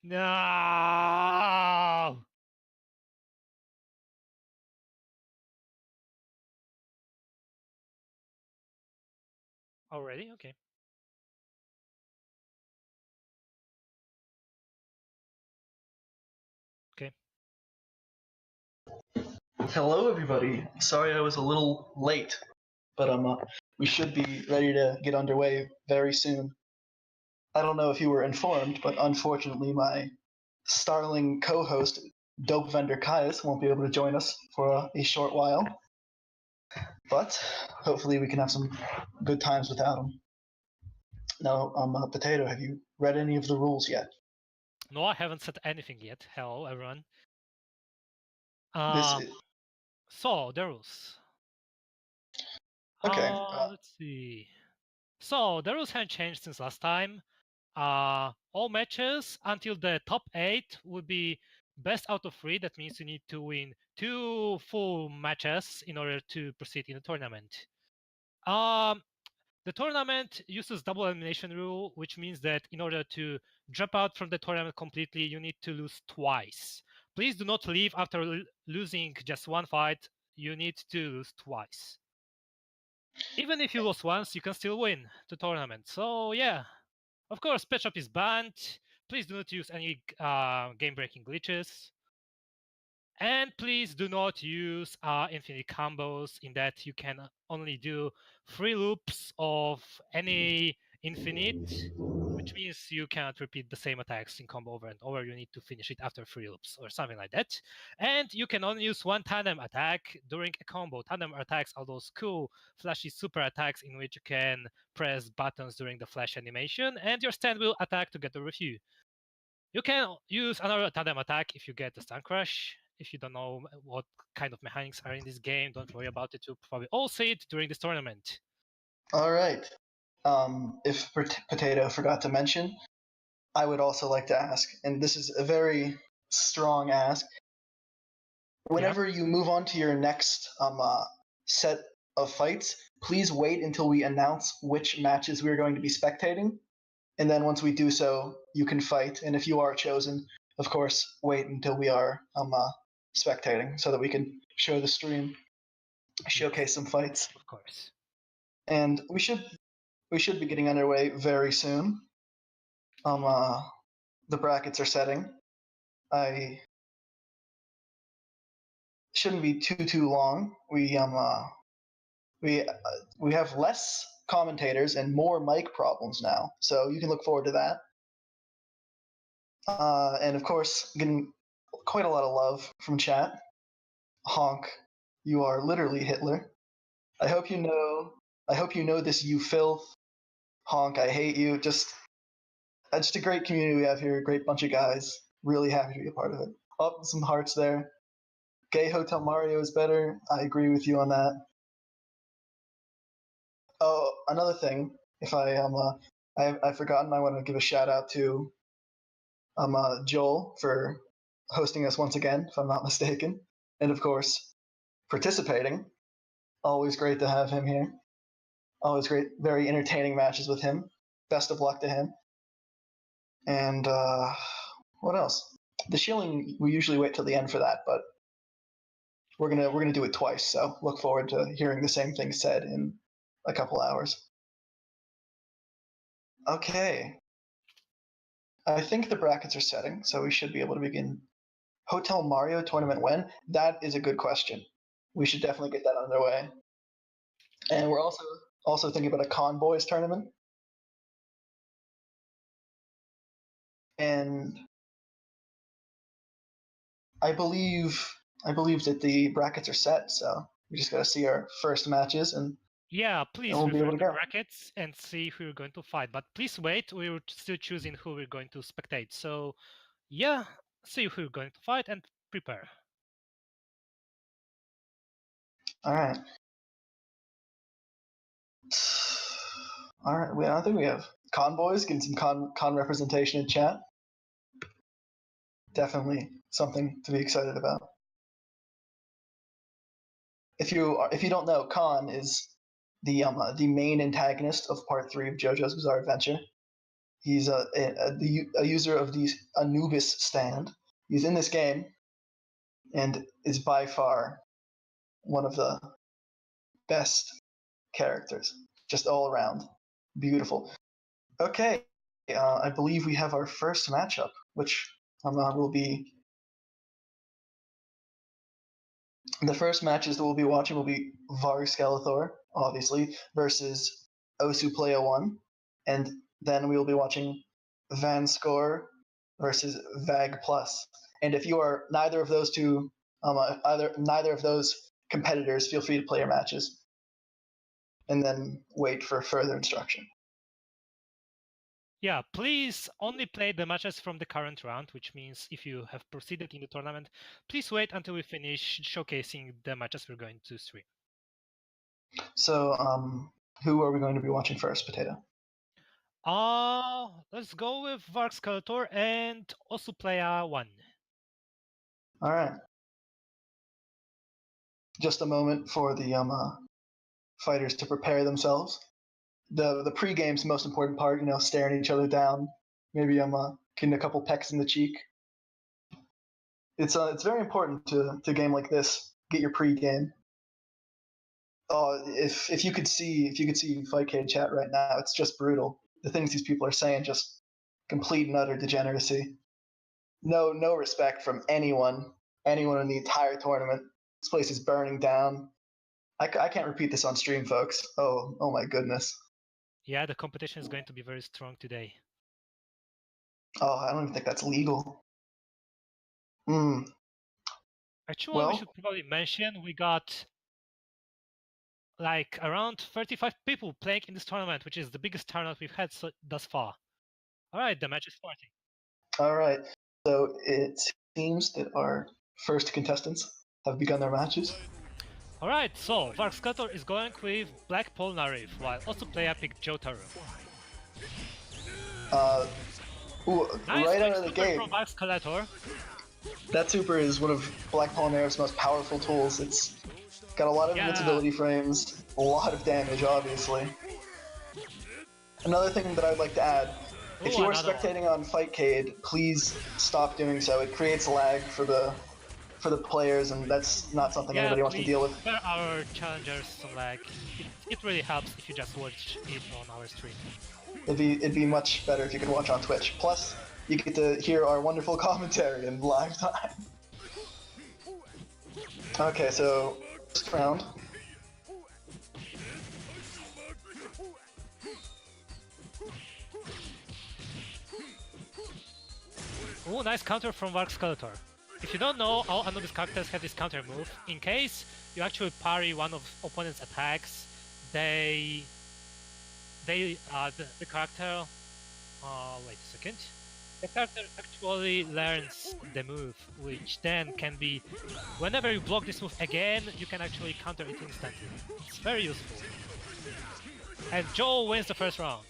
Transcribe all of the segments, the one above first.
No! Already? Okay. Okay. Hello, everybody. Sorry I was a little late, but we should be ready to get underway very soon. I don't know if you were informed, but unfortunately, my starling co-host, Dope Vendor-kyuss, won't be able to join us for a short while. But hopefully, we can have some good times without him. Now, Potato, have you read any of the rules yet? No, I haven't said anything yet. Hello, everyone. So, the rules. Okay. Let's see. So, the rules haven't changed since last time. All matches until the top 8 would be best out of 3. That means you need to win 2 full matches in order to proceed in the tournament. The tournament uses double elimination rule, which means that in order to drop out from the tournament completely, you need to lose twice. Please do not leave after losing just one fight. You need to lose twice. Even if you lose once, you can still win the tournament. So yeah, of course, patch up is banned. Please do not use any game-breaking glitches. And please do not use infinite combos, in that you can only do 3 loops of any infinite, which means you cannot repeat the same attacks in combo over and over. You need to finish it after 3 loops or something like that. And you can only use 1 tandem attack during a combo. Tandem attacks are those cool, flashy super attacks in which you can press buttons during the flash animation, and your stand will attack together with you. You can use another tandem attack if you get the stun crush. If you don't know what kind of mechanics are in this game, don't worry about it. You'll probably all see it during this tournament. All right. If Potato forgot to mention, I would also like to ask, and this is a very strong ask. Whenever you move on to your next set of fights, please wait until we announce which matches we're going to be spectating. And then once we do so, you can fight. And if you are chosen, of course, wait until we are spectating so that we can show the stream, showcase some fights. Of course. And we should be getting underway very soon. The brackets are setting. I shouldn't be too long. We have less commentators and more mic problems now, so you can look forward to that. And of course, getting quite a lot of love from chat. Honk, you are literally Hitler. I hope you know this, you filth. Honk, I hate you. Just a great community we have here, a great bunch of guys. Really happy to be a part of it. Oh, some hearts there. Gay Hotel Mario is better. I agree with you on that. Oh, another thing, if I've forgotten, I want to give a shout out to Joel for hosting us once again, if I'm not mistaken, and of course participating. Always great to have him here. Always great, very entertaining matches with him. Best of luck to him. And what else? The shilling, we usually wait till the end for that, but we're gonna do it twice. So look forward to hearing the same thing said in a couple hours. Okay. I think the brackets are setting, so we should be able to begin. Hotel Mario tournament when? That is a good question. We should definitely get that underway. And we're also thinking about a Convoys tournament. And I believe that the brackets are set, so we just gotta see our first matches, and yeah, please we'll refer to the brackets and see who we're going to fight. But please wait, we're still choosing who we're going to spectate. So yeah, see who we're going to fight and prepare. All right. All right. I think we have Convoys getting some con representation in chat. Definitely something to be excited about. If you don't know, Con is the main antagonist of Part 3 of JoJo's Bizarre Adventure. He's a user of the Anubis stand. He's in this game and is by far one of the best characters, just all around. Beautiful. Okay, I believe we have our first matchup, which will be... The first matches that we'll be watching will be Skeletor, obviously, versus Osu Playa 1, and then we will be watching Vanscore versus Vag Plus. And if you are neither of those two, neither of those competitors, feel free to play your matches, and then wait for further instruction. Yeah, please only play the matches from the current round, which means if you have proceeded in the tournament, please wait until we finish showcasing the matches we're going to stream. So, who are we going to be watching first, Potato? Let's go with Skeletor and Osu Playa 1. All right. Just a moment for the fighters to prepare themselves. The pre-game's the most important part, staring each other down. Maybe getting a couple pecks in the cheek. It's very important to game like this. Get your pre-game. If you could see Fightcade chat right now, it's just brutal. The things these people are saying, just complete and utter degeneracy. No respect from anyone in the entire tournament. This place is burning down. I can't repeat this on stream, folks. Oh my goodness. Yeah, the competition is going to be very strong today. Oh, I don't even think that's legal. Actually, we should probably mention we got like around 35 people playing in this tournament, which is the biggest turnout we've had thus far. All right, the match is starting. All right, so it seems that our first contestants have begun their matches. All right, so Skeletor is going with Black Polaris, while Osu Playa picked Jotaro. Nice right out of the gate. From Skeletor. That super is one of Black Polonarif's most powerful tools. It's got a lot of invincibility frames, a lot of damage, obviously. Another thing that I'd like to add, if you are spectating on Fightcade, please stop doing so. It creates lag for the players, and that's not something anybody wants to deal with. For our challengers, so like it really helps if you just watch it on our stream. It'd be much better if you could watch on Twitch. Plus, you get to hear our wonderful commentary in live time. Okay, so first round. Oh, nice counter from Skeletor. If you don't know, all Anubis characters have this counter move. In case you actually parry one of opponent's attacks, the character, wait a second. The character actually learns the move, which then can be, whenever you block this move again, you can actually counter it instantly. It's very useful. And Joe wins the first round.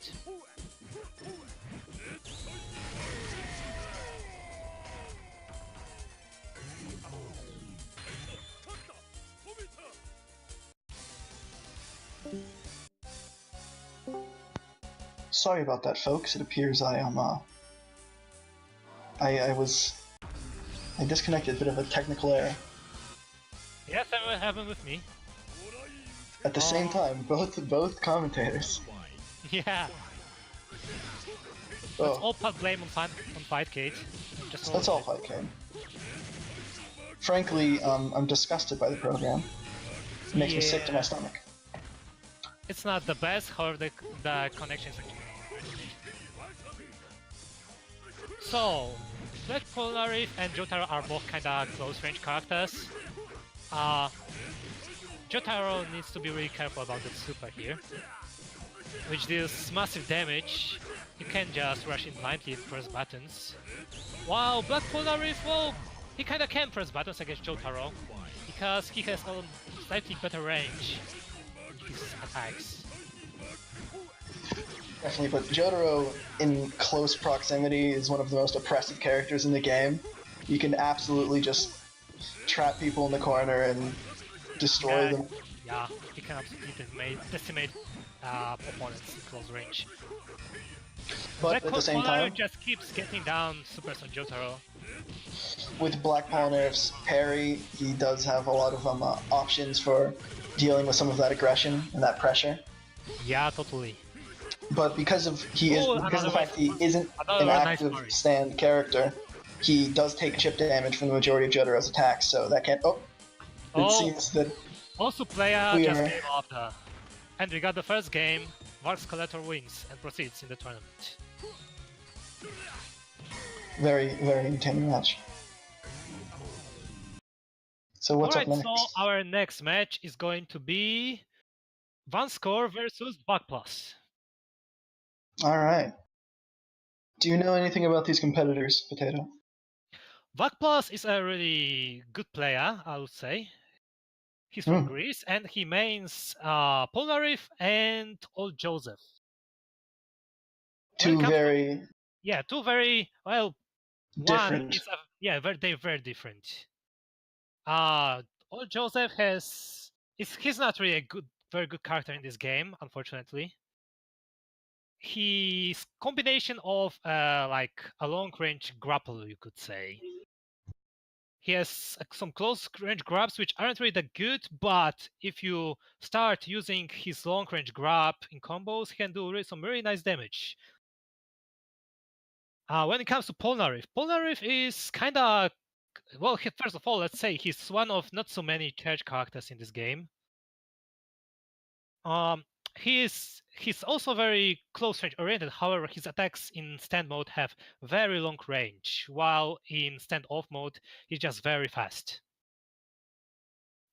Sorry about that, folks. It appears I disconnected, a bit of a technical error. Yes, that will happen with me. At the same time, both commentators. Yeah. Let's all put blame on Fightcade. Let's all Fightcade. Frankly, I'm disgusted by the program. It makes me sick to my stomach. It's not the best, however the connection is actually. So, Black Polaris and Jotaro are both kinda close range characters. Jotaro needs to be really careful about the super here, which deals massive damage. You can't just rush in blindly and press buttons. While Black Polaris, well, he kinda can press buttons against Jotaro, because he has a slightly better range in his attacks. Definitely, but Jotaro in close proximity is one of the most oppressive characters in the game. You can absolutely just trap people in the corner and destroy them. Yeah, you can absolutely decimate opponents in close range. But at the same time, just keeps getting down supers on Jotaro. with Black Polnareff's parry, he does have a lot of options for dealing with some of that aggression and that pressure. Yeah, totally. But because of the fact he isn't an active stand character, he does take chip damage from the majority of Jotaro's attacks. So that can't. It seems that. Also, player just gave up. And we got the first game. Vs Calculate wins and proceeds in the tournament. Very, very entertaining match. So what's up next? So our next match is going to be Vanscore versus Bugplus. Alright. Do you know anything about these competitors, Potato? Bugplus is a really good player, I would say. He's from Greece and he mains Polaris and Old Joseph. Two very different. They're very different. Old Joseph he's not really a very good character in this game, unfortunately. He's combination of like a long-range grappler, you could say. He has some close-range grabs which aren't really that good, but if you start using his long-range grab in combos, he can do some really nice damage. When it comes to Polnareff is kind of first of all, let's say he's one of not so many charge characters in this game. He's also very close range oriented. However, his attacks in stand mode have very long range, while in standoff mode he's just very fast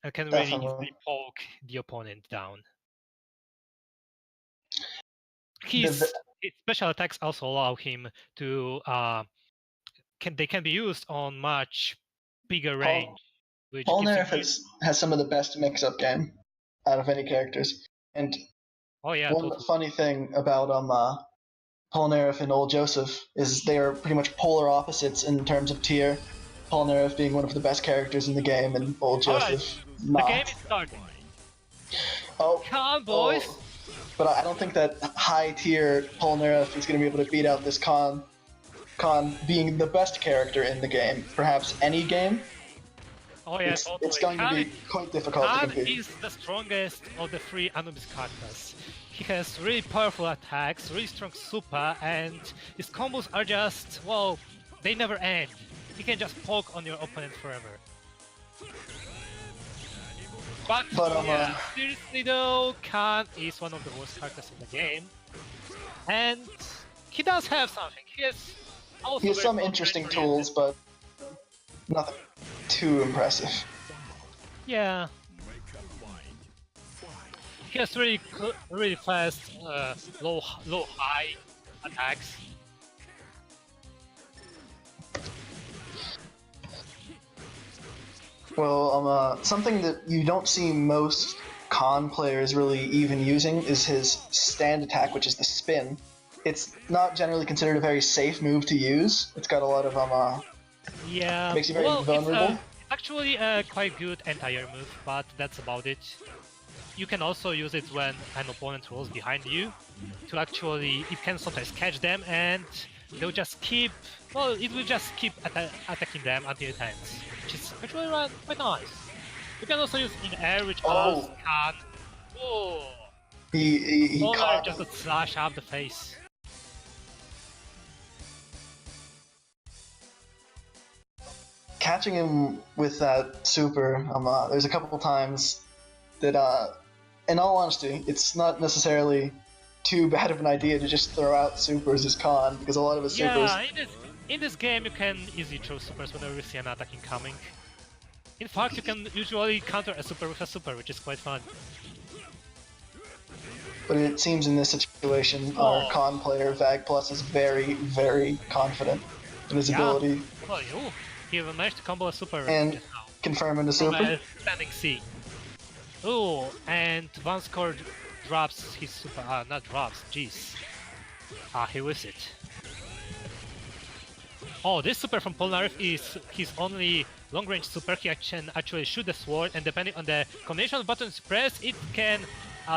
and can really easily poke the opponent down. His special attacks also allow him to they can be used on much bigger range. Polnareff has some of the best mix-up game out of any characters. And one funny thing about Polnareff and Old Joseph is they are pretty much polar opposites in terms of tier. Polnareff being one of the best characters in the game, and Old Joseph not. The game is starting. Come on, boys! But I don't think that high tier Polnareff is going to be able to beat out this Khan being the best character in the game. Perhaps any game. It's going to be quite difficult to compete. Khan is the strongest of the three Anubis characters. He has really powerful attacks, really strong super, and his combos are just, they never end. He can just poke on your opponent forever. But seriously though, Khan is one of the worst characters in the game. And he does have something. He has some interesting tools, but nothing too impressive. Yeah. He has really fast, low-high attacks. Well, something that you don't see most Khan players really even using is his stand attack, which is the spin. It's not generally considered a very safe move to use. It's got a lot of makes you very vulnerable. It's actually a quite good anti-air move, but that's about it. You can also use it when an opponent rolls behind you to actually, it can sometimes catch them and they'll just keep, it will just keep attacking them until it ends, which is actually quite nice. You can also use in air, which allows Khan. He caught just a slash up the face. Catching him with that super, there's a couple times that, in all honesty, it's not necessarily too bad of an idea to just throw out supers as Khan, because a lot of his supers... Yeah, in this game you can easily throw supers whenever you see an attack incoming. In fact, you can usually counter a super with a super, which is quite fun. But it seems in this situation, our Khan player, VagPlus, is very, very confident in his ability. He managed to combo a super and confirming the super. Standing C. And Vanscore drops his super. Not drops, jeez. He whiffs it. This super from Polnareff is his only long-range super. He can actually shoot the sword, and depending on the combination of buttons pressed, it can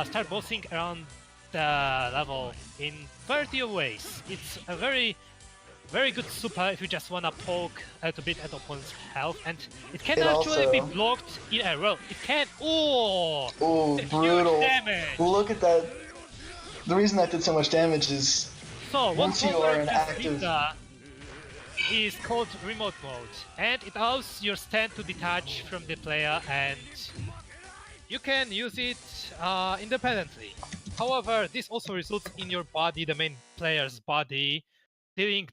start bouncing around the level in variety of ways. It's a very good super if you just wanna poke a little bit at opponent's health, and it can It actually be also- blocked in a row. It can. Oh, brutal! huge damage. Look at that. The reason that did so much damage is So one once you combo are in with active. Vita is called remote mode, and it allows your stand to detach from the player, and you can use it independently. However, this also results in your body, the main player's body, dealing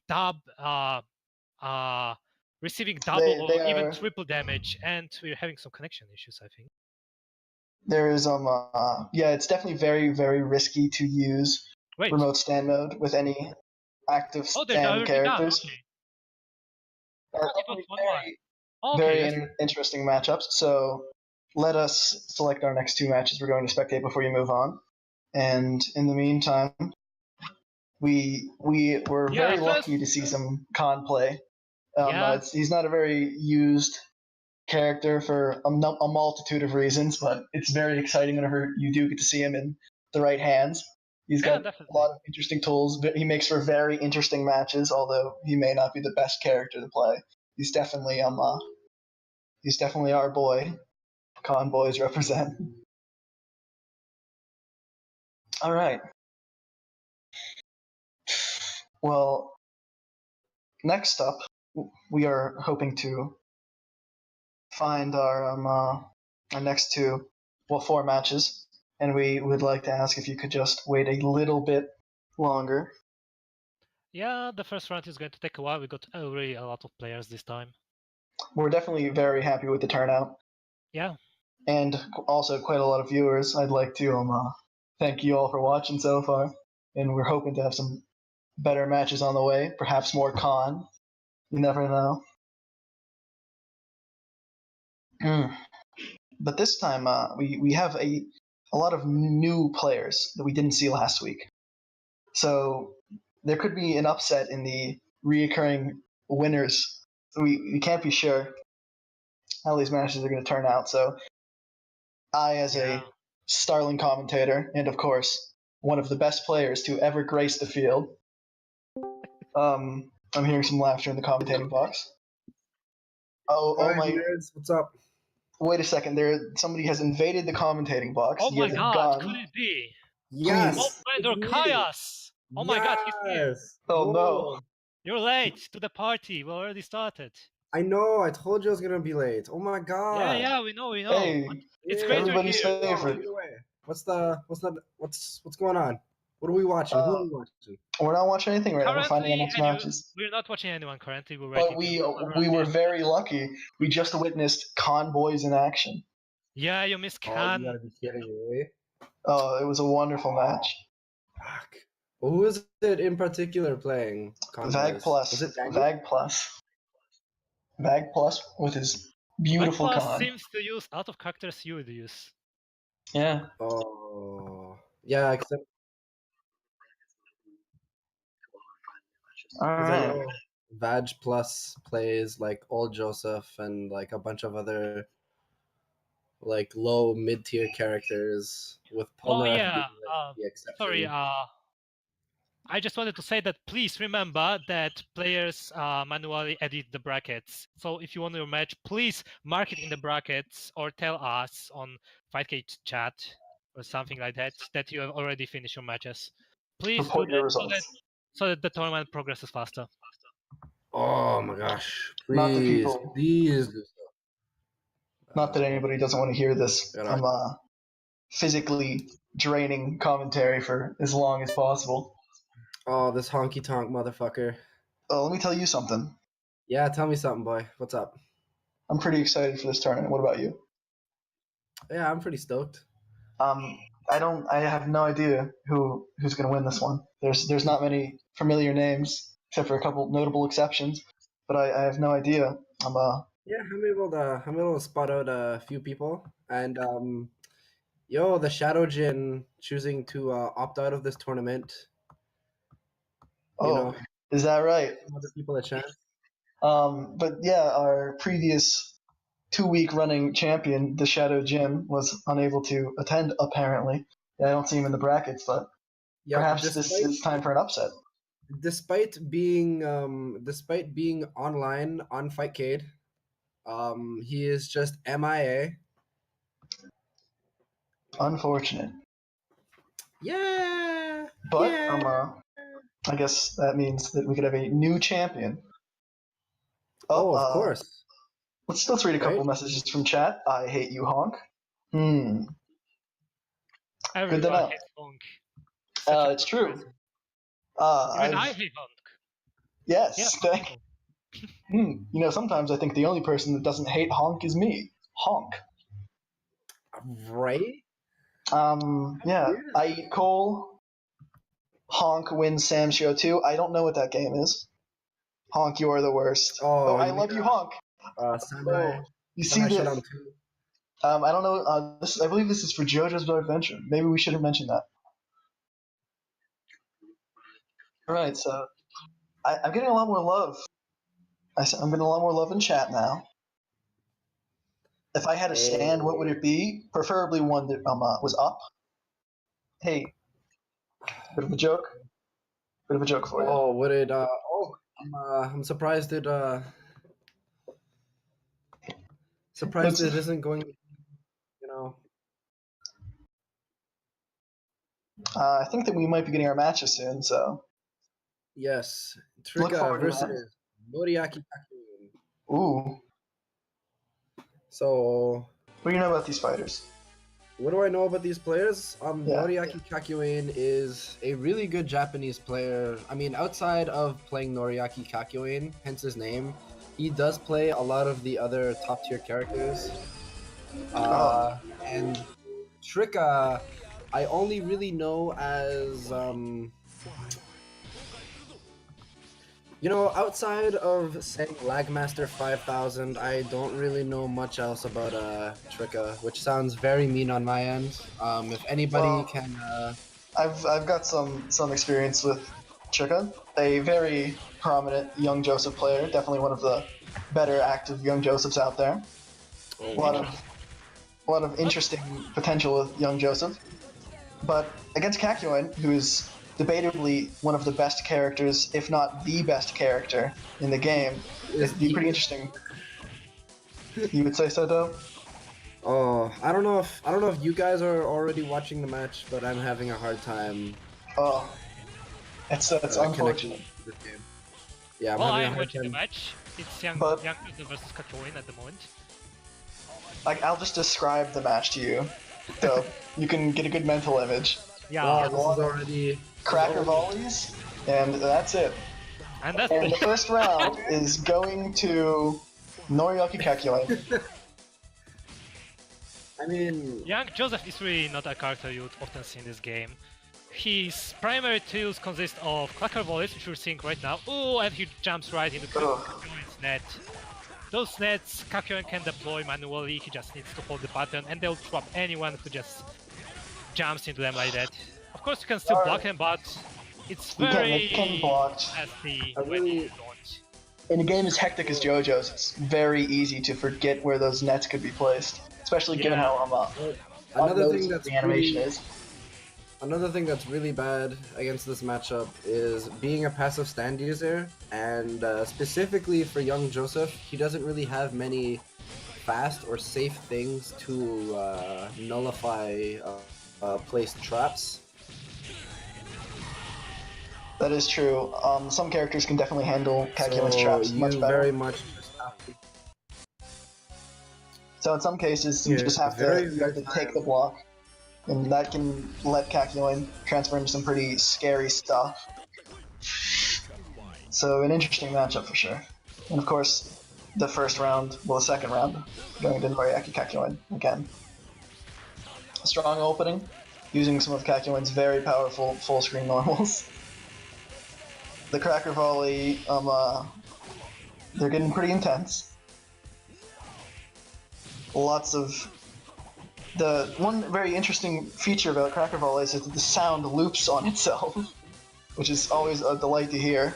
receiving double They or even are- triple damage, and we're having some connection issues, I think. There is yeah, it's definitely very risky to use Wait. remote stand mode with any active Oh, they're stand already characters. done. Okay. They're It was definitely 1-1. very Okay, interesting matchups. So let us select our next two matches we're going to spectate before you move on. And in the meantime, we were very lucky to see some Khan play. He's not a very used character for a multitude of reasons, but it's very exciting whenever you do get to see him in the right hands. He's got a lot of interesting tools, but he makes for very interesting matches, although he may not be the best character to play. He's definitely our boy. Con boys represent. All right. Well, next up, we are hoping to find our next four matches, and we would like to ask if you could just wait a little bit longer. Yeah, the first round is going to take a while. We got already a lot of players this time. We're definitely very happy with the turnout. Yeah. And also quite a lot of viewers. I'd like to thank you all for watching so far, and we're hoping to have some better matches on the way, perhaps more Con. You never know. But this time, we have a lot of new players that we didn't see last week. So there could be an upset in the reoccurring winners. We can't be sure how these matches are going to turn out. So I, as a starling commentator, and of course, one of the best players to ever grace the field, I'm hearing some laughter in the commentating box. Oh my! Nerds, what's up? Wait a second. Somebody has invaded the commentating box. Oh my god! Could it be? Yes. Oh, Vendor-kyuss! Oh my god, he's here. Oh no! You're late to the party. We already started. I know. I told you I was gonna be late. Oh my god. Yeah, we know. Hey, it's great to everybody's hear. favorite. What's going on? What are we watching? Who are we watching? We're not watching anything right now. We're finding our next matches. We're not watching anyone currently. But we were very lucky. We just witnessed Conboys in action. Yeah, you missed Khan. You gotta be kidding me. Oh, it was a wonderful match. Fuck. Well, who is it in particular playing? Vag Plus. Was it Vag Plus? Vag Plus with his beautiful Vag Plus Con. seems to use out of characters you would use. Yeah. Oh. Yeah, except. Alright. Vag Plus plays like Old Joseph and like a bunch of other like low mid-tier characters with Polaris. Sorry, I just wanted to say that please remember that players manually edit the brackets. So if you want your match, please mark it in the brackets or tell us on Fightcade chat or something like that you have already finished your matches. Please report do your that results. so that the tournament progresses faster. Oh my gosh. Please, not the people. Please. Not that anybody doesn't want to hear this. I'm physically draining commentary for as long as possible. Oh, this honky tonk motherfucker. Oh, let me tell you something. Yeah, tell me something, boy. What's up? I'm pretty excited for this tournament. What about you? Yeah, I'm pretty stoked. I have no idea who's going to win this one. There's not many familiar names except for a couple notable exceptions, but I have no idea. Yeah, I'm able to spot out a few people, and the Shadow Jin choosing to opt out of this tournament. Is that right? Other people a chance. But yeah, our previous 2-week running champion, the Shadow Jin, was unable to attend. Apparently, I don't see him in the brackets, but Yeah, Perhaps this is time for an upset. despite being online on Fightcade, he is just MIA. Unfortunate. Yeah. But yeah. I guess that means that we could have a new champion. Oh, of course. Let's read a couple Right? messages from chat. I hate you, Honk. Good to Everyone know. hates Honk. It's true. Even I hate Honk. Yes. Yeah. You know, sometimes I think the only person that doesn't hate Honk is me. Honk. Right? Yeah. I eat coal. Honk wins Sam's show too. I don't know what that game is. Honk, you are the worst. Oh, I love you, Honk. Samurai. You see Samurai this? Showdown 2. I don't know. I believe this is for JoJo's Bizarre Adventure. Maybe we should have mentioned that. All right, so I'm getting a lot more love. I'm getting a lot more love in chat now. If I had a stand, what would it be? Preferably one that was up. Hey, bit of a joke. Bit of a joke for you. Oh, would it? I'm surprised it. Surprised it isn't going. You know. I think that we might be getting our matches soon. So. Yes, Look Trika forward to versus Noriaki Kakyoin. Ooh. So. What do you know about these fighters? What do I know about these players? Yeah. Noriaki Kakyoin is a really good Japanese player. I mean, outside of playing Noriaki Kakyoin, hence his name, he does play a lot of the other top tier characters. And Trika, I only really know as you know, outside of saying Lagmaster 5000, I don't really know much else about Trika, which sounds very mean on my end. If anybody can, I've got some experience with Trika, a very prominent young Joseph player, definitely one of the better active young Josephs out there. A lot of interesting potential with young Joseph, but against Kakyoin, who's debatably one of the best characters, if not the best character in the game, it'd be pretty interesting. You would say so, though? Oh, I don't know if you guys are already watching the match, but I'm having a hard time. Oh, it's unfortunate. Yeah, I'm watching the match. It's Young versus Kakyoin at the moment. Like, I'll just describe the match to you, so you can get a good mental image. Yeah. This is already cracker volleys, and that's it. And the first round is going to Noriaki Kakyoin. I mean, Young Joseph is really not a character you would often see in this game. His primary tools consist of cracker volleys, which we're seeing right now. Oh, and he jumps right into Kakyoin's net. Those nets Kakyoin can deploy manually, he just needs to hold the button, and they'll trap anyone who just jumps into them like that. Of course, you can still block them, but it's very nasty when you don't. In a game as hectic as JoJo's, it's very easy to forget where those nets could be placed, especially given how another thing that's the animation is. Another thing that's really bad against this matchup is being a passive stand user, and specifically for young Joseph, he doesn't really have many fast or safe things to nullify placed traps. That is true. Some characters can definitely handle Kakyoin's traps much better. Very much just have to... So in some cases, you just have to take the block, and that can let Kakyoin transfer into some pretty scary stuff. So an interesting matchup for sure. And of course, the second round, going to Noriaki Kakyoin again. A strong opening, using some of Kakyoin's very powerful full-screen normals. The cracker volley, they're getting pretty intense. Lots of... The one very interesting feature about cracker volleys is that the sound loops on itself, which is always a delight to hear.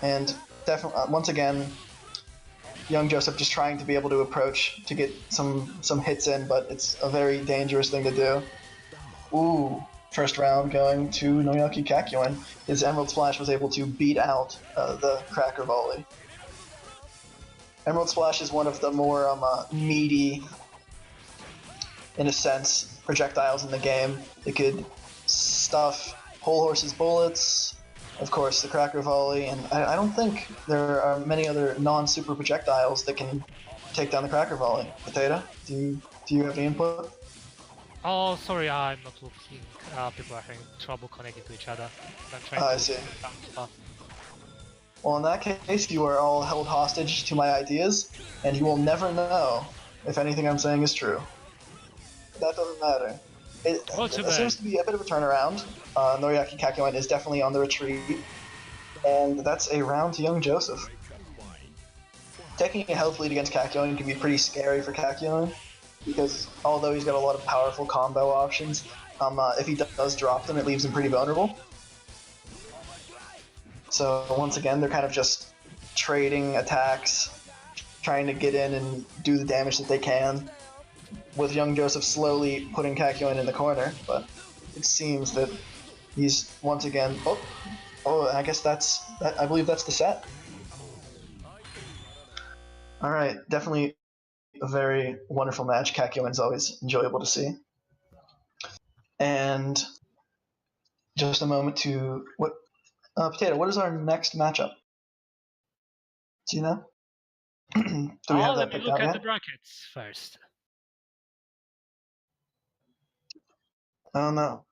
And definitely, once again, young Joseph just trying to be able to approach to get some hits in, but it's a very dangerous thing to do. Ooh, first round going to Noriaki Kakyoin. His Emerald Splash was able to beat out the Cracker Volley. Emerald Splash is one of the more meaty, in a sense, projectiles in the game. It could stuff Whole Horse's bullets, of course the Cracker Volley, and I don't think there are many other non-super projectiles that can take down the Cracker Volley. Potato, do you have any input? Oh, sorry, I'm not looking. People are having trouble connecting to each other. I'm trying I to see. stuff. Well, in that case, you are all held hostage to my ideas, and you will never know if anything I'm saying is true. That doesn't matter. It seems to be a bit of a turnaround. Noriaki Kakyoin is definitely on the retreat, and that's a round to young Joseph. Taking a health lead against Kakyoin can be pretty scary for Kakyoin, because although he's got a lot of powerful combo options, if he does drop them, it leaves him pretty vulnerable. So once again, they're kind of just trading attacks, trying to get in and do the damage that they can, with young Joseph slowly putting Kakyoin in the corner, but it seems that he's once again... Oh, I guess I believe that's the set. Alright, definitely a very wonderful match. Kakyoin's always enjoyable to see. And just a moment to... Potato, what is our next matchup? Do you know? Do we have that let me picked look out at yet? the brackets first. Oh no.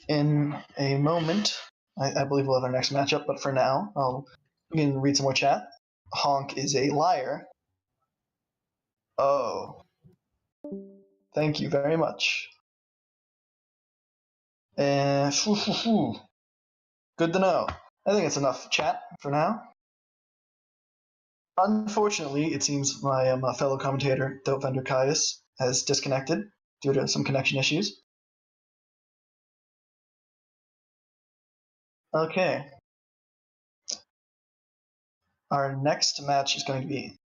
In a moment, I believe we'll have our next matchup, but for now, we can read some more chat. Honk is a liar. Oh. Thank you very much. Good to know. I think it's enough chat for now. Unfortunately, it seems my fellow commentator, Vendor-kyuss, has disconnected due to some connection issues. Okay. Our next match is going to be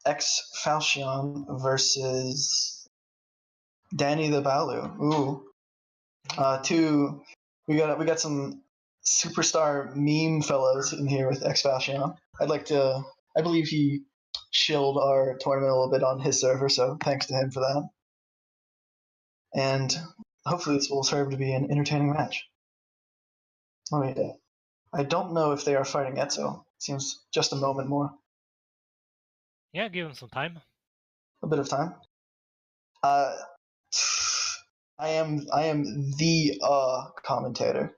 ExFalchion versus Danny the Balu. Ooh. We got some superstar meme fellows in here with ExFalchion. I believe he shilled our tournament a little bit on his server, so thanks to him for that. And hopefully this will serve to be an entertaining match. I don't know if they are fighting yet, so it seems just a moment more. Yeah, give him some time. A bit of time. I am the commentator.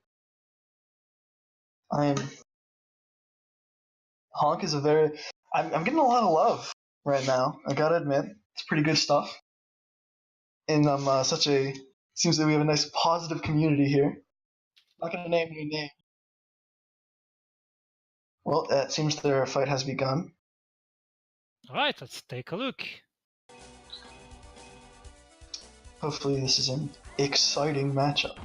Honk is I'm getting a lot of love right now. I gotta admit, it's pretty good stuff. And seems that we have a nice positive community here. Not gonna name any names. Well, it seems their fight has begun. Alright, let's take a look. Hopefully this is an exciting matchup.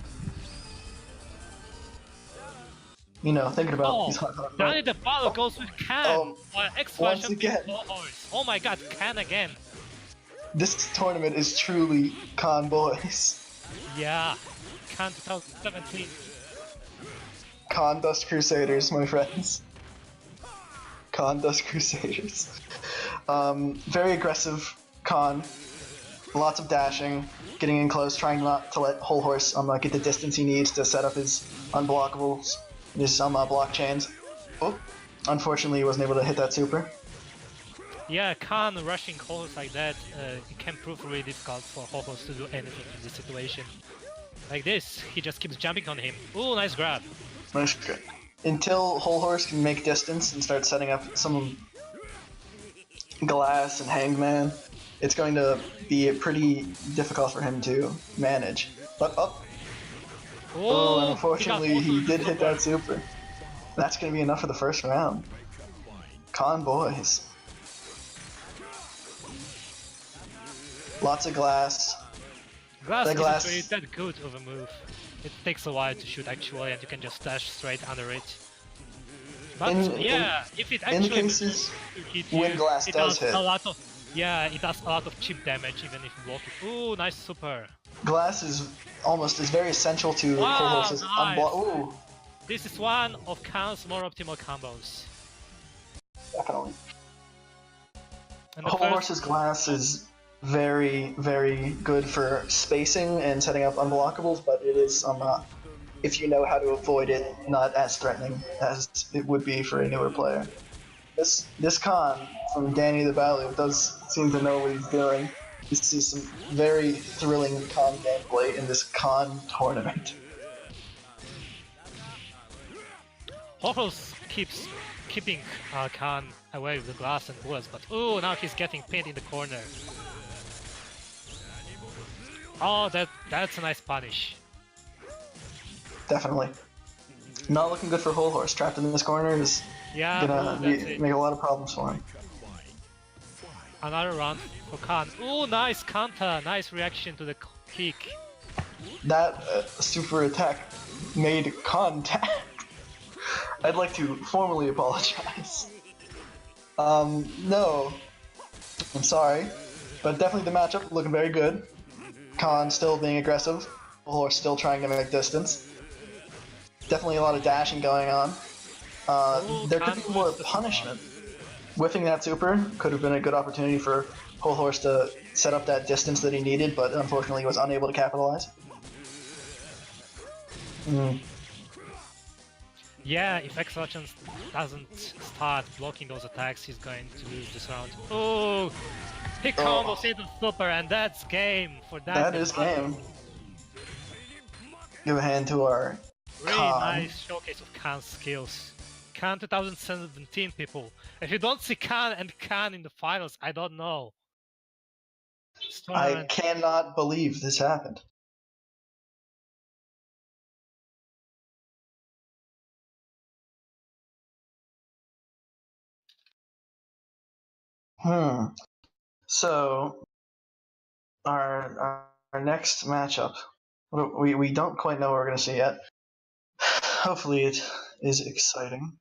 You know, thinking about these Danny the Balu goes with Khan. Once again. Oh my god, Khan again. This tournament is truly Khan boys. Yeah, Khan 2017. Khandust Crusaders, my friends. Khandust Crusaders. Very aggressive Khan. Lots of dashing, getting in close, trying not to let Whole Horse get the distance he needs to set up his unblockables, his blockchains. Oh, unfortunately he wasn't able to hit that super. Yeah, Khan rushing Whole Horse like that, it can prove really difficult for Whole Horse to do anything in this situation. Like this, he just keeps jumping on him. Ooh, nice grab. Nice grab. Until Whole Horse can make distance and start setting up some glass and hangman, it's going to be pretty difficult for him to manage. But and unfortunately he did hit that super. That's going to be enough for the first round. Khan boys. Lots of glass. Glass isn't really that good of a move. It takes a while to shoot actually, and you can just dash straight under it. But if it actually in the cases when glass does hit, a lot of Yeah, it does a lot of chip damage even if you block it. Ooh, nice super. Glass is very essential to Wow, Full Horse's nice. Ooh, This is one of Khan's more optimal combos. definitely. And the Full Horse's Glass is very, very good for spacing and setting up unblockables, but it is if you know how to avoid it, not as threatening as it would be for a newer player. This Khan from Danny the Balu does seem to know what he's doing. You see some very thrilling Khan gameplay in this Khan tournament. Horus keeps keeping Khan away with the glass and bullets, but ooh, now he's getting pinned in the corner. Oh, that's a nice punish. Definitely. Not looking good for Whole Horse. Trapped in this corner is gonna make a lot of problems for him. Another round for Khan. Ooh, nice counter, nice reaction to the kick. That super attack made contact. I'd like to formally apologize. No. I'm sorry. But definitely the matchup looking very good. Khan still being aggressive. Whole Horse still trying to make distance. Definitely a lot of dashing going on. There could be more punishment. Whiffing that super could have been a good opportunity for Whole Horse to set up that distance that he needed, but unfortunately was unable to capitalize. Yeah, if ExFalchion doesn't start blocking those attacks, he's going to lose this round. Oh, he combos into super, and that's game for that. That is game. Give a hand to our really Khan. Nice showcase of Khan's skills. Khan 2017, people. If you don't see Khan and Khan in the finals, I don't know. I cannot believe this happened. So, our next matchup, we don't quite know what we're going to see yet. Hopefully it is exciting.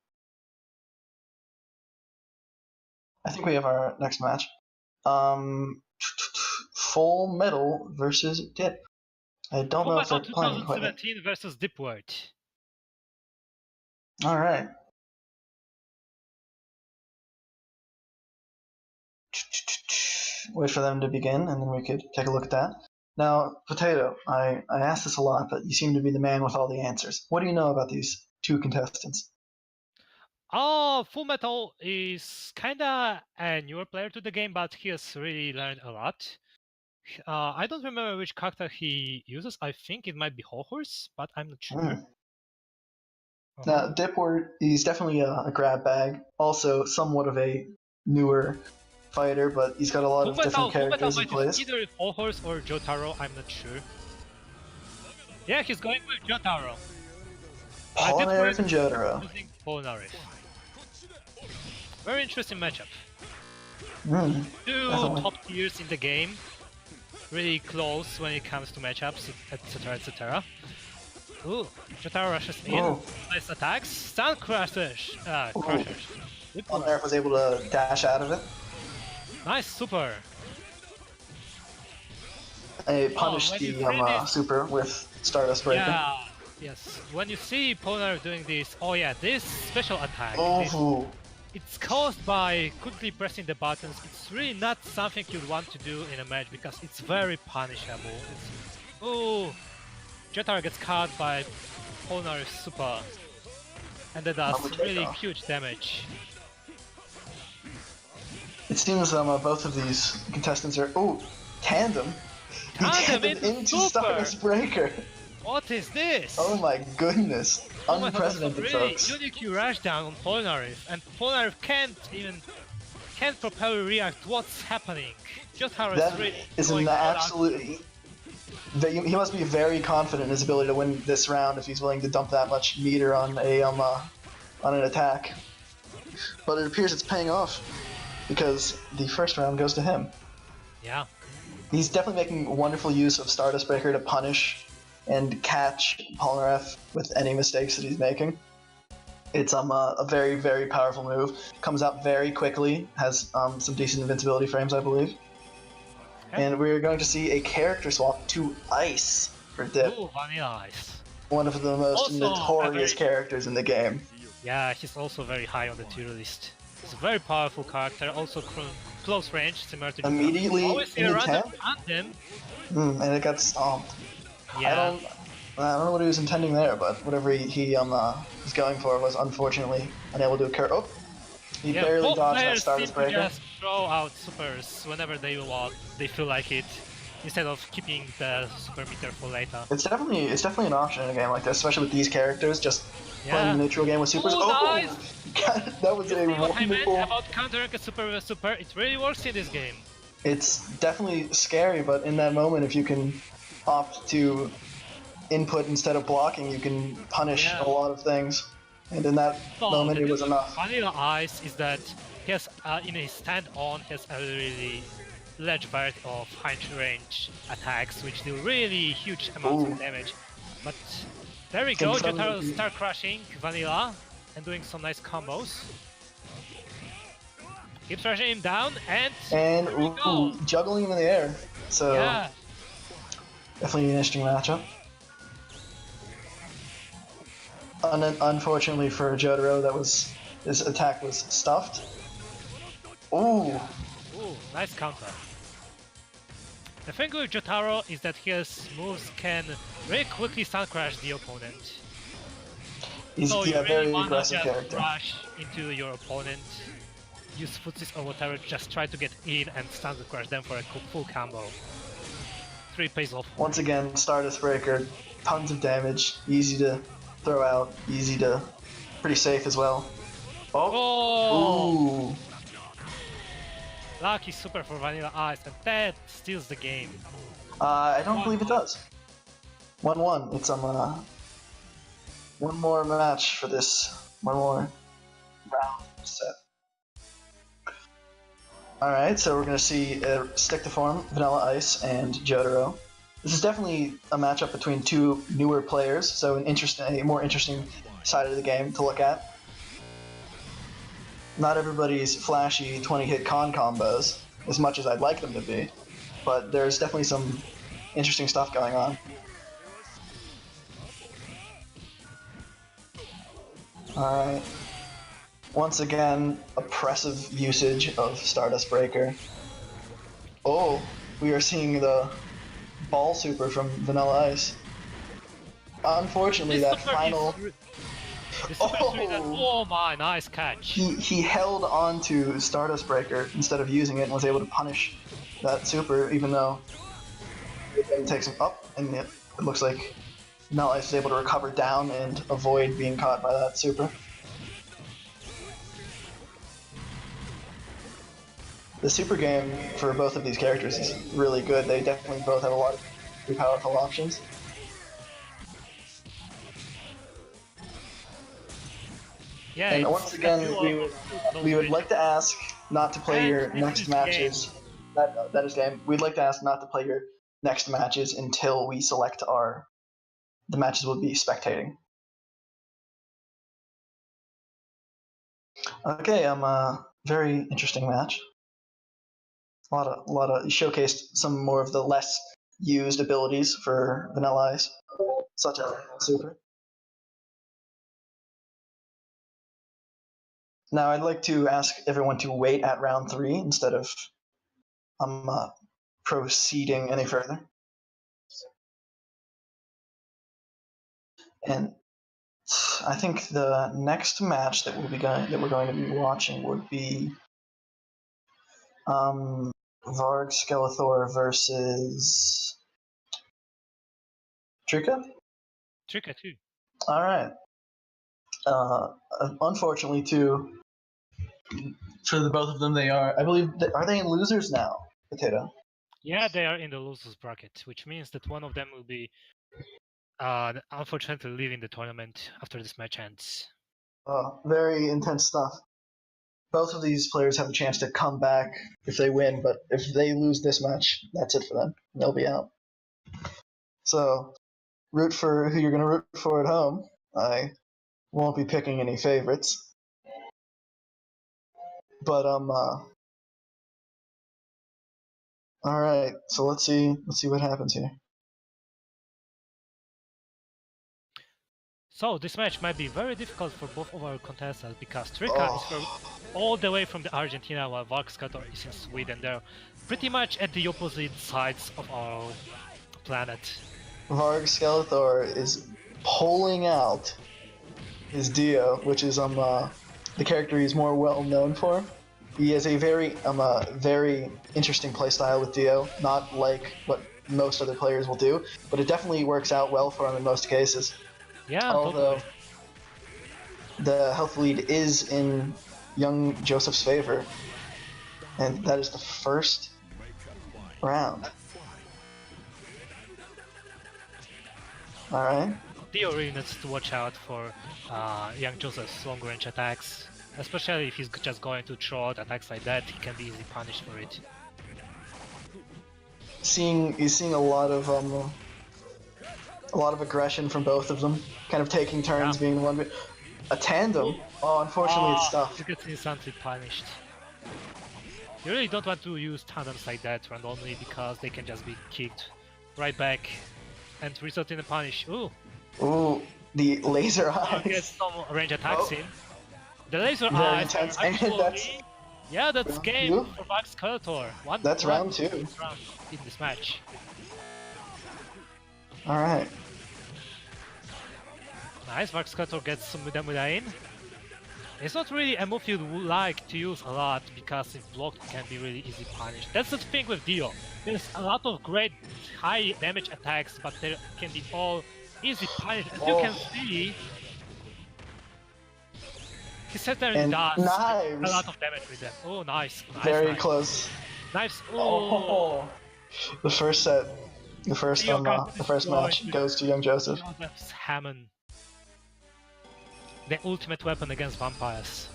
I think we have our next match. Full Metal versus Dip. I don't know if they're playing quite yet. 2017 versus Dipword. Alright. Wait for them to begin, and then we could take a look at that. Now, Potato, I asked this a lot, but you seem to be the man with all the answers. What do you know about these two contestants? Oh, Full Metal is kinda a newer player to the game, but he has really learned a lot. I don't remember which character he uses. I think it might be Whole Horse, but I'm not sure. Now, Dipword, he's definitely a grab bag. Also, somewhat of a newer fighter, but he's got a lot of different characters he plays. Either Whole Horse or Jotaro, I'm not sure. Yeah, he's going with Jotaro. Polaris and Jotaro. Using Polaris. Very interesting matchup. Two top tiers in the game. Really close when it comes to matchups, etc, etc. Ooh, Jotaro rushes in. Nice attacks. Stun crushers. Polaris was able to dash out of it. Nice super. I punished the super with Stardust Breaker. Yeah, yes. When you see Polaris doing this, oh yeah, this special attack. It's caused by quickly pressing the buttons. It's really not something you'd want to do in a match because it's very punishable. Ooh, Jotaro gets caught by Polaris super, and that does really huge damage. It seems both of these contestants are Tandem. Tandem into Stardust Breaker. What is this? Oh my goodness. Unprecedented, folks. Unique rushdown on Polaris, and Polaris can't properly react to what's happening. Jotaro is really an absolute. He must be very confident in his ability to win this round if he's willing to dump that much meter on an attack. But it appears it's paying off because the first round goes to him. Yeah. He's definitely making wonderful use of Stardust Breaker to punish and catch Polnareff with any mistakes that he's making. It's a very, very powerful move. Comes out very quickly, has some decent invincibility frames, I believe. Okay. And we're going to see a character swap to Ice for Dip. Ooh, Vanilla Ice. One of the most Also, notorious characters in the game. Yeah, he's also very high on the tier list. He's a very powerful character, also close range, similar to Immediately always in the random temp, tandem. and it got stomped. Yeah. I don't know what he was intending there, but whatever he was going for was unfortunately unable to occur. Oh, he Yeah, barely both dodged that players Stardust seem to Breaker. just throw out supers whenever they want, they feel like it, instead of keeping the super meter for later. It's definitely an option in a game like this, especially with these characters. Just playing the neutral game with supers. Ooh, Oh, nice! that was You a see what I meant wonderful. about countering a super with a super? It really works in this game. It's definitely scary, but in that moment, if you can opt to input instead of blocking, you can punish a lot of things. And in that moment, it was enough. Vanilla Ice is that he has, in his stand-on, he has a really large variety of high-range attacks, which do really huge amounts of damage. But there we go, Jotaro start crushing Vanilla and doing some nice combos. Keeps rushing him down, and ooh, juggling him in the air. So yeah. definitely an interesting matchup. Unfortunately for Jotaro, his attack was stuffed. Ooh. Ooh, nice counter. The thing with Jotaro is that his moves can very quickly stun crash the opponent. He's so you a really very wanna aggressive just character. rush into your opponent, use footsies or whatever, just try to get in and stun crash them for a full combo. 3 pays off. Once again, Stardust Breaker, tons of damage, easy to throw out, pretty safe as well. Oh! Ooh. Lucky super for Vanilla Ice, and that steals the game. I don't believe it does. 1-1. It's one more match for this. One more round set. Alright, so we're going to see Stick to Form, Vanilla Ice, and Jotaro. This is definitely a matchup between two newer players, so a more interesting side of the game to look at. Not everybody's flashy 20-hit con combos, as much as I'd like them to be, but there's definitely some interesting stuff going on. Alright. Once again, oppressive usage of Stardust Breaker. Oh, we are seeing the ball super from Vanilla Ice. Unfortunately, that final... Oh my, nice catch. He held on to Stardust Breaker instead of using it and was able to punish that super, even though it then takes him up, and it looks like Vanilla Ice is able to recover down and avoid being caught by that super. The super game for both of these characters is really good. They definitely both have a lot of pretty powerful options. Yeah, and once again, we would like to ask not to play your next matches. That is game. We'd like to ask not to play your next matches until we select the matches we'll be spectating. Okay, very interesting match. A lot of showcased some more of the less used abilities for Vanilla Ice, such as Super. Now I'd like to ask everyone to wait at round 3 instead of proceeding any further. And I think the next match that we're going to be watching would be Varg Skeletor versus Trika? Trika too. Alright. Unfortunately, too, for the both of them, I believe, are they in losers now, Potato? Yeah, they are in the losers bracket, which means that one of them will be unfortunately leaving the tournament after this match ends. Very intense stuff. Both of these players have a chance to come back if they win, but if they lose this match, that's it for them. They'll be out. So, root for who you're going to root for at home. I Won't be picking any favorites. But all right. So let's see what happens here. So this match might be very difficult for both of our contestants because Trika is from all the way from the Argentina, while Vargskator is in Sweden. They're pretty much at the opposite sides of our planet. Vargskator is pulling out his Dio, which is the character he's more well known for. He has a very interesting playstyle with Dio, not like what most other players will do, but it definitely works out well for him in most cases. Yeah, Although totally. the health lead is in young Joseph's favor, and that is the first round. All right. Dio really needs to watch out for young Joseph's long-range attacks, especially if he's just going to throw out attacks like that. He can be easily punished for it. He's seeing a lot of aggression from both of them, kind of taking turns being the one. A tandem. Oh, unfortunately, it's tough. You get instantly punished. You really don't want to use tandems like that randomly because they can just be kicked right back and result in a punish. Ooh. Ooh, the laser eyes. Get some range attacks in. The laser Very eyes. intense, and that's that's game for Vargskator. That's round 2 round in this match. All right. Nice, Vargskator gets some Muda in. It's not really a move you'd like to use a lot because if blocked it can be really easy punished. That's the thing with Dio. There's a lot of great high damage attacks, but they can be all easy punished. As you can see, he certainly does a lot of damage with them. Oh, nice. Very close. Nice. Oh. The first set, the first match goes to young Joseph. Joseph's Hammond. The ultimate weapon against vampires.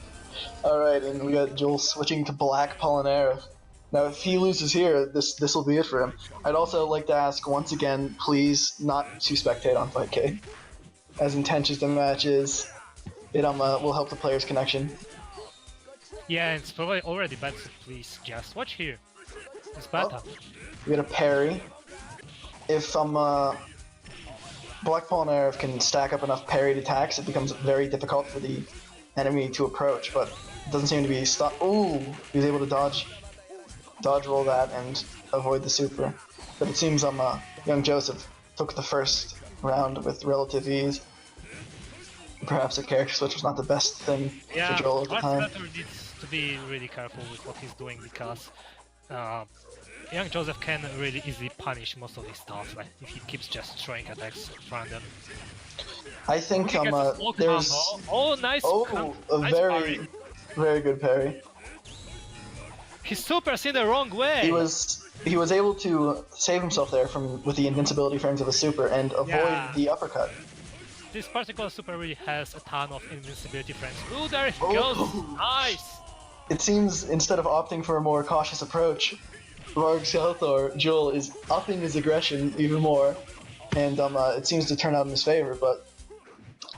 Alright, and we got Joel switching to Black Polnareff. Now, if he loses here, this will be it for him. I'd also like to ask, once again, please not to spectate on Fightcade. As intense as the match is, it will help the player's connection. Yeah, it's probably already bad, so please just watch here. It's better. We got a parry. If Black Polnareff can stack up enough parried attacks, it becomes very difficult for the enemy to approach, but it doesn't seem to be stopped. Ooh, he was able to dodge roll that and avoid the super. But it seems young Joseph took the first round with relative ease. Perhaps a character switch was not the best thing for Joel at the time. Yeah, needs to be really careful with what he's doing because young Joseph can really easily punish most of his stuff, like if he keeps just throwing attacks random. I think there's nice. A nice very parry. Very good parry. His super's in the wrong way. He was able to save himself there with the invincibility frames of a super and avoid the uppercut. This particular super really has a ton of invincibility frames. Ooh, there he goes! Nice! It seems instead of opting for a more cautious approach, Vargskator, Joel, is upping his aggression even more, and it seems to turn out in his favor, but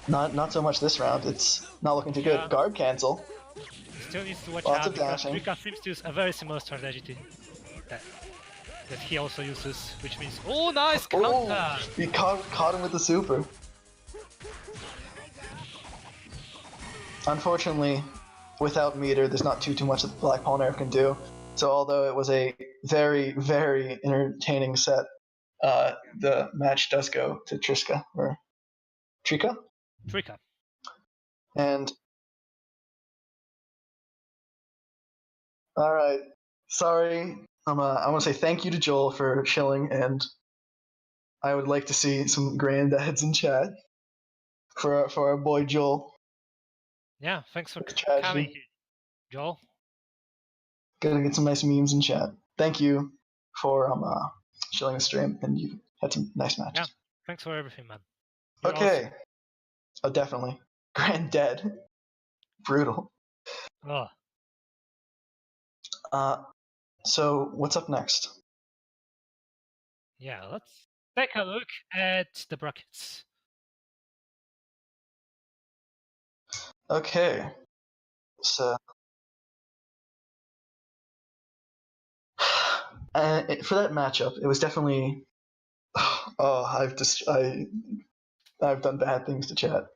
not so much this round. It's not looking too good. Guard cancel. He still needs to watch Lots out of because dashing. Rika seems to use a very similar strategy to that he also uses, which means nice counter! He caught him with the super. Unfortunately, without meter, there's not too much that Black Polnareff can do. So although it was a very, very entertaining set, the match does go to Trika. And all right, sorry. I want to say thank you to Joel for chilling, and I would like to see some granddads in chat for our boy Joel. Yeah, thanks for coming here, Joel. Gonna get some nice memes in chat. Thank you for chilling the stream, and you had some nice matches. Yeah, thanks for everything, man. You're okay. awesome. Oh, definitely. Granddad. Brutal. So what's up next? Yeah, let's take a look at the brackets. Okay. So, for that matchup, it was definitely. Oh, I've done bad things to chat.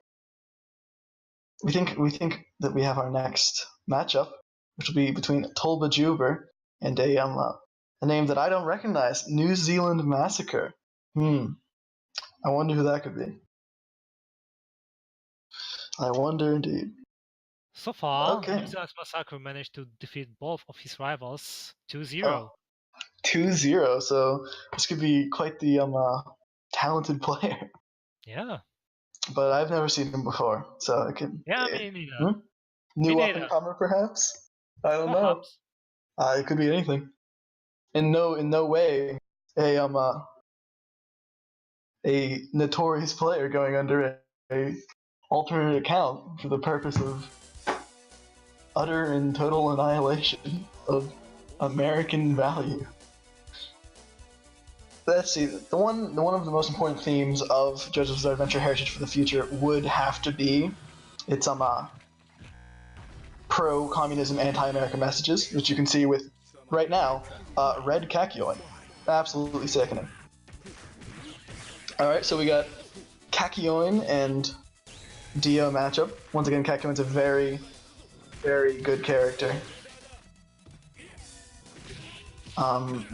We think that we have our next matchup, which will be between Tolba Juber and a name that I don't recognize, New Zealand Massacre. I wonder who that could be. I wonder indeed. So far, Okay. New Zealand Massacre managed to defeat both of his rivals 2-0. 2-0, so this could be quite the talented player. Yeah. But I've never seen him before, so it could. Yeah, me neither. New Me up and comer, perhaps. I don't know. Perhaps. It could be anything. In no way a notorious player going under a alternate account for the purpose of utter and total annihilation of American value. Let's see. The one of the most important themes of JoJo's Bizarre Adventure Heritage for the future would have to be its pro-communism, anti-American messages, which you can see with right now, Red Kakyoin. Absolutely sickening. All right, so we got Kakyoin and Dio matchup. Once again, Kakyoin's a very, very good character.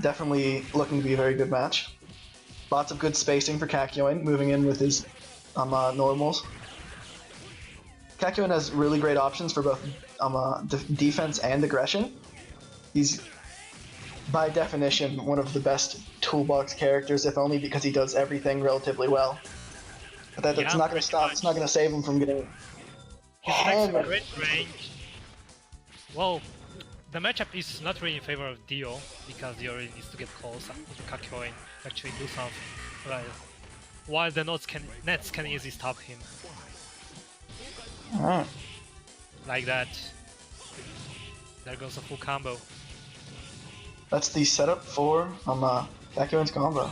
Definitely looking to be a very good match. Lots of good spacing for Kakyoin, moving in with his normals. Kakyoin has really great options for both defense and aggression. He's, by definition, one of the best toolbox characters, if only because he does everything relatively well. But that's not going to stop. It's not going to save him from getting hammered. Great range. Well, the matchup is not really in favor of Dio, because Dio really needs to get close to Kakyoin to actually do something. Right. While the nets can easily stop him. Alright. Like that. There goes a full combo. That's the setup for Kakyoin's combo.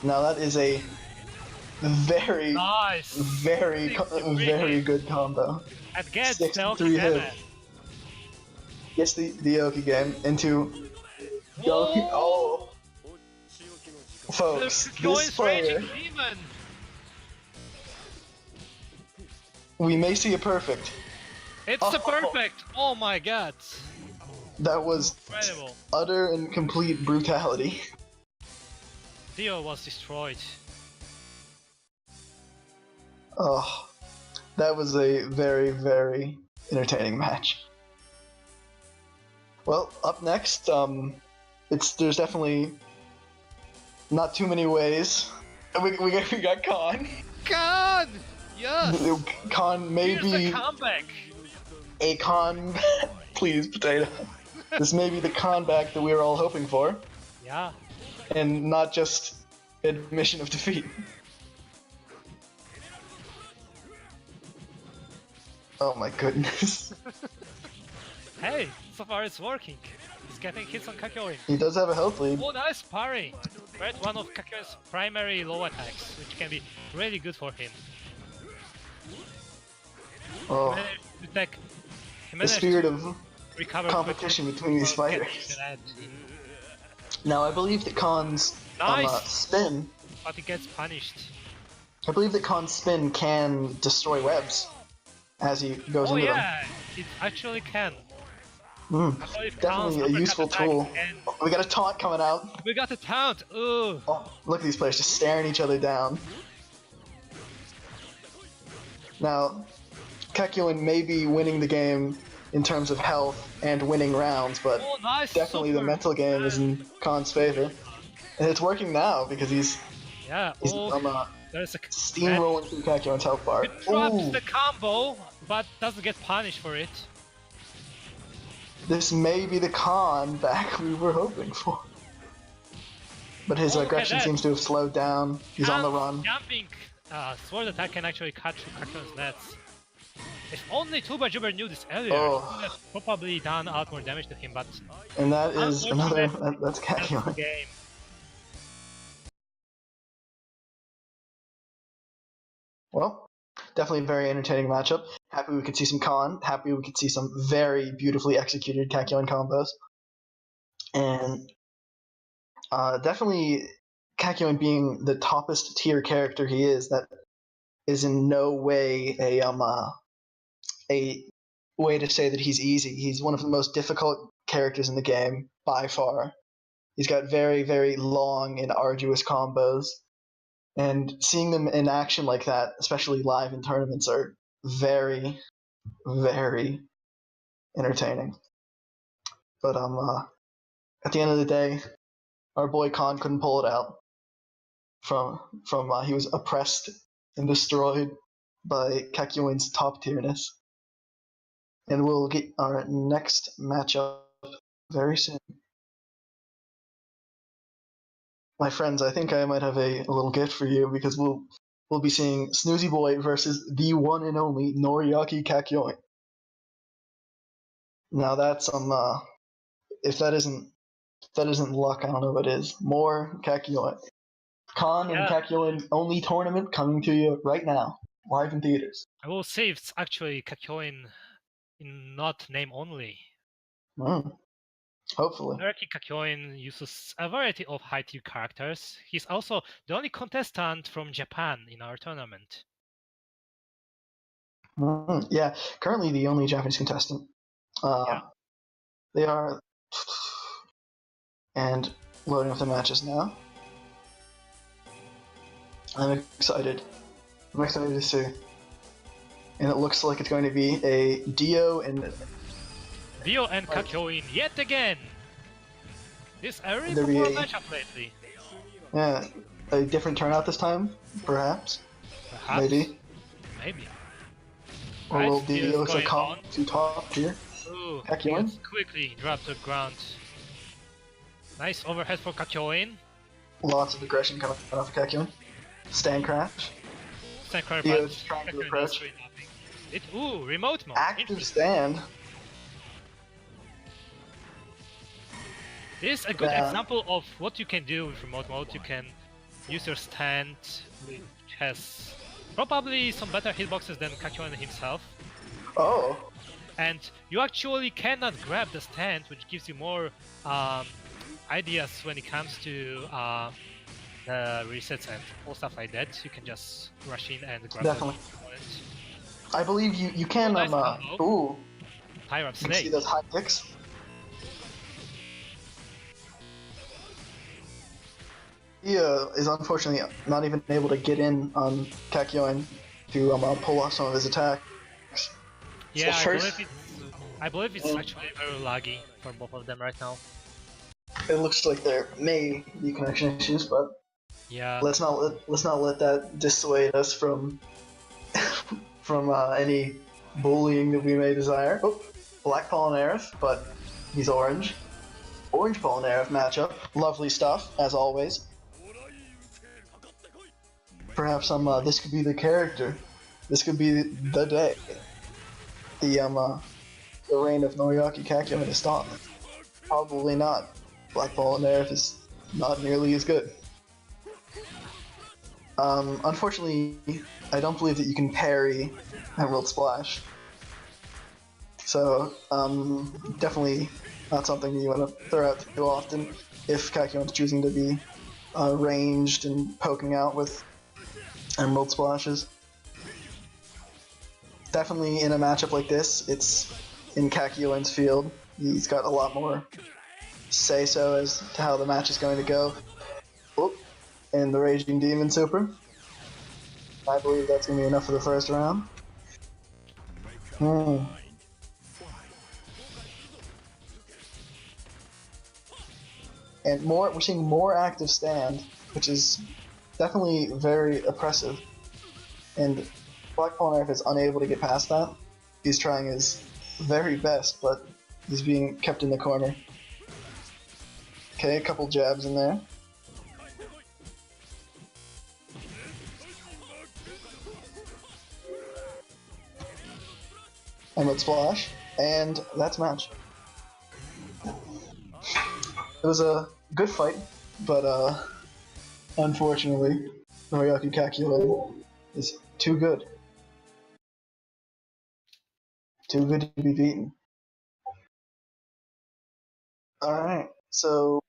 Now that is a very, nice. very good combo. And gets the 6-3 hit. Gets the Oki game into Yoki. Oh, folks, this player. We may see a perfect. It's a perfect! Oh my god! That was incredible. Utter and complete brutality. Dio was destroyed. Oh, that was a very, very entertaining match. Well, up next, there's definitely not too many ways. We got Khan. Khan! Yes! Khan may Here's be a comeback. a Khan. Please, Potato. This may be the comeback that we were all hoping for. Yeah. And not just admission of defeat. Oh my goodness. Hey, so far it's working. He's getting hits on Kakyoin. He does have a health lead. Oh, nice parry! Right, one of Kakyoin's primary low attacks, which can be really good for him. Oh, the spirit of competition between these fighters. Now, I believe that Khan's spin... But he gets punished. I believe that Khan's spin can destroy webs as he goes into them. Oh yeah, it actually can. Definitely a useful tool. Oh, we got a taunt coming out. We got a taunt! Ooh! Oh, look at these players just staring each other down. Now, Kakyoin may be winning the game in terms of health and winning rounds, but definitely the mental game is in Khan's favor. And it's working now because he's steamrolling through Kakyoin's health bar. He drops the combo, but doesn't get punished for it. This may be the Khan back we were hoping for. But his aggression seems to have slowed down. He's on the run. Jumping sword attack can actually cut through Kakyoin's nets. If only Tuba-Juber knew this earlier, he would have probably done a lot more damage to him, but... And that is another... That's Kakyoin. Well, definitely a very entertaining matchup. Happy we could see some Khan. Happy we could see some very beautifully executed Kakyoin combos. And definitely Kakyoin being the toppest tier character he is, that is in no way a way to say that he's easy. He's one of the most difficult characters in the game by far. He's got very, very long and arduous combos, and seeing them in action like that, especially live in tournaments, are very, very entertaining. But at the end of the day, our boy Khan couldn't pull it out. From he was oppressed and destroyed by Kakyoin's top tierness. And we'll get our next matchup very soon. My friends, I think I might have a little gift for you, because we'll be seeing Snoozy Boy versus the one and only Noriaki Kakyoin. Now that's some if that isn't luck, I don't know what is. More Kakyoin. Khan and Kakyoin only tournament coming to you right now, live in theaters. I will see if it's actually Kakyoin in not name only. Hopefully. Noriaki Kakyoin uses a variety of high-tier characters. He's also the only contestant from Japan in our tournament. Yeah, currently the only Japanese contestant. They are... And loading up the matches now. I'm excited. I'm excited to see. And it looks like it's going to be a Dio and Kakyoin yet again! This a really popular matchup lately. Yeah, a different turnout this time, perhaps. Maybe. Or will Dio succumb to top tier? Ooh, Kakyoin quickly dropped to the ground. Nice overhead for Kakyoin. Lots of aggression coming off of Kakyoin. Stand crash. Dio's trying to approach. Ooh, remote mode. Active stand. This is a good example of what you can do with remote mode. You can use your stand, which has probably some better hitboxes than Kakyoin himself. Oh. And you actually cannot grab the stand, which gives you more ideas when it comes to the resets and all stuff like that. You can just rush in and grab the opponent. I believe you can ooh. Higher up you can see those high kicks. He is unfortunately not even able to get in on Kakyoin to pull off some of his attacks. Yeah, I believe it's actually very laggy for both of them right now. It looks like there may be connection issues, but yeah, let's not let that dissuade us from any bullying that we may desire. Oh, black Polaris, but he's orange. Orange Polaris matchup, lovely stuff as always. Perhaps this could be the character. This could be the day. The reign of Noriaki Kakyoin is stopped. Probably not. Black Ball and Nerf is not nearly as good. Unfortunately, I don't believe that you can parry Emerald Splash. So, definitely not something you want to throw out too often if Kakyoin's choosing to be ranged and poking out with Emerald Splashes. Definitely in a matchup like this, it's in Kakyoin's field. He's got a lot more say-so as to how the match is going to go. Oh, and the Raging Demon Super. I believe that's going to be enough for the first round. And we're seeing more active stand, which is definitely very oppressive. And Black Polnareff is unable to get past that. He's trying his very best, but he's being kept in the corner. Okay, a couple jabs in there. Emerald Splash, and that's match. It was a good fight, but unfortunately, Noriaki Kakyoin is too good. Too good to be beaten. Alright, so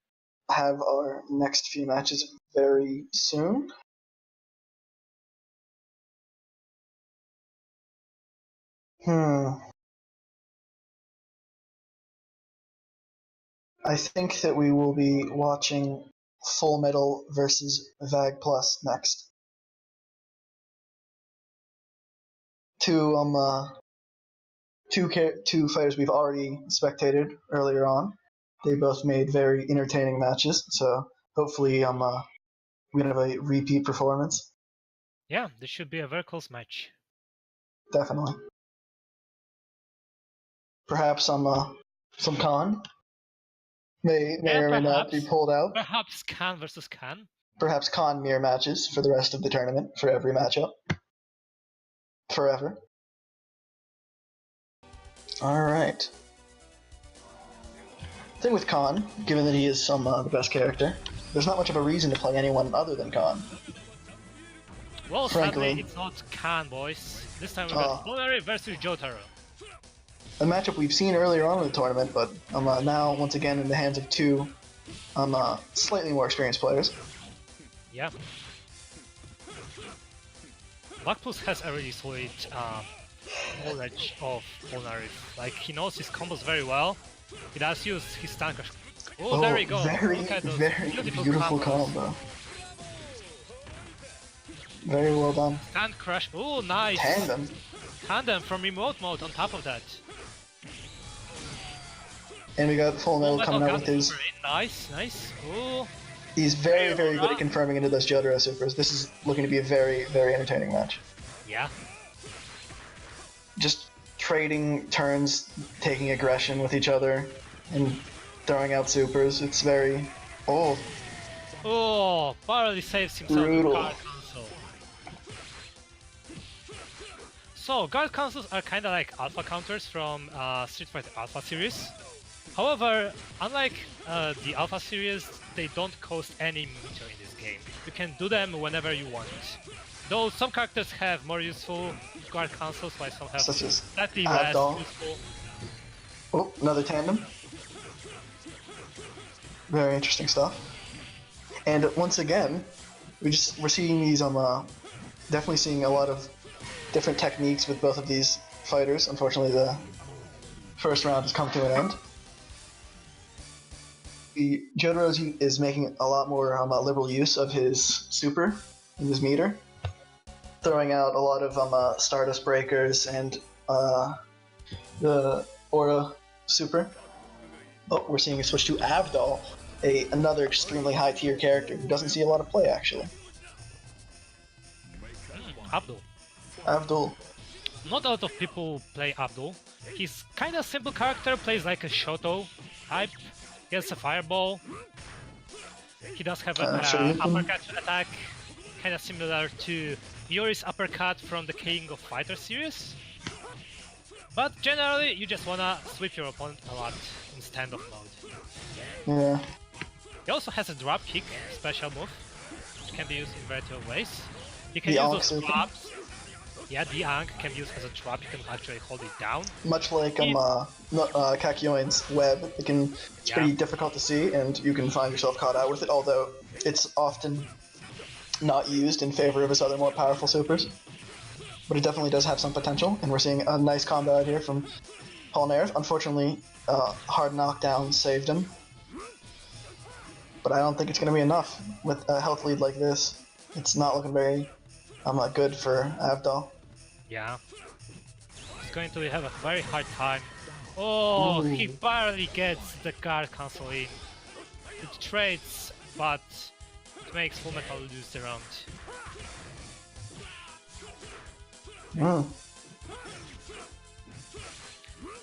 have our next few matches very soon. I think that we will be watching Full Metal versus Vag Plus next. Two fighters we've already spectated earlier on. They both made very entertaining matches, so hopefully we can have a repeat performance. Yeah, this should be a very close match. Definitely. Perhaps some Khan may or may not be pulled out. Perhaps Khan versus Khan. Perhaps Khan mirror matches for the rest of the tournament, for every matchup. Forever. Alright. Thing with Khan, given that he is the best character, there's not much of a reason to play anyone other than Khan. Well, Frankly, sadly, it's not Khan, boys. This time we got Polaris versus Jotaro. A matchup we've seen earlier on in the tournament, but now, once again, in the hands of two slightly more experienced players. Yeah. Blackplus has a really solid knowledge of Polaris. Like, he knows his combos very well. He does use his tank. Oh, there we go. Very, Look at those very beautiful combo. Very well done. Stand crash. Oh, nice. Tandem. Tandem from remote mode on top of that. And we got Full Metal coming out with his... Nice, nice. Ooh. He's very, very good at confirming into those Jotaro supers. This is looking to be a very, very entertaining match. Yeah. Just trading turns, taking aggression with each other, and throwing out supers. It's very... Oh. Oh, barely saves himself with guard cancel. So, guard cancels are kinda like alpha counters from Street Fighter Alpha series. However, unlike the Alpha series, they don't cost any meter in this game. You can do them whenever you want. Though some characters have more useful guard cancels, while some have slightly less useful. Oh, another tandem. Very interesting stuff. And once again, we're seeing these definitely seeing a lot of different techniques with both of these fighters. Unfortunately, the first round has come to an end. Jotaro is making a lot more liberal use of his super and his meter, throwing out a lot of Stardust Breakers and the Aura super. Oh, we're seeing a switch to Avdol, another extremely high tier character who doesn't see a lot of play actually. Abdul. Not a lot of people play Abdul. He's kind of simple character, plays like a Shoutout type. He has a fireball. He does have an uppercut attack, kind of similar to Yori's uppercut from the King of Fighters series. But generally, you just wanna sweep your opponent a lot in standoff mode. Yeah. He also has a drop kick special move, which can be used in a variety of ways. You can use those drops. Yeah, the Honk can be used as a trap. You can actually hold it down. Much like Kakyoin's web, it's pretty difficult to see, and you can find yourself caught out with it. Although it's often not used in favor of his other more powerful supers, but it definitely does have some potential. And we're seeing a nice combo out here from Polaris. Unfortunately, hard knockdown saved him, but I don't think it's going to be enough with a health lead like this. It's not looking very good for Avdol. Yeah. He's going to have a very hard time. Oh, he barely gets the guard cancel in. It trades, but it makes Full Metal lose the round.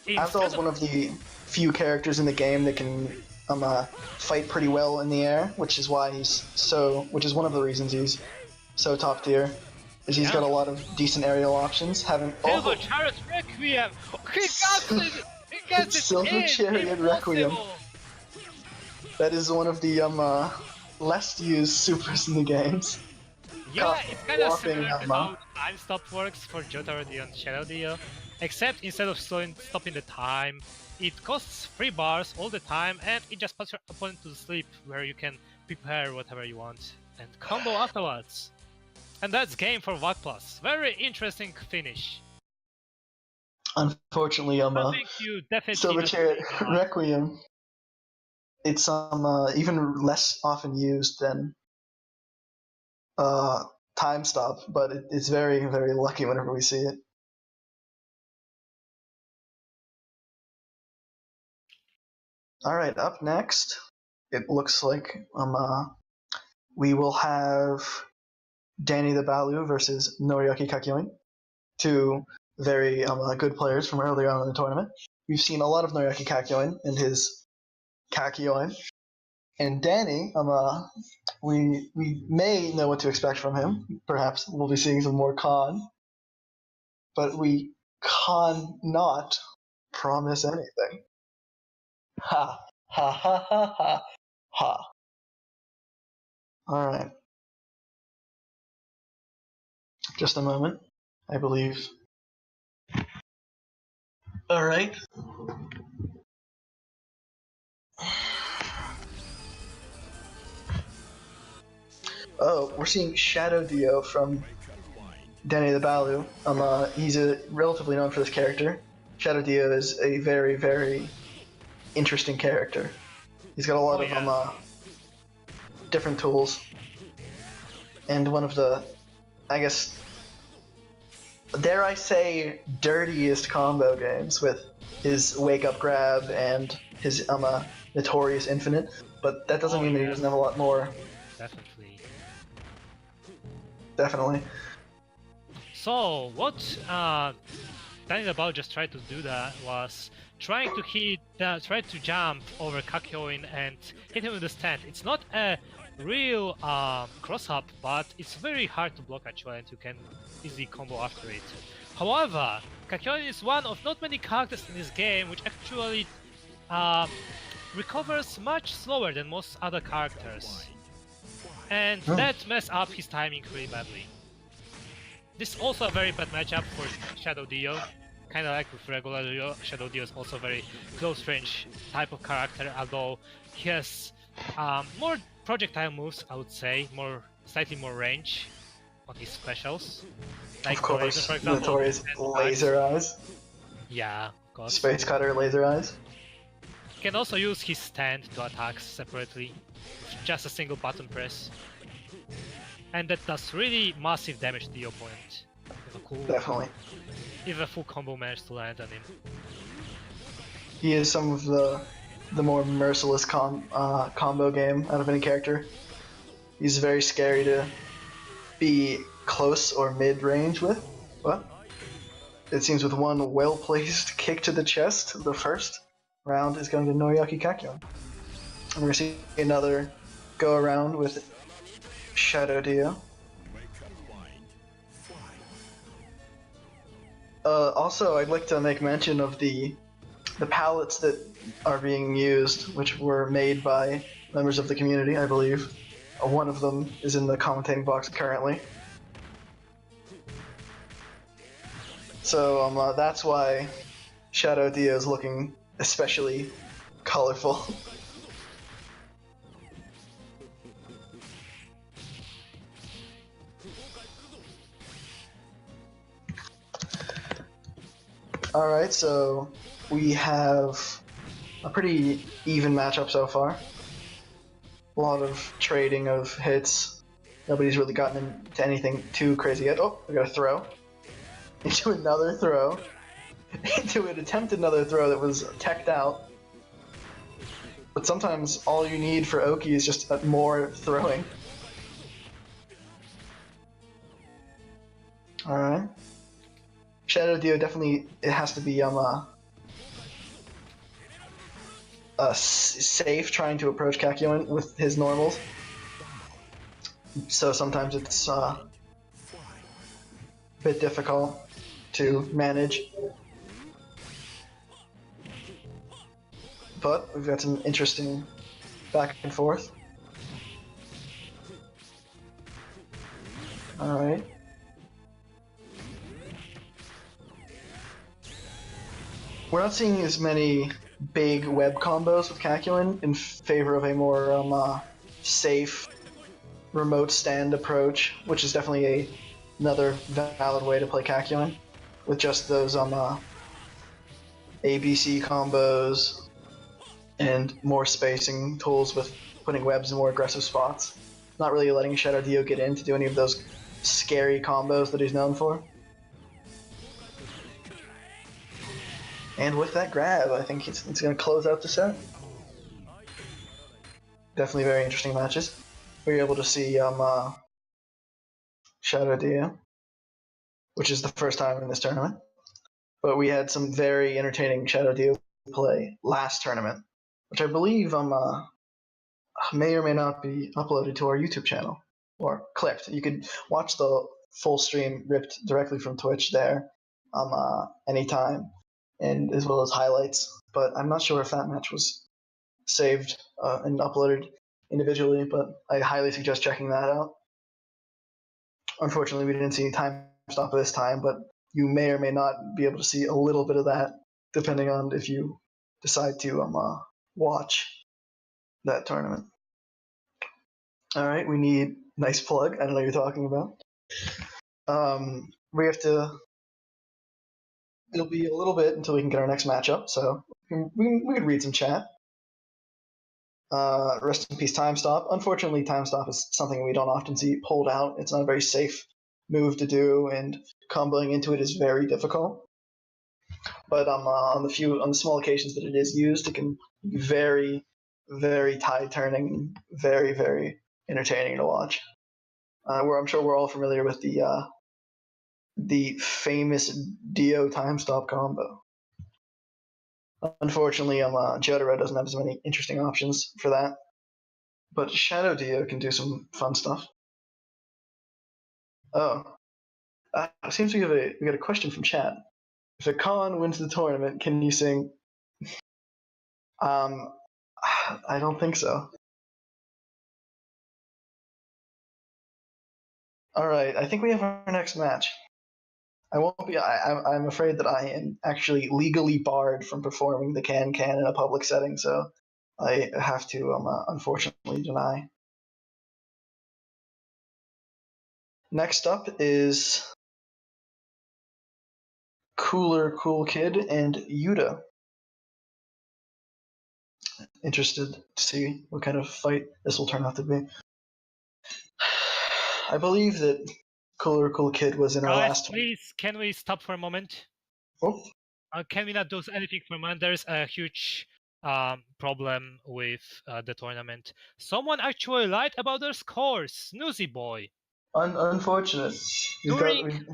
Avdol is one of the few characters in the game that can fight pretty well in the air, which is one of the reasons he's so top tier. Is he's got a lot of decent aerial options. Silver Chariot Requiem! He got it! He gets it! Silver Chariot Requiem. That is one of the less used supers in the games. Yeah, it's kind of similar to how time stop works for Jotaro and Shadow Dio. except instead of stopping the time, it costs 3 bars all the time, and it just puts your opponent to sleep, where you can prepare whatever you want and combo afterwards. And that's game for VAC Plus. Very interesting finish. Unfortunately, I think you definitely Silver Chariot Requiem. It's even less often used than Time Stop, but it's very, very lucky whenever we see it. All right, up next, it looks like we will have Danny the Balu versus Noriaki Kakyoin, two very good players from earlier on in the tournament. We've seen a lot of Noriaki Kakyoin and his Kakyoin, and Danny, we may know what to expect from him. Perhaps we'll be seeing some more Khan, but we cannot promise anything. Ha ha ha ha ha ha. All right. Just a moment, I believe. All right. Oh, we're seeing Shadow Dio from Danny the Balu. He's relatively known for this character. Shadow Dio is a very, very interesting character. He's got a lot of different tools, and one of the, I guess, dare I say, dirtiest combo games with his wake up grab and his notorious infinite. But that doesn't mean that he doesn't have a lot more. Definitely. So what Danny the Balu just tried to do that was trying to jump over Kakyoin and hit him with the stand. It's not a real cross-up, but it's very hard to block actually, and you can easily combo after it. However, Kakyoin is one of not many characters in this game which actually recovers much slower than most other characters. And that messed up his timing really badly. This is also a very bad matchup for Shadow Dio. Kinda like with regular Dio, Shadow Dio is also a very close range type of character, although he has more projectile moves, I would say, slightly more range on his specials. Like of course, laser, for example, notorious laser eyes. Yeah, of course. Space Cutter laser eyes. He can also use his stand to attack separately, with just a single button press. And that does really massive damage to the opponent. Definitely. If a full combo managed to land on him. He is some of the more merciless combo game out of any character. He's very scary to be close or mid-range with. What? It seems with one well-placed kick to the chest, the first round is going to Noriaki Kakyoin. And we're going to see another go around with Shadow Dio. Also, I'd like to make mention of the palettes that are being used, which were made by members of the community, I believe. One of them is in the commentating box currently. So that's why Shadow Dio is looking especially colorful. Alright, so we have a pretty even matchup so far. A lot of trading of hits. Nobody's really gotten into anything too crazy yet. Oh, we got a throw. Into another throw. Into an attempted another throw that was teched out. But sometimes all you need for Oki is just more throwing. Alright. Shadow Dio definitely, it has to be safe trying to approach Kakyoin with his normals. So sometimes it's a bit difficult to manage. But we've got some interesting back and forth. Alright. We're not seeing as many big web combos with Kakyoin in favor of a more safe remote stand approach, which is definitely another valid way to play Kakyoin, with just those ABC combos and more spacing tools with putting webs in more aggressive spots. Not really letting Shoutout get in to do any of those scary combos that he's known for. And with that grab, I think it's going to close out the set. Definitely very interesting matches. We were able to see Shoutout, which is the first time in this tournament. But we had some very entertaining Shoutout play last tournament, which I believe may or may not be uploaded to our YouTube channel or clipped. You could watch the full stream ripped directly from Twitch there anytime, and as well as highlights. But I'm not sure if that match was saved and uploaded individually, but I highly suggest checking that out. Unfortunately, we didn't see time stop this time, but you may or may not be able to see a little bit of that, depending on if you decide to watch that tournament. All right, we need nice plug. I don't know what you're talking about. We have to. It'll be a little bit until we can get our next matchup, so we could read some chat. Rest in peace, Time Stop. Unfortunately, Time Stop is something we don't often see pulled out. It's not a very safe move to do, and comboing into it is very difficult. But on the small occasions that it is used, it can be very, very tide turning, very, very entertaining to watch. I'm sure we're all familiar with the famous Dio Time Stop combo. Unfortunately, Jotaro doesn't have as many interesting options for that, but Shadow Dio can do some fun stuff. Oh, it seems we got a question from chat. If a con wins the tournament, can you sing? I don't think so. All right, I think we have our next match. I won't be. I'm afraid that I am actually legally barred from performing the can in a public setting, so I have to unfortunately deny. Next up is Cool Kid and Yuta. Interested to see what kind of fight this will turn out to be. I believe that Cool Kid was in our last. Please, can we stop for a moment? Oh. Can we not do anything for a moment? There's a huge problem with the tournament. Someone actually lied about their scores. Snoozy boy. Unfortunate. During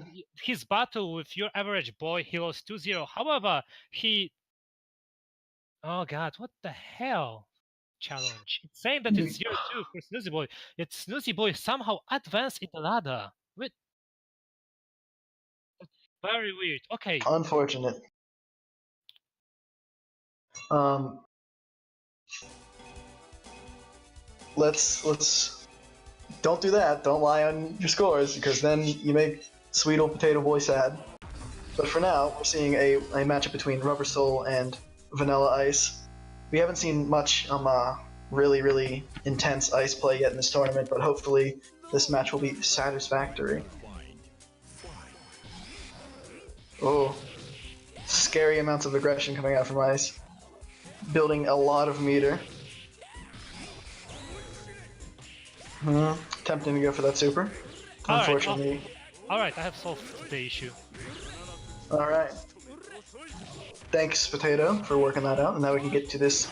his battle with your average boy, he lost 2-0. However, he... Oh god, what the hell? Challenge. It's saying that it's 0-2 for Snoozy boy. Yet Snoozy boy somehow advanced in the ladder. Wait. That's very weird. Okay. Unfortunate. Let's don't do that. Don't lie on your scores, because then you make sweet old potatoboih sad. But for now, we're seeing a matchup between Rubber Soul and Vanilla Ice. We haven't seen much really intense ice play yet in this tournament, but hopefully this match will be satisfactory. Oh, scary amounts of aggression coming out from Ice. Building a lot of meter. Tempting to go for that super. Unfortunately. Alright, I have solved the issue. Alright. Thanks, Potato, for working that out, and now we can get to this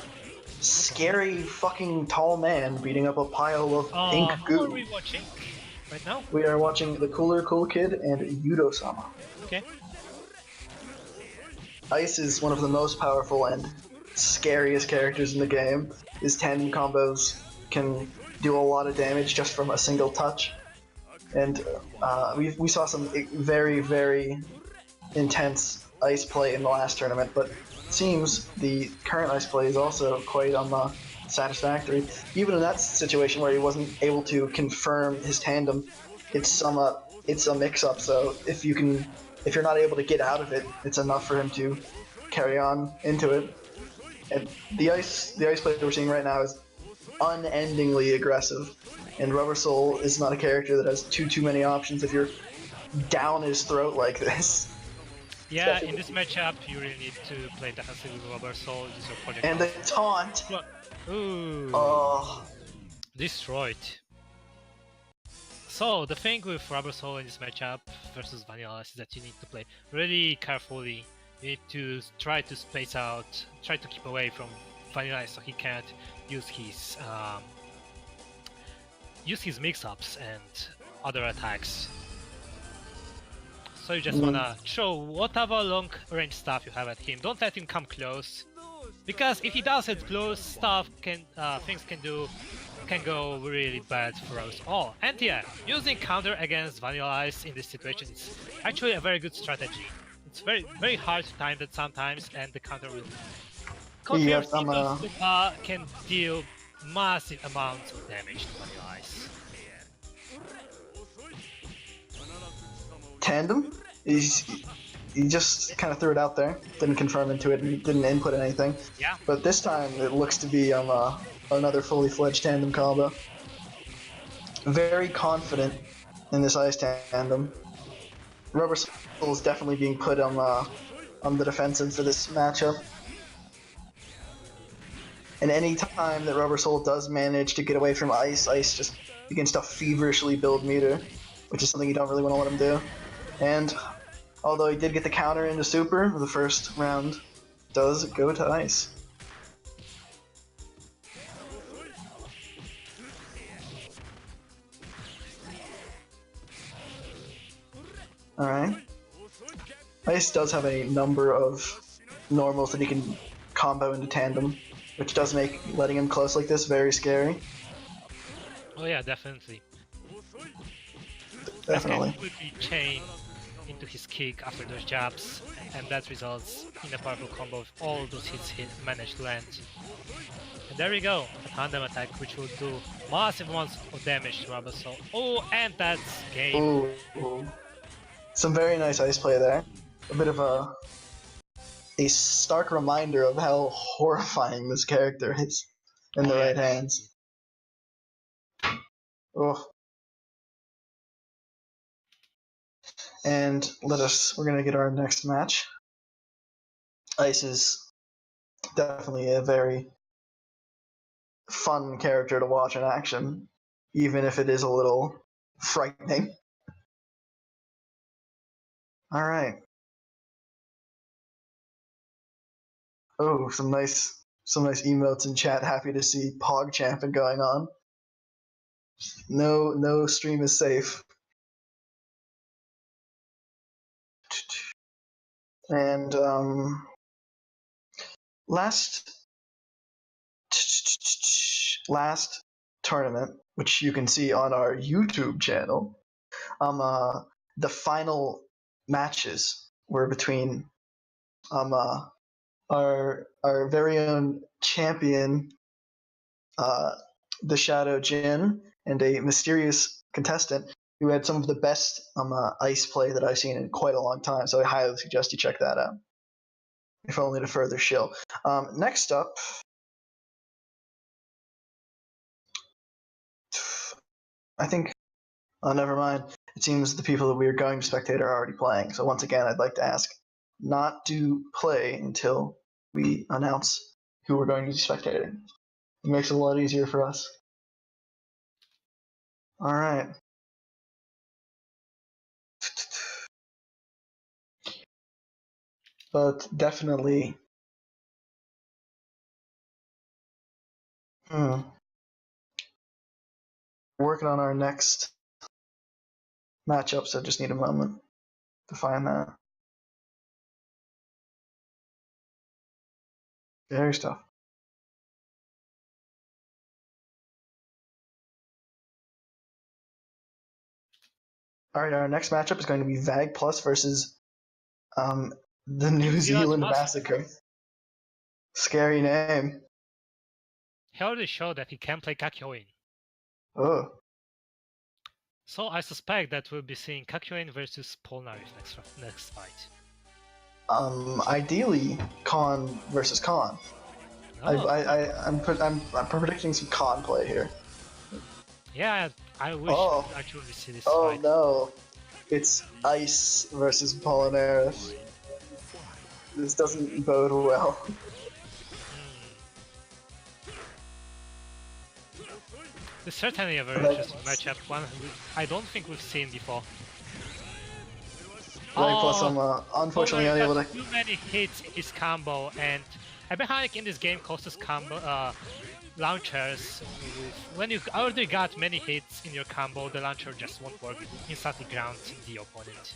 scary fucking tall man beating up a pile of pink goo. Who are we watching right now? We are watching the Cool Kid and Yuto-sama. Okay. Ice is one of the most powerful and scariest characters in the game. His tandem combos can do a lot of damage just from a single touch. And we saw some very intense ice play in the last tournament, but it seems the current ice play is also quite satisfactory. Even in that situation where he wasn't able to confirm his tandem, it's a mix-up. So if you're not able to get out of it, it's enough for him to carry on into it. And the ice play we're seeing right now is unendingly aggressive, and Rubber Soul is not a character that has too many options if you're down his throat like this. Yeah, in this matchup, you really need to play defensively with Rubber Soul. Use your projectiles. And the taunt. Ooh. Oh. Destroyed. So the thing with Rubber Soul in this matchup versus Vanilla is that you need to play really carefully. You need to try to space out, try to keep away from Vanilla so he can't use his mix-ups and other attacks. So you just wanna throw whatever long-range stuff you have at him. Don't let him come close, because if he does it close, things can go really bad for us all. And yeah, using counter against Vanilla Ice in this situation is actually a very good strategy. It's very hard to time that sometimes, and the counter will can deal massive amounts of damage to Vanilla Ice. Tandem? He just kind of threw it out there, didn't confirm into it, and didn't input anything. Yeah. But this time it looks to be another fully fledged tandem combo. Very confident in this ice tandem. Rubber Soul is definitely being put on the defensive for this matchup. And any time that Rubber Soul does manage to get away from ice just begins to feverishly build meter, which is something you don't really want to let him do. And although he did get the counter into super, the first round does go to ice. Alright. Ice does have a number of normals that he can combo into tandem, which does make letting him close like this very scary. Oh yeah, definitely. Definitely. Can quickly chain into his kick after those jabs, and that results in a powerful combo of all those hits he managed to land. And there we go, a tandem attack which will do massive amounts of damage to Rubber Soul. Oh, and that's game. Ooh. Some very nice ice play there. A bit of a stark reminder of how horrifying this character is in the right hands. Oh. And we're gonna get our next match. Ice is definitely a very fun character to watch in action, even if it is a little frightening. Alright. Oh, some nice emotes in chat. Happy to see Pog Champing going on. No stream is safe. And last tournament, which you can see on our YouTube channel, the final matches were between our very own champion, the Shadow Jin, and a mysterious contestant who had some of the best ice play that I've seen in quite a long time. So I highly suggest you check that out, if only to further shill. Next up, I think, never mind. It seems the people that we are going to spectate are already playing. So once again, I'd like to ask not to play until we announce who we're going to be spectating. It makes it a lot easier for us. All right. But definitely, working on our next matchup, so just need a moment to find that. Very tough. All right, our next matchup is going to be Vag Plus versus the New Zealand Massacre. Scary name. He already showed that he can play Kakyoin. Oh. So I suspect that we'll be seeing Kakyoin versus Polaris next fight. Ideally, Khan versus Khan. Oh. I'm predicting some Khan play here. Yeah, I wish Oh. I actually see this Oh fight. no, it's Ice versus Polaris. This doesn't bode well. It's certainly a very interesting matchup, one I don't think we've seen before. Plus, I'm unfortunately unable to. Too many hits in his combo, and a mechanic in this game causes combo launchers. When you already got many hits in your combo, the launcher just won't work. It instantly grounds the opponent.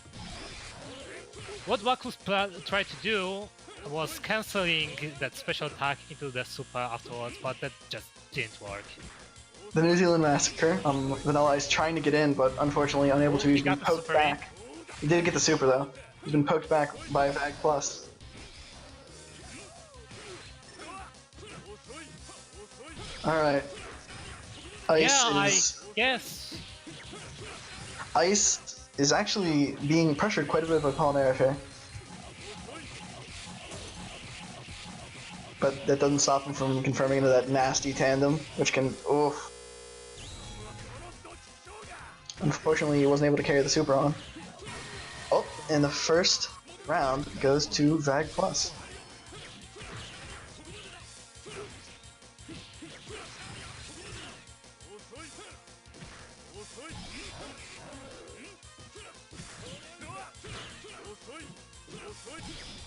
What Waku's tried to do was cancelling that special attack into the super afterwards, but that just didn't work. The New Zealand Massacre, Vanilla is trying to get in, but unfortunately unable to. He's been poked back. He did get the super though. He's been poked back by Vag Plus. Alright. Ice is actually being pressured quite a bit by Polaris here. But that doesn't stop him from confirming into that nasty tandem, which can, oof. Unfortunately, he wasn't able to carry the super on. Oh, and the first round goes to Vag Plus.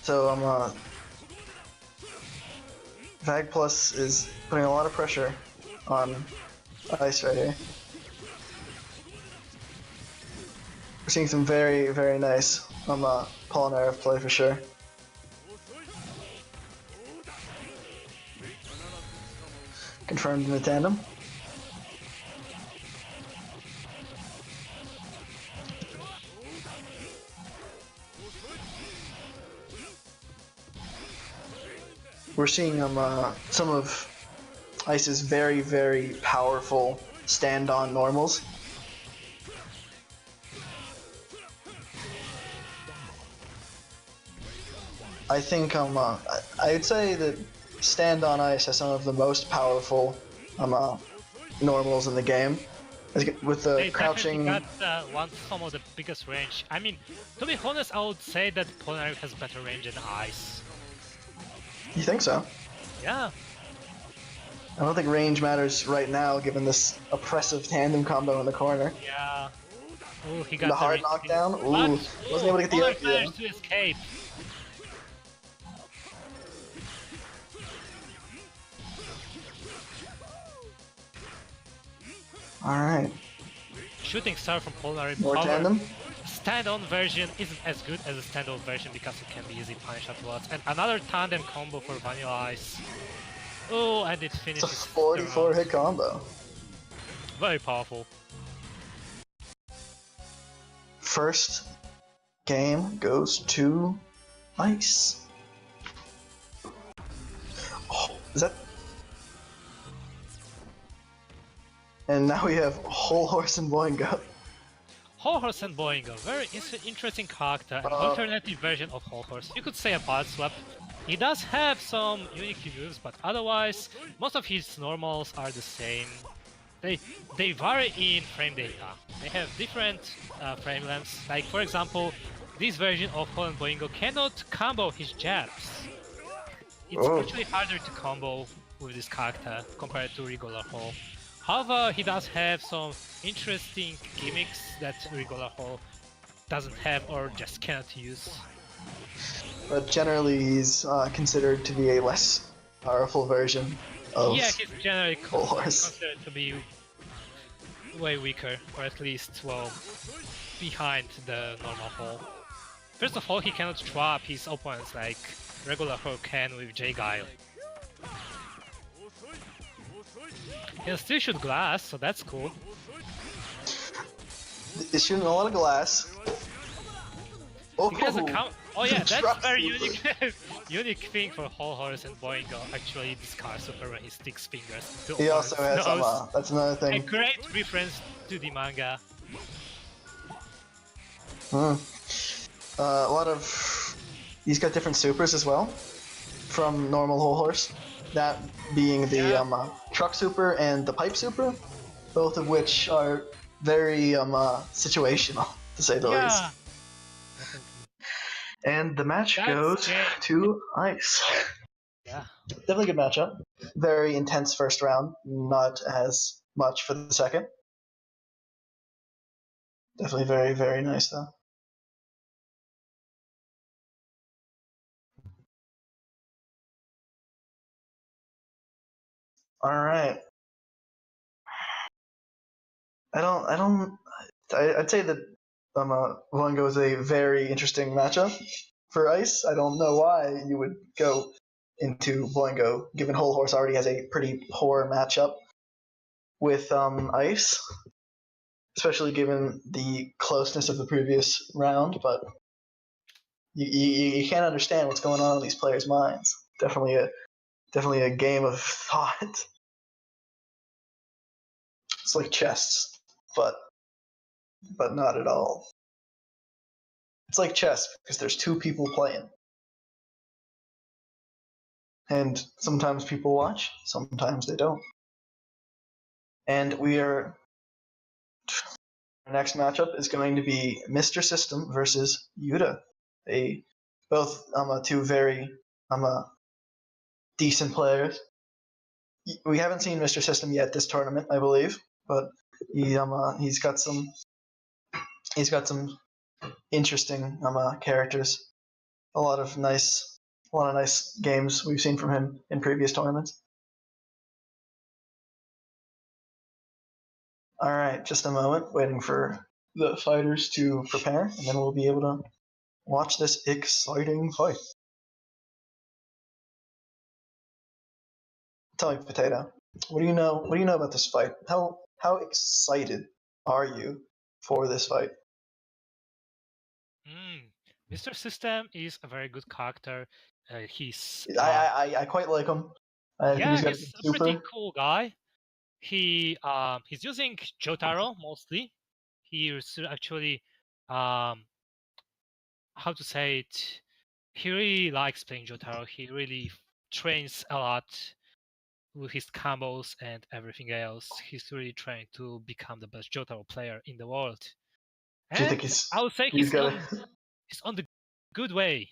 So Vag Plus is putting a lot of pressure on Ice right here. We're seeing some very, very nice Polnareff play for sure. Confirmed in the tandem. We're seeing some of Ice's very, very powerful stand-on normals. I think I'd say that Stand on Ice has some of the most powerful normals in the game. With the crouching. Got some of the biggest range. I mean, to be honest, I would say that Polaris has better range than Ice. You think so? Yeah. I don't think range matters right now, given this oppressive tandem combo in the corner. Yeah. Ooh, he got the hard knockdown. Ooh, wasn't able to get the Polaris managed to escape. Alright. Shooting star from Polaris. More tandem? Stand-on version isn't as good as a stand-off version because it can be easily punished afterwards. And another tandem combo for Vanilla Ice. Oh, and it finishes. It's a 44 hit combo. Very powerful. First game goes to Ice. Oh, is that? And now we have Whole Horse and Boingo. Whole Horse and Boingo, very interesting character, an alternative version of Whole Horse. You could say a part swap. He does have some unique moves, but otherwise, most of his normals are the same. They vary in frame data. They have different frame lengths. Like for example, this version of Whole and Boingo cannot combo his jabs. It's actually harder to combo with this character compared to regular Whole. However, he does have some interesting gimmicks that regular Whole doesn't have or just cannot use. But generally, he's considered to be a less powerful version of he's generally Whole Horse. considered to be way weaker, or at least, well, behind the normal Whole. First of all, he cannot trap his opponents like regular Whole can with J-Guile. He can still shoot glass, so that's cool. He's shooting a lot of glass. He has a oh yeah, that's very unique unique thing for Whole Horse and Boingo. Actually, this card super when he sticks fingers to he also has some, that's another thing. A great reference to the manga. A lot of He's got different supers as well from normal whole horse. That being the truck super and the pipe super, both of which are very situational, to say the least. Definitely. And the match That's goes game. to ice. Yeah. Definitely good matchup. Very intense first round, not as much for the second. Definitely very, very nice though. All right. I'd say that Vongo is a very interesting matchup for Ice. I don't know why you would go into Boingo, given Whole Horse already has a pretty poor matchup with Ice, especially given the closeness of the previous round. But you can't understand what's going on in these players' minds. Definitely a game of thought. It's like chess, but not at all. It's like chess because there's two people playing. And sometimes people watch, sometimes they don't. And our next matchup is going to be Mr. System versus Yuta. Both two very decent players. We haven't seen Mr. System yet this tournament, I believe, but he's got some interesting characters. A lot of nice games we've seen from him in previous tournaments. All right, just a moment, waiting for the fighters to prepare, and then we'll be able to watch this exciting fight. Tell me, Potato, what do you know about this fight? How excited are you for this fight? Mr. System is a very good character. He's I quite like him. I think he's got he's a super. pretty cool guy. He's using Jotaro mostly. He's actually how to say it. He really likes playing Jotaro. He really trains a lot with his combos and everything else. He's really trying to become the best Jotaro player in the world. Do you And think I would say he's on the good way.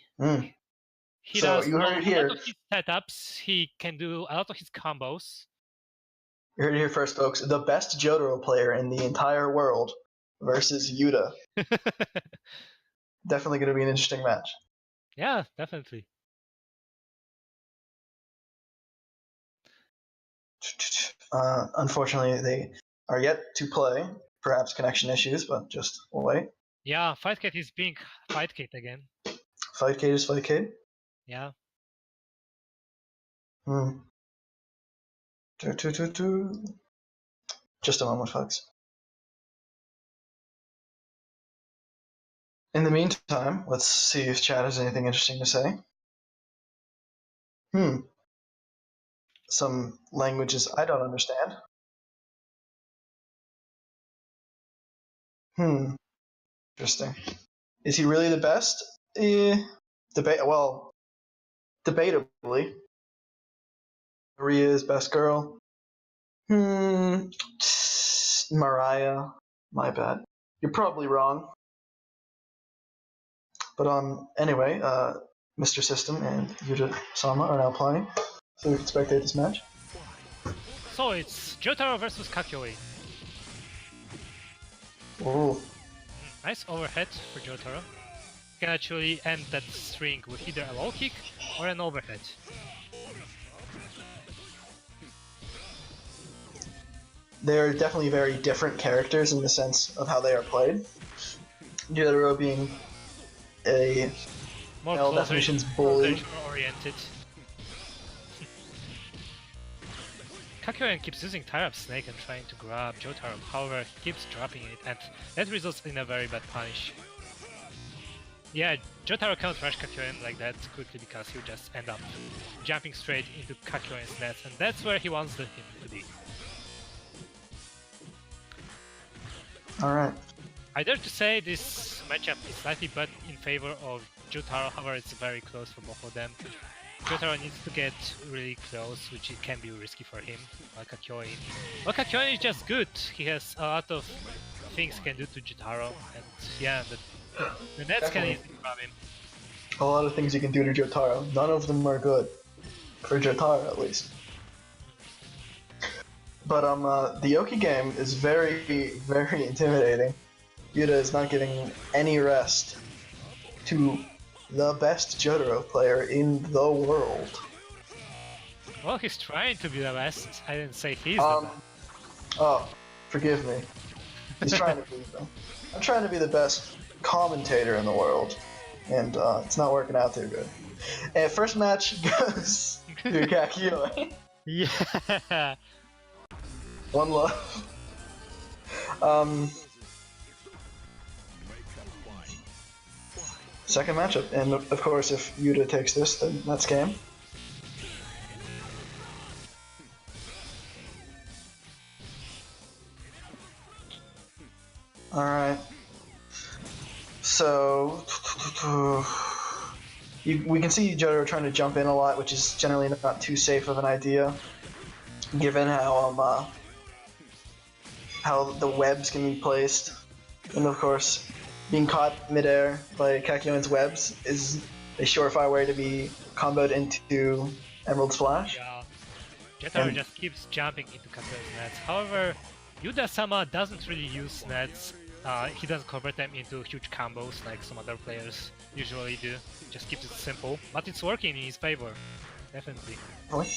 He So does you heard it here. a lot of his setups. He can do a lot of his combos. You heard it here first, folks. The best Jotaro player in the entire world versus Yuta. Definitely going to be an interesting match. Yeah, definitely. Unfortunately, they are yet to play. Perhaps connection issues, but just wait. Yeah, Fightcade is being Fightcade again. Fightcade is Fightcade? Yeah. Just a moment, folks. In the meantime, let's see if chat has anything interesting to say. Some languages I don't understand. Interesting. Is he really the best? Debatably. Maria is best girl. Mariah. My bad. You're probably wrong. But anyway, Mr. System and Yuta Sama are now playing, so we can spectate this match. So it's Jotaro versus Kakyoin. Ooh. Nice overhead for Jotaro. He can actually end that string with either a low kick or an overhead. They're definitely very different characters in the sense of how they are played. Jotaro being a more all definitions bully. Oriented. Kakyoin keeps using Tie-Up Snake and trying to grab Jotaro, however he keeps dropping it, and that results in a very bad punish. Yeah, Jotaro can't rush Kakyoin like that quickly because he'll just end up jumping straight into Kakyoin's net, and that's where he wants him to be. Alright. I dare to say this matchup is slightly but in favor of Jotaro, however, it's very close for both of them. Jotaro needs to get really close, which it can be risky for him. While Kakyoin is just good. He has a lot of things he can do to Jotaro, and yeah, the nets can easily grab him. A lot of things you can do to Jotaro. None of them are good. For Jotaro, at least. But the Yoki game is very, very intimidating. Yuta is not giving any rest to the best Jotaro player in the world. Well, he's trying to be the best. I didn't say he's the best. Oh, forgive me. He's trying to be the. I'm trying to be the best commentator in the world, and it's not working out too good. And first match goes to Kakyoin. Yeah. One love. Second matchup, and of course, if Yuta takes this, then that's game. Alright. So, we can see Jotaro trying to jump in a lot, which is generally not too safe of an idea, given how the webs can be placed, and of course, being caught midair by Kakyoin's webs is a surefire way to be comboed into Emerald Splash. Yeah. Jotaro just keeps jumping into Kakyoin's nets. However, Yuta-sama doesn't really use nets. He doesn't convert them into huge combos like some other players usually do. Just keeps it simple, but it's working in his favor. Definitely. Really?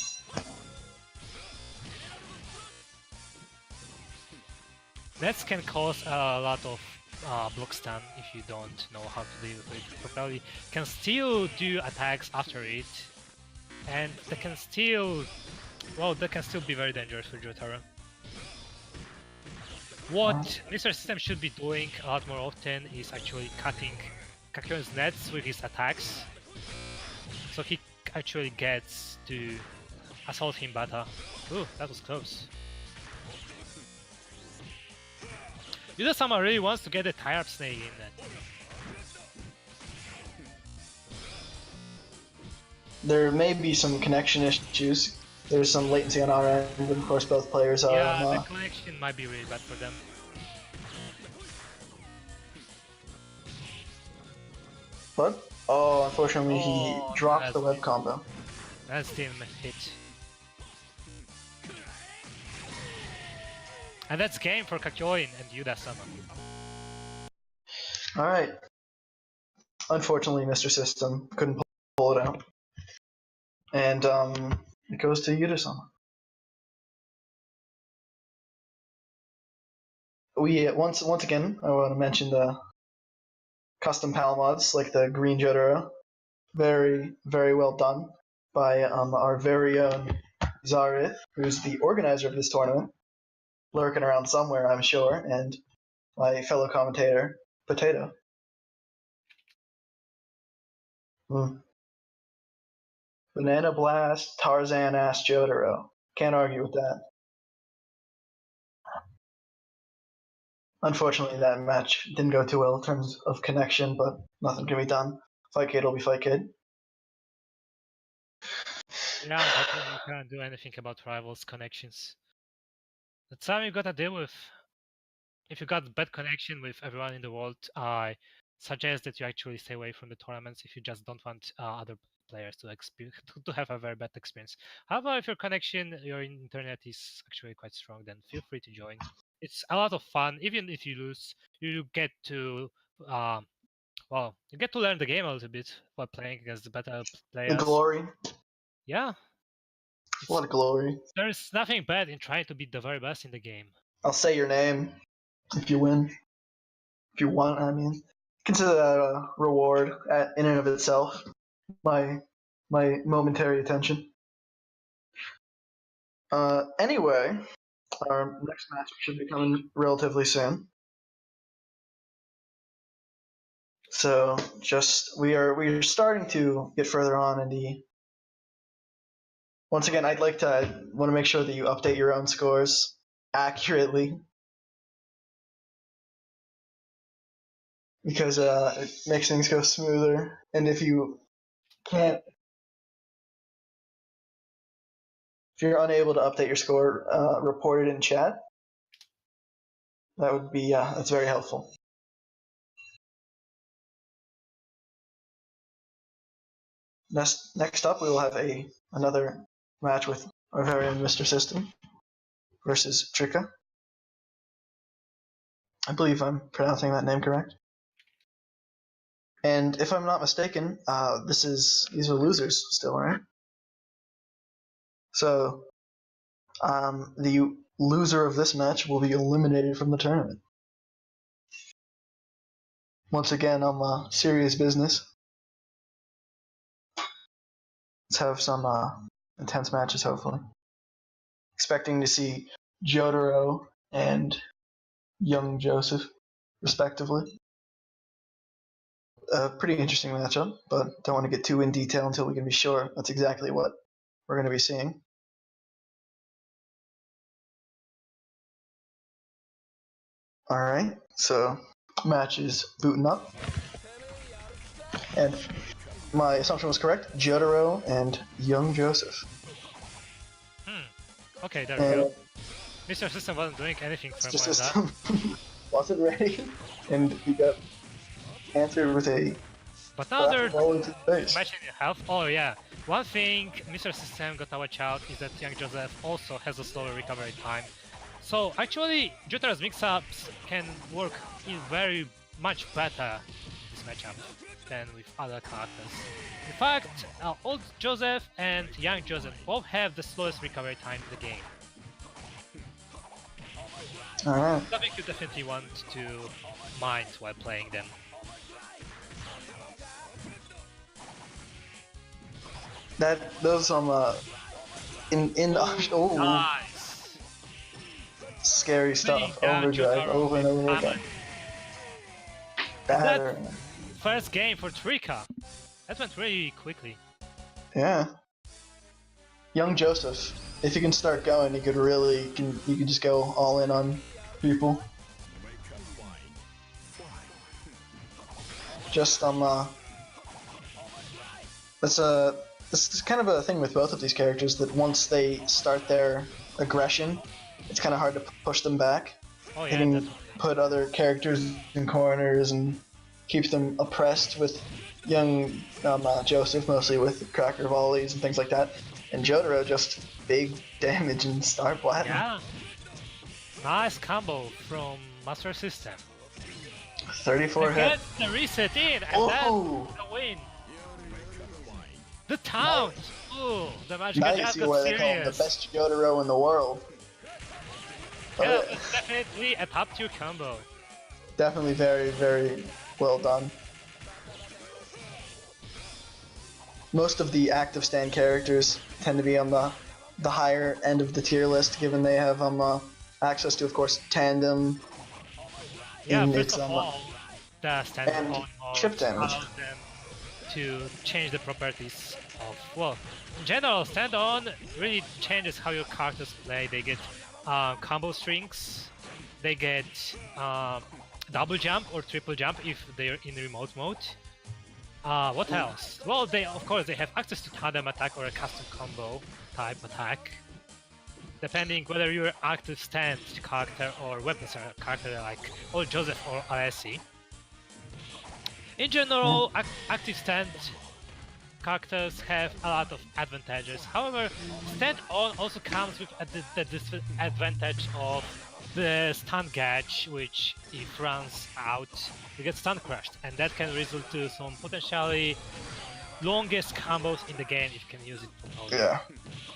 Nets can cause a lot of block stun if you don't know how to deal with it properly. Can still do attacks after it, and they can still, well, they can still be very dangerous for Jotaro. What Mr. System should be doing a lot more often is actually cutting Kakyoin's nets with his attacks, so he actually gets to assault him better. Ooh, that was close. Yuta-sama really wants to get a tie-up snake in that. There may be some connection issues. There's some latency on our end, and of course both players are... Yeah, the connection might be really bad for them. But, oh, unfortunately he dropped the web combo. That's team hit. And that's game for Kakyoin and Yuta-sama. Alright. Unfortunately, Mr. System couldn't pull it out. And it goes to Yuta-sama. We once again, I want to mention the custom PAL mods, like the green Jotaro. Very, very well done by our very own Zarythe, who's the organizer of this tournament. Lurking around somewhere, I'm sure, and my fellow commentator, Potato. Banana Blast, Tarzan-ass Jotaro. Can't argue with that. Unfortunately, that match didn't go too well in terms of connection, but nothing can be done. Fight Kid will be Fight Kid. Yeah, unfortunately you can't do anything about rivals' connections. That's something you gotta deal with. If you got bad connection with everyone in the world, I suggest that you actually stay away from the tournaments if you just don't want other players to have a very bad experience. However, if your connection, your internet is actually quite strong, then feel free to join. It's a lot of fun. Even if you lose, you get to you get to learn the game a little bit while playing against the better players. The glory. Yeah. What glory. There's nothing bad in trying to be the very best in the game. I'll say your name if you win. If you want, I mean. Consider that a reward in and of itself. My momentary attention. Anyway, our next match should be coming relatively soon. So we are starting to get further on in the. Once again, I want to make sure that you update your own scores accurately. because it makes things go smoother. And if you're unable to update your score, report it in chat. That would be that's very helpful. Next up, we will have another match with our very own Mr. System versus Trika. I believe I'm pronouncing that name correct. And if I'm not mistaken, these are losers still, right? So the loser of this match will be eliminated from the tournament. Once again, I'm serious business. Let's have some intense matches, hopefully. Expecting to see Jotaro and young Joseph, respectively. A pretty interesting matchup, but don't want to get too in detail until we can be sure that's exactly what we're going to be seeing. Alright, so match is booting up. And my assumption was correct. Jotaro and young Joseph. Okay, there we go. Mr. System wasn't doing anything for Mr. System wasn't ready, and he got answered with a But now they're roll into the face. matching in health. Oh yeah, one thing Mr. System got to watch out is that young Joseph also has a slower recovery time. So actually, Jotaro's mix-ups can work in very much better this matchup than with other characters. In fact, old Joseph and young Joseph both have the slowest recovery time in the game. Alright. Something you definitely want to mind while playing them. Those oh, Nice! scary stuff. Overdrive over and over again. Batter. First game for Trika. That went really quickly. Yeah. Young Joseph, if you can start going, you could just go all in on people. Just this is kind of a thing with both of these characters, that once they start their aggression, it's kind of hard to push them back. Oh You yeah, can definitely. put other characters in corners and keep them oppressed with young Joseph, mostly with cracker volleys and things like that. And Jotaro, just big damage and star platinum. Yeah. Nice combo from Master System. 34 And hit. gets the reset in, and Oh! then the win. The taunt! Ooh, the magical Now you jab see got why they call him serious. the best Jotaro in the world. Yeah, Oh, it's definitely a top tier combo. definitely very, very well done. Most of the active stand characters tend to be on the higher end of the tier list, given they have access to, of course, Tandem. Yeah, in first its, of all, the standard and mode chip damage. allows them to change the properties of, well, in general, stand-on really changes how your characters play. They get combo strings, they get double jump or triple jump if they're in remote mode. What else? Well, of course they have access to Tandem Attack or a custom combo type attack, depending whether you're active stand character or weapon character like old Joseph or Alessi. In general, active stand characters have a lot of advantages. However, stand-on also comes with the disadvantage of the stun gauge, which if runs out, you get stun crushed, and that can result to some potentially longest combos in the game if you can use it properly. Yeah,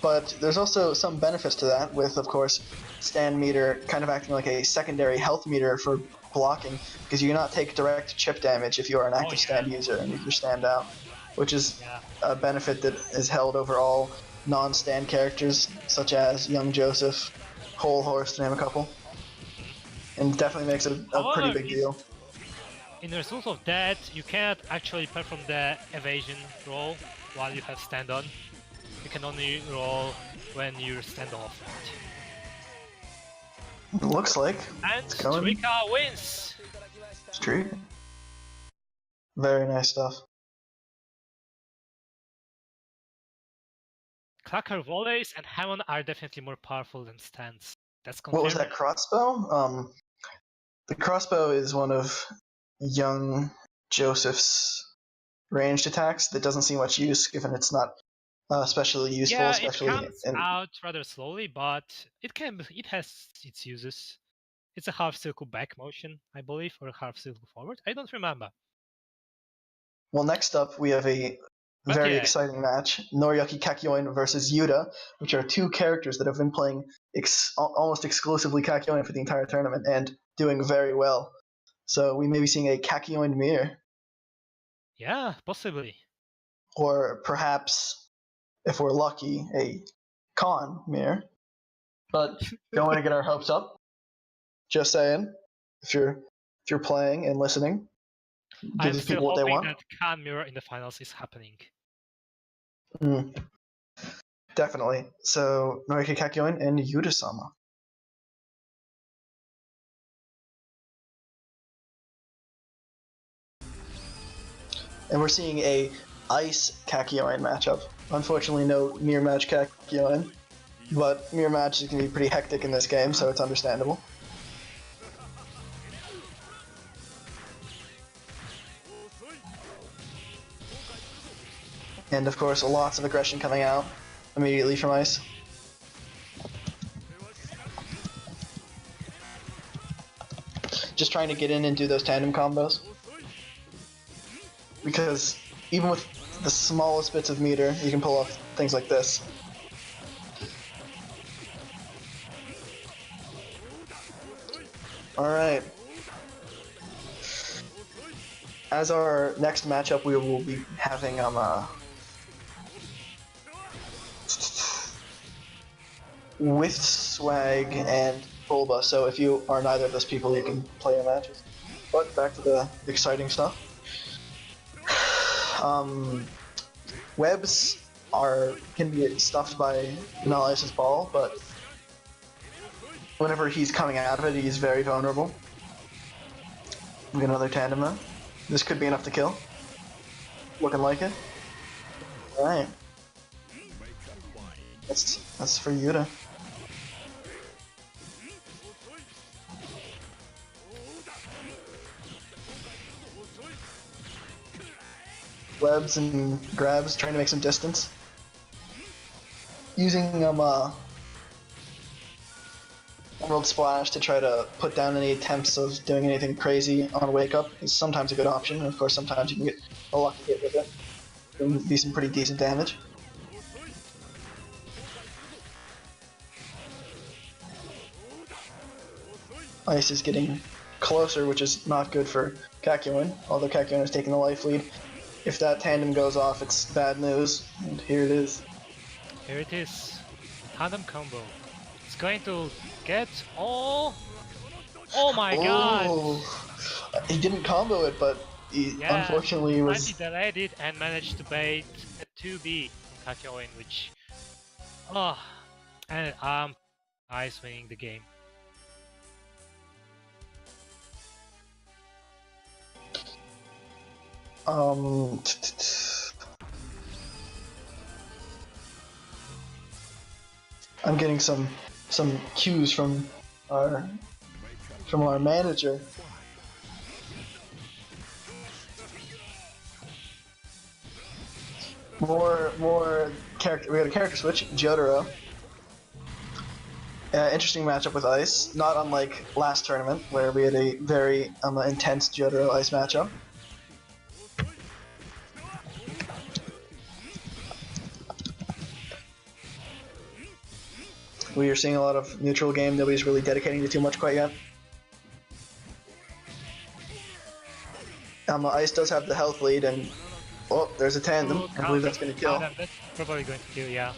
but there's also some benefits to that, with, of course, stand meter kind of acting like a secondary health meter for blocking, because you cannot take direct chip damage if you are an active stand user and if you stand out, which is a benefit that is held over all non-stand characters, such as young Joseph, Whole Horse, to name a couple. And definitely makes it a pretty big deal. In the result of that, you can't actually perform the evasion roll while you have stand on. You can only roll when you stand off. It looks like And it's coming. Trika wins! Street. Very nice stuff. Clacker volleys and Hammond are definitely more powerful than stands. That's confirmed. What was that crossbow? The crossbow is one of young Joseph's ranged attacks that doesn't see much use, given it's not especially useful. Yeah, especially it comes out rather slowly, but it has its uses. It's a half circle back motion, I believe, or a half circle forward. I don't remember. Well, next up we have a very exciting match: Noriaki Kakyoin versus Yuta, which are two characters that have been playing almost exclusively Kakyoin for the entire tournament and doing very well. So we may be seeing a Kakyoin mirror. Yeah, possibly. Or perhaps, if we're lucky, a Con mirror. But don't want to get our hopes up. Just saying, if you're playing and listening, give these people what they want. I'm still hoping that Khan mirror in the finals is happening. Definitely. So Noriaki Kakyoin and Yuta-sama. And we're seeing a Ice Kakyoin matchup. Unfortunately, no mirror match Kakyoin, but mirror match is going to be pretty hectic in this game, so it's understandable. And of course, lots of aggression coming out immediately from Ice. Just trying to get in and do those tandem combos. Because even with the smallest bits of meter, you can pull off things like this. Alright. As our next matchup, we will be having with Swag and Bulba. So if you are neither of those people, you can play your matches. But back to the exciting stuff. Webs can be stuffed by Nalice's ball, but whenever he's coming out of it, he's very vulnerable. We get another tandem though. This could be enough to kill. Looking like it. Alright. That's for Yuta. Webs and grabs, trying to make some distance. Using Emerald Splash to try to put down any attempts of doing anything crazy on Wake Up is sometimes a good option, and of course sometimes you can get a lucky hit with it. It can be some pretty decent damage. Ice is getting closer, which is not good for Kakyoin, although Kakyoin is taking the life lead. If that tandem goes off, it's bad news, and here it is. Here it is. Tandem combo. It's going to get all... Oh my god! He didn't combo it, but he unfortunately was... He delayed it and managed to bait a 2B from Kakyoin, which... Oh, and Ice winning the game. I'm getting some cues from our manager. More character. We got a character switch. Jotaro. Interesting matchup with Ice. Not unlike last tournament where we had a very intense Jotaro Ice matchup. We are seeing a lot of neutral game. Nobody's really dedicating to too much quite yet. Ice does have the health lead, and oh, there's a tandem. I believe that's going to kill. That's probably going to kill, yeah.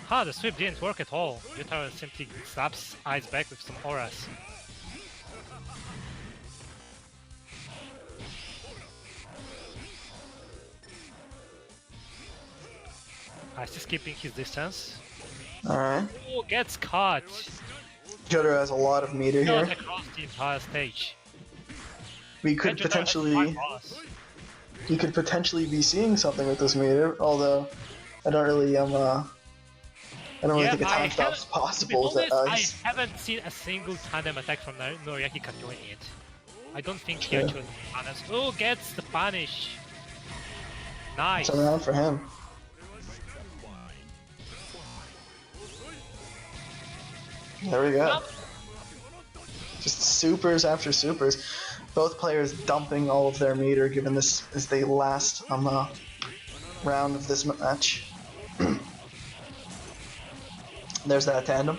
The sweep didn't work at all. Jotaro simply slaps Ice back with some auras. Ice is keeping his distance. Alright. Oh, gets caught. Jotaro has a lot of meter Not here. across the entire stage. We could And Jotaro has 5 bars. be seeing something with this meter, although I don't really I don't really think a time stop is possible with that ice. I haven't seen a single tandem attack from Noriaki Kakyoin yet. I don't think he True. actually honest. Oh, gets the punish. Nice. It's around for him. There we go. Just supers after supers. Both players dumping all of their meter, given this is the last round of this match. There's that tandem.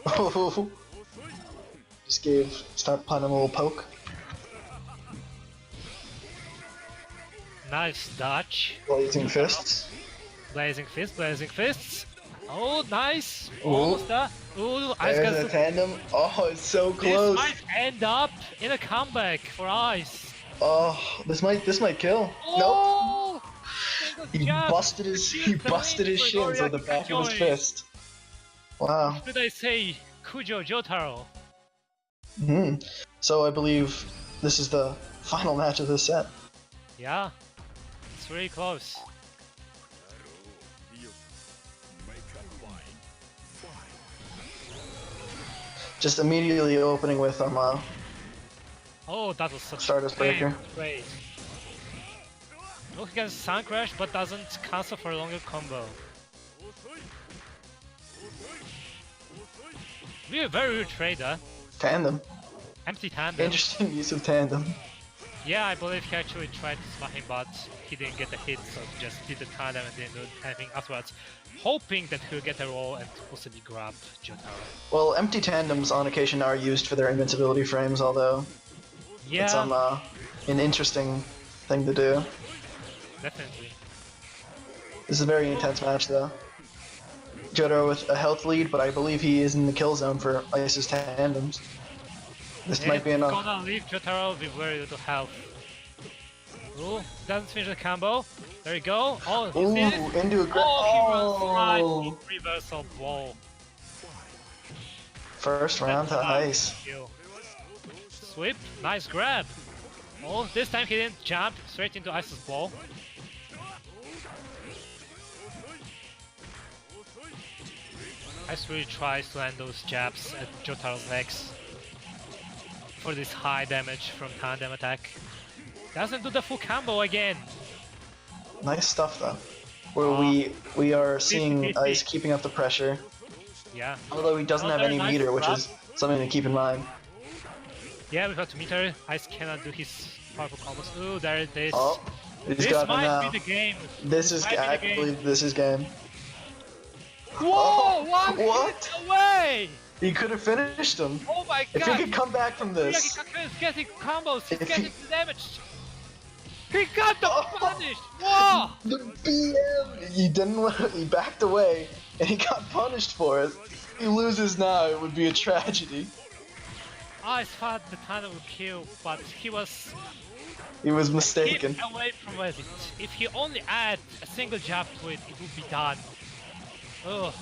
Oh, just start punting a little poke. Nice dodge. Blazing fists. Blazing fists. Oh, nice. Ooh. Almost there. Ooh, Ice There's gets a tandem. Oh, it's so This close. might end up in a comeback for Ice. Oh, this might kill. Oh! Nope. He busted his shins with the back of his fist. Wow. Did I say Kujo Jotaro? So I believe this is the final match of this set. Yeah, it's really close. Just immediately opening with Oh, that was such Stardust a Breaker. great. Oh, he gets Sun Crash, but doesn't cancel for a longer combo. Really a very good trader. Tandem. Empty tandem. Interesting use of tandem. Yeah, I believe he actually tried to smack him, but he didn't get the hit, so he just did the tandem and didn't do anything afterwards, hoping that he'll get a roll and possibly grab Jotaro. Well, empty tandems on occasion are used for their invincibility frames, although Yeah, it's an interesting thing to do. definitely. This is a very intense match, though. Jotaro with a health lead, but I believe he is in the kill zone for Ice's tandems. This might be enough. Gonna leave Jotaro with very little health. Ooh, doesn't finish the combo. There you go. Oh, he Ooh, did it. into a grab. Oh, he runs right into reversal blow. First round to That's Ice. kill. Sweep, nice grab. Oh, this time he didn't jump straight into Ice's blow. Ice really tries to land those jabs at Jotaro's legs for this high damage from Tandem Attack. Doesn't do the full combo again. Nice stuff, though. Where we are seeing 50-50. Ice keeping up the pressure, Yeah. although he doesn't have Another any nice meter, which grab. is something to keep in mind. Yeah, without meter, Ice cannot do his powerful combos. Ooh, there it is. Oh, he's This got me might now. be the game. This is, might be the I game. believe this is game. Whoa! Oh, One what? hit away! He could have finished him. Oh my If god! he could come back from Noriaki this. Kakyoin is getting combos, he's If getting he- the damage! He got the Oh. punish! Whoa! The BM! He didn't want he backed away, and he got punished for it. If he loses now, it would be a tragedy. I thought the Tandem would kill, but he was He was hit mistaken. away from it. If he only add a single jab to it, it would be done. Oh,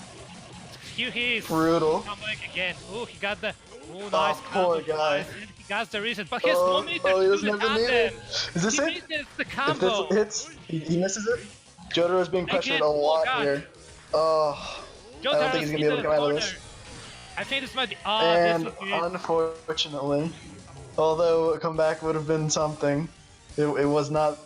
here he is. Brutal. Come back again. Oh, he got the. Oh, nice. poor combo, guy. nice. And he got the reason, but he has no meter He to do doesn't the have the meter. tandem. Is this He it? misses the If combo. this hits, he misses it. Jotaro is being pressured Again, a oh lot god. here. Oh, I don't think he's gonna be able to come out of this. I think this might be. Oh, And this would be it. unfortunately, although a comeback would have been something, it was not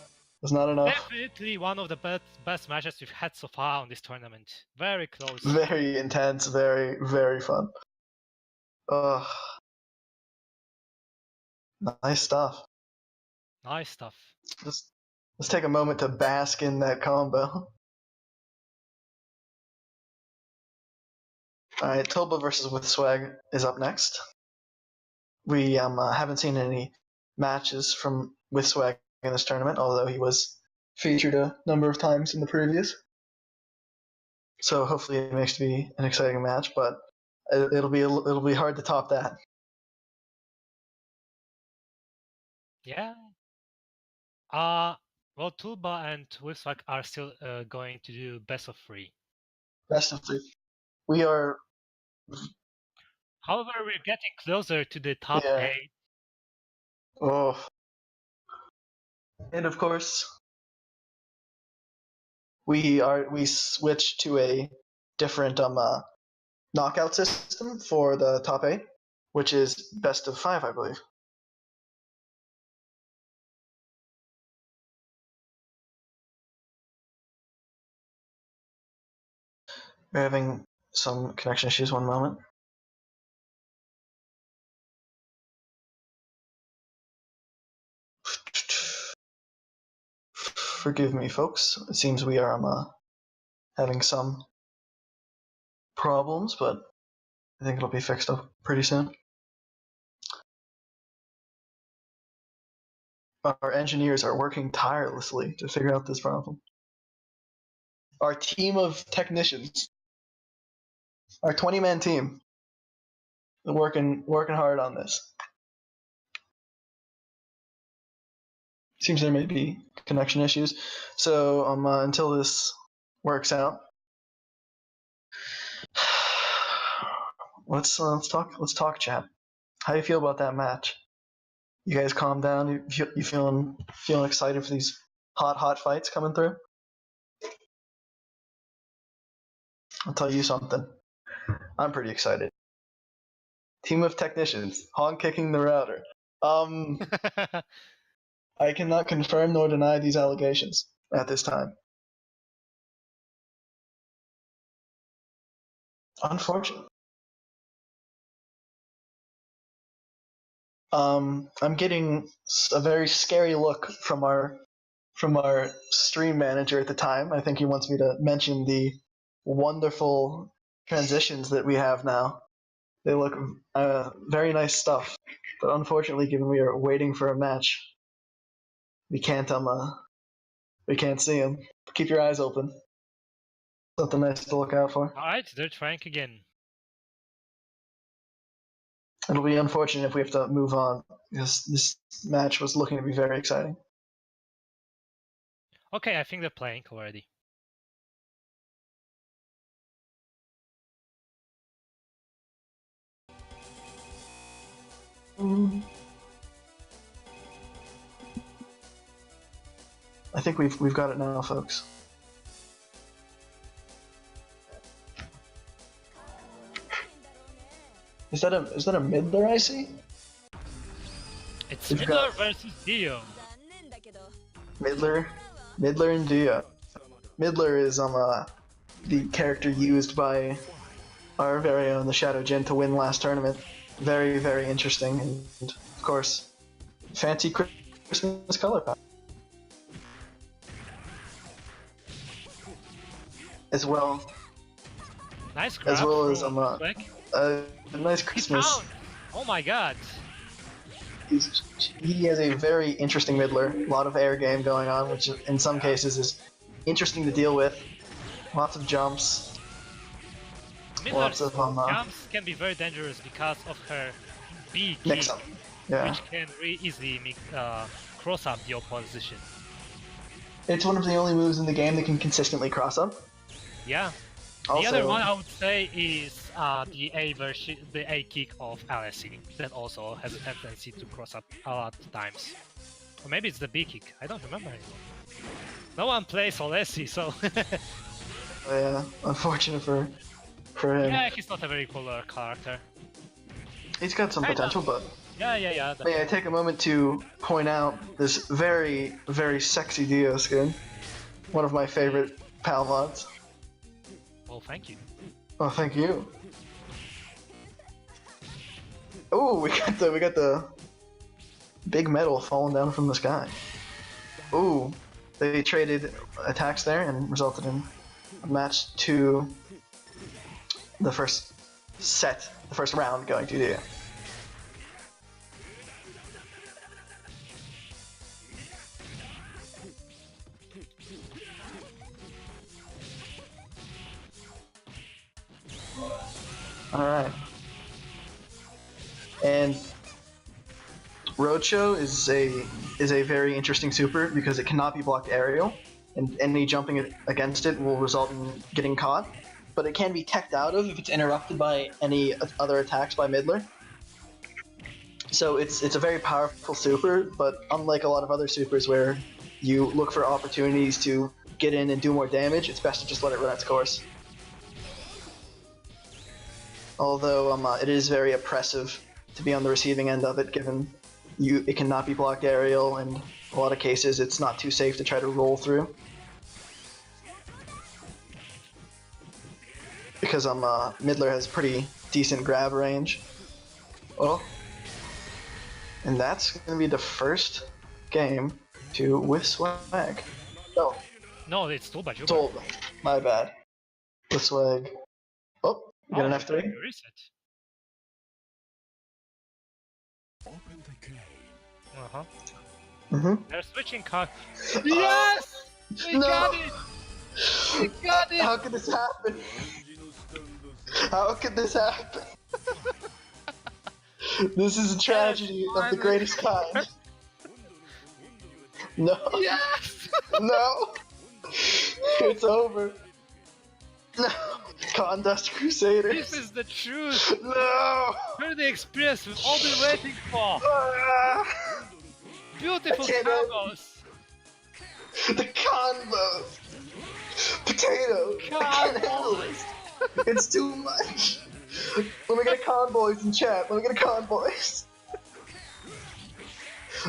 enough. Definitely one of the best matches we've had so far on this tournament. Very close. Very intense, very fun. Ugh. Nice stuff. Nice stuff. Let's take a moment to bask in that combo. Alright, Toba versus With Swag is up next. We haven't seen any matches from With Swag in this tournament, although he was featured a number of times in the previous. So hopefully it makes to be an exciting match, but it'll be hard to top that. Yeah. Well, Tulba and Wiswak are still going to do best of 3. Best of 3. We are. However, we're getting closer to the top Yeah. 8. Oh. And of course, we switched to a different knockout system for the top 8, which is best of 5, I believe. We're having some connection issues. One moment. Forgive me, folks. It seems we are having some problems, but I think it'll be fixed up pretty soon. Our engineers are working tirelessly to figure out this problem. Our team of technicians, our 20-man team, working hard on this. Seems there may be connection issues, so until this works out, let's talk, chat. How do you feel about that match? You guys calm down. You feeling excited for these hot fights coming through? I'll tell you something. I'm pretty excited. Team of technicians, Honk kicking the router. I cannot confirm nor deny these allegations at this time. Unfortunate. I'm getting a very scary look from our stream manager at the time. I think he wants me to mention the wonderful transitions that we have now. They look very nice stuff, but unfortunately, given we are waiting for a match, we can't see them. Keep your eyes open. Something nice to look out for. Alright, they're trying again. It'll be unfortunate if we have to move on, because this match was looking to be very exciting. Okay, I think they're playing already. I think we've got it now, folks. Is that a Midler I see? It's We've Midler got- versus Dio. Midler and Dia. Midler is the character used by our very own the Shadow Jin to win last tournament. Very, very interesting, and of course, fancy Christmas color palette. As well Nice grab as well as from Wiswak. a nice Christmas. Pound. Oh my god. He has a very interesting midler, a lot of air game going on, which in some cases is interesting to deal with. Lots of jumps. Midler's Lots of jumps can be very dangerous because of her B kick, mix up. Yeah. which can easily cross up the opposition. It's one of the only moves in the game that can consistently cross up. Yeah. Also, The other one I would say is the A version, the A kick of LSE. That also has a tendency to cross up a lot of times. Or maybe it's the B kick. I don't remember anymore. No one plays LSE, so yeah, unfortunate for him. yeah, he's not a very cool character. He's got some Kinda. potential, but Yeah. may I take a moment to point out this very, very sexy Dio skin. One of my favorite PAL mods. Well, thank you. Oh, thank you. Oh, we got the big metal falling down from the sky. Ooh, they traded attacks there and resulted in a match to the first round going to Dio. Alright. And Roadshow is a very interesting super because it cannot be blocked aerial, and any jumping against it will result in getting caught. But it can be teched out of if it's interrupted by any other attacks by Midler. So it's a very powerful super, but unlike a lot of other supers where you look for opportunities to get in and do more damage, it's best to just let it run its course. Although it is very oppressive to be on the receiving end of it, given it cannot be blocked aerial, and in a lot of cases it's not too safe to try to roll through. Because Midler has pretty decent grab range. Well, and that's gonna be the first game to with swag. No. No, it's told by Juba. Told. My bad. With swag. Oh, you got an F3? Reset. Uh-huh. Mm-hmm. They're switching cards. Yes! We got it! We got it! How could this happen? How could this happen? This is a tragedy of the greatest kind. No. Yes! No. It's over. No. Khandust Crusaders. This is the truth! No. Here's the experience we've all been waiting for! Beautiful I can't combos! The combos. Potato. I can't handle this. It's too much. Let me get a convoys in chat. Let me get a convoys.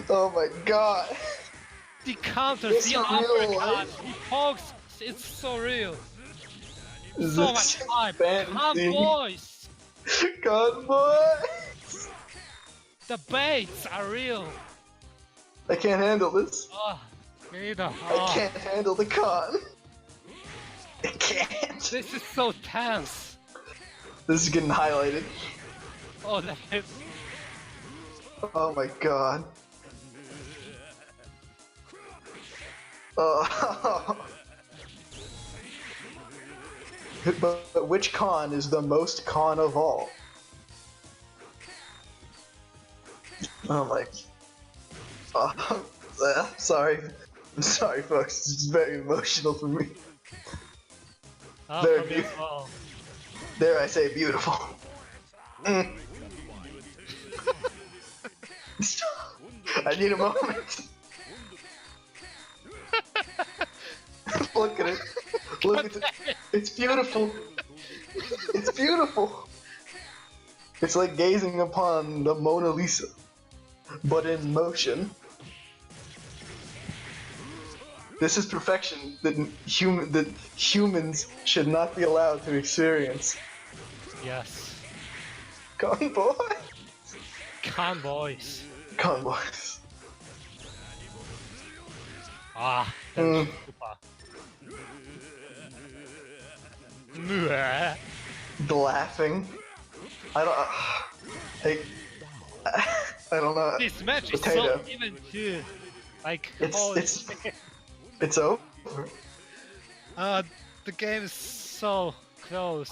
Oh my god. The counters, It's the a real uppercut, life. the pokes, it's so real. This So is much time. fantasy. Convoys! Convoys. The baits are real. I can't handle this. Oh, neither. I Oh, can't handle the con. I can't. this is so tense. This is getting highlighted. Oh, that is. Oh my god. Oh. But which con is the most con of all? Oh my. Sorry. I'm sorry, folks. It's very emotional for me. Oh, Very for me as well. Dare I say beautiful. Mm. I need a moment. Look at it. Look at it. It's beautiful. It's beautiful. It's like gazing upon the Mona Lisa, but in motion. This is perfection that humans should not be allowed to experience. Yes. Convoy. Convoys. Convoys. Ah, that's super. Mwah. The laughing. I don't know. This match is Potato. so even too. Like, It's over. The game is so close.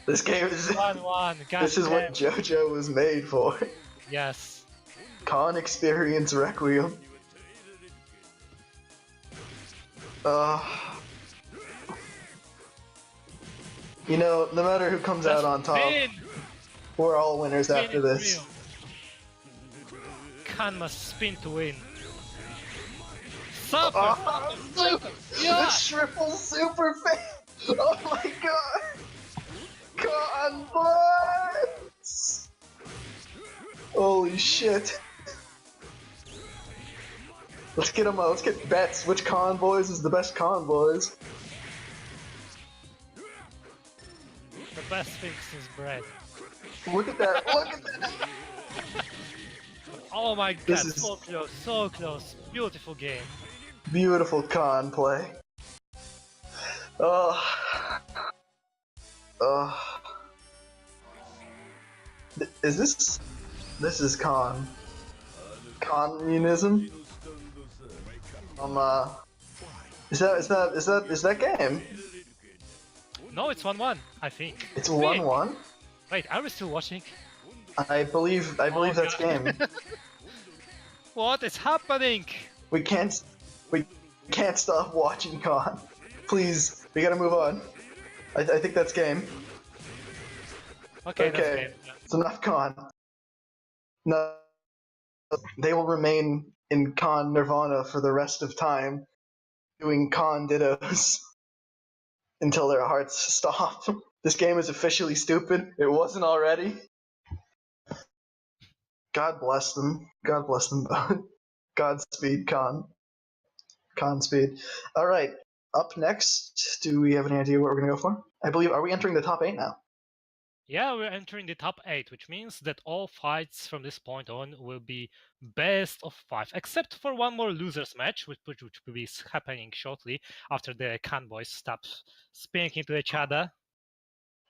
This game is. 1-1. This is what JoJo was made for. Yes. Con Experience Requiem. You know, no matter who comes out on top, we're all winners after this. Khan must spin to win. Super! Super! Yeah! The triple super fan! Oh my god! Convoys! Holy shit. Let's get them. Let's get bets. Which convoys is the best convoys? The best thing since bread. Look at that! Look at that! Oh my god, This is- so close, so close. Beautiful game. Beautiful con play. Oh. Is this? This is con. Communism. Is that game? No, it's 1-1, I think. It's Wait, 1-1. Wait, are we still watching? I believe that's God. game. What is happening? We can't stop watching Khan. Please, we gotta move on. I think that's game. Okay, that's Okay, game. it's enough Khan. No, they will remain in Khan Nirvana for the rest of time, doing Khan dittos until their hearts stop. This game is officially stupid. It wasn't already. God bless them. God bless them both. Godspeed, Khan. Conspeed. All right. Up next, do we have any idea what we're gonna go for? I believe, are we entering the top 8 now? Yeah, we're entering the top 8, which means that all fights from this point on will be best of 5, except for one more losers match, which will be happening shortly after the Khan boys stop spinning into each other.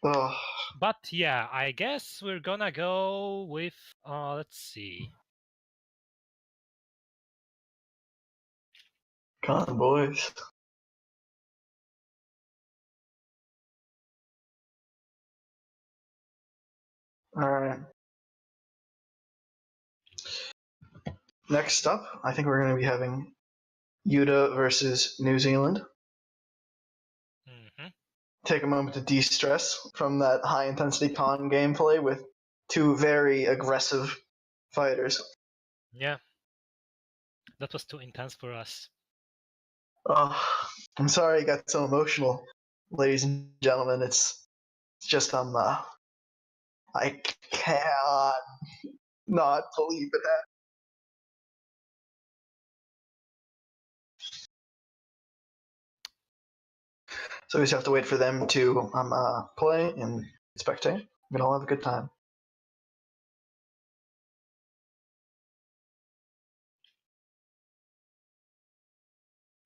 Oh, But yeah, I guess we're gonna go with, let's see. Khan boys. All right. Next up, I think we're going to be having Yuta versus New Zealand. Mm-hmm. Take a moment to de-stress from that high-intensity Khan gameplay with two very aggressive fighters. Yeah, that was too intense for us. Oh, I'm sorry I got so emotional, ladies and gentlemen. It's just I can't not believe it. So we just have to wait for them to play and spectate. We're gonna all have a good time.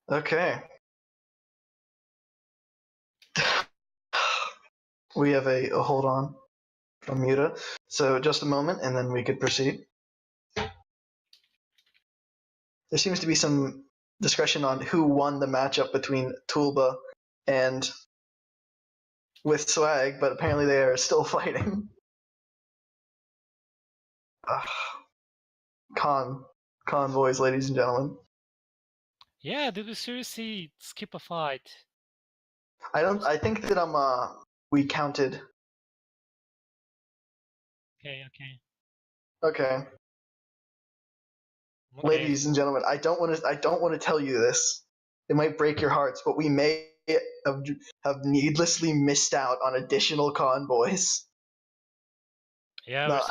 Okay. We have a hold on from Yuta. So just a moment, and then we could proceed. There seems to be some discussion on who won the matchup between Tulba and with Swag, but apparently they are still fighting. Convoys, ladies and gentlemen. Yeah, did we seriously skip a fight? I think that we counted. Okay. Okay. Ladies and gentlemen, I don't want to tell you this. It might break your hearts, but we may have needlessly missed out on additional convoys. Yeah, No,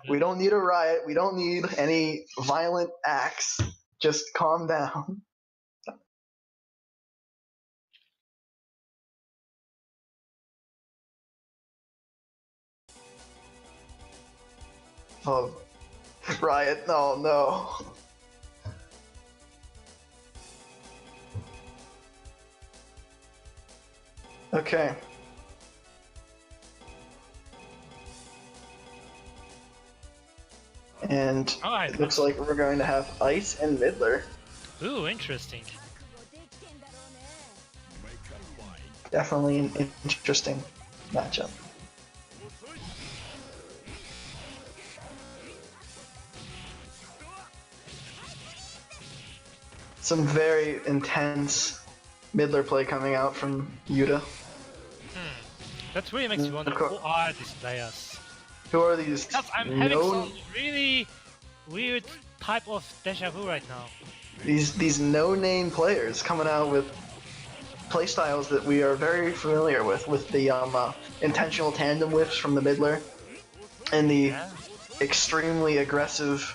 we don't need a riot. We don't need any violent acts. Just calm down. Oh, riot! No, no. Okay. And it looks like we're going to have Ice and Midler. Ooh, interesting. Definitely an interesting matchup. Some very intense Midler play coming out from Yuta. That really makes you wonder, who are these players? Who are these? Because I'm having some really weird type of deja vu right now. These no-name players coming out with playstyles that we are very familiar with the intentional tandem whips from the Midler, and the extremely aggressive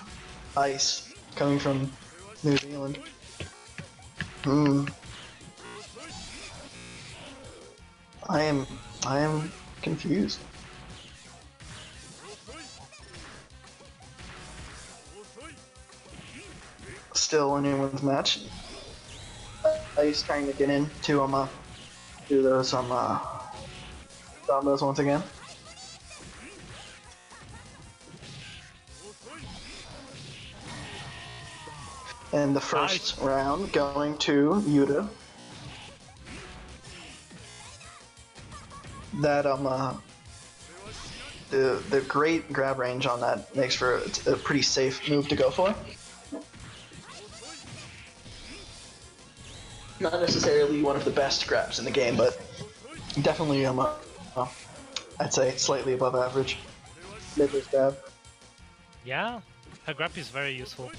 Ice coming from New Zealand. I am confused. Still anyone's match. Ice trying to get in to do those dominoes once again. And the first round going to Yuta. That the great grab range on that makes for a pretty safe move to go for. Not necessarily one of the best grabs in the game, but definitely I'd say slightly above average. Midler's grab. Yeah, her grab is very useful.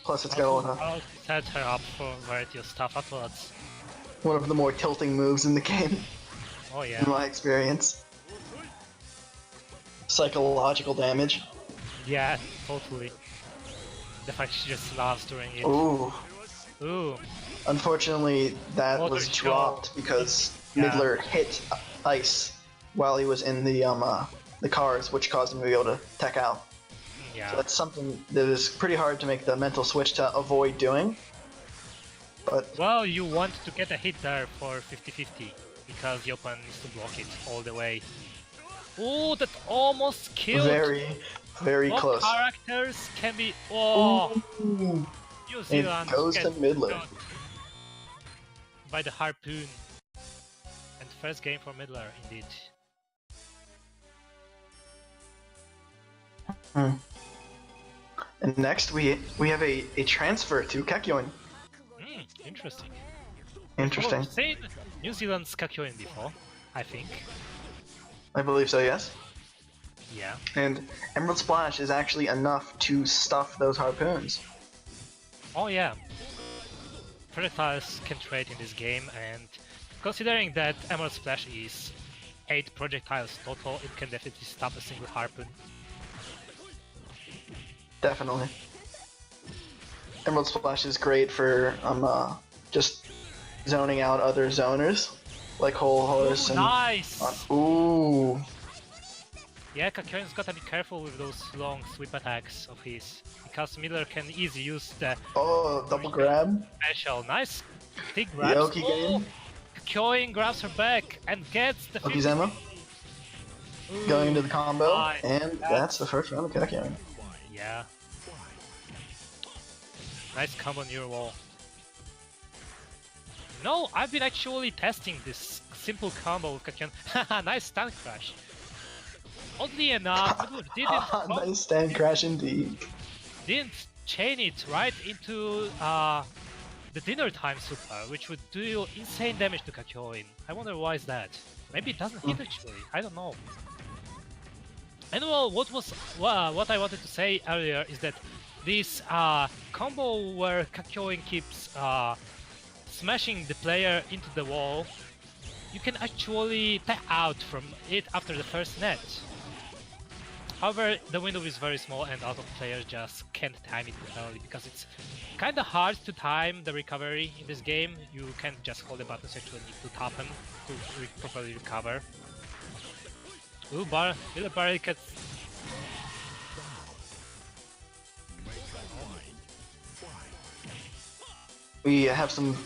Plus, it's got a lot of I'll set her up for a variety of stuff afterwards. one of the more tilting moves in the game, Oh yeah. in my experience. Psychological damage. Yeah, totally. The fact she just laughs during it. Ooh. Ooh. Unfortunately, that Water was show. dropped because Yeah. Midler hit ice while he was in the cars, which caused him to be able to tech out. Yeah. So that's something that is pretty hard to make the mental switch to avoid doing. But Well, you want to get a hit there for 50-50 because the opponent needs to block it all the way. Ooh, that almost killed. very, very Both close. characters can be. Oh, Ooh. New It Zealand goes to gets Midler. got by the harpoon. And first game for Midler, indeed. And next we have a transfer to Kakyoin. Interesting. Interesting. We've seen New Zealand's Kakyoin before, I think. I believe so, yes. Yeah. And Emerald Splash is actually enough to stuff those harpoons. Oh yeah. Projectiles can trade in this game, and considering that Emerald Splash is 8 projectiles total, it can definitely stop a single harpoon. Definitely. Emerald Splash is great for just zoning out other zoners, like Whole Horse and Nice! ooh. Yeah, Kakyoin's gotta be careful with those long sweep attacks of his, because Miller can easily use the Oh, double grab. special. Nice big grabs. Yoki game. Kakyoin grabs her back and gets the Yoki's ammo. Ooh, Going into the combo, nice. and that's the first round of Kakyoin. Yeah. Nice combo near wall. No, I've been actually testing this simple combo with Kakyoin. Haha, nice stun crash. Oddly enough, Midler Nice stand crash indeed. didn't chain it right into the dinner time super, which would do insane damage to Kakyoin. I wonder why is that. Maybe it doesn't hit actually. I don't know. And well, what I wanted to say earlier is that this combo where Kakyoin keeps smashing the player into the wall, you can actually tap out from it after the first net. However, the window is very small and a lot of players just can't time it properly because it's kinda hard to time the recovery in this game. You can't just hold the buttons, you actually need to tap them to properly recover. Ooh, little barricades. We have some.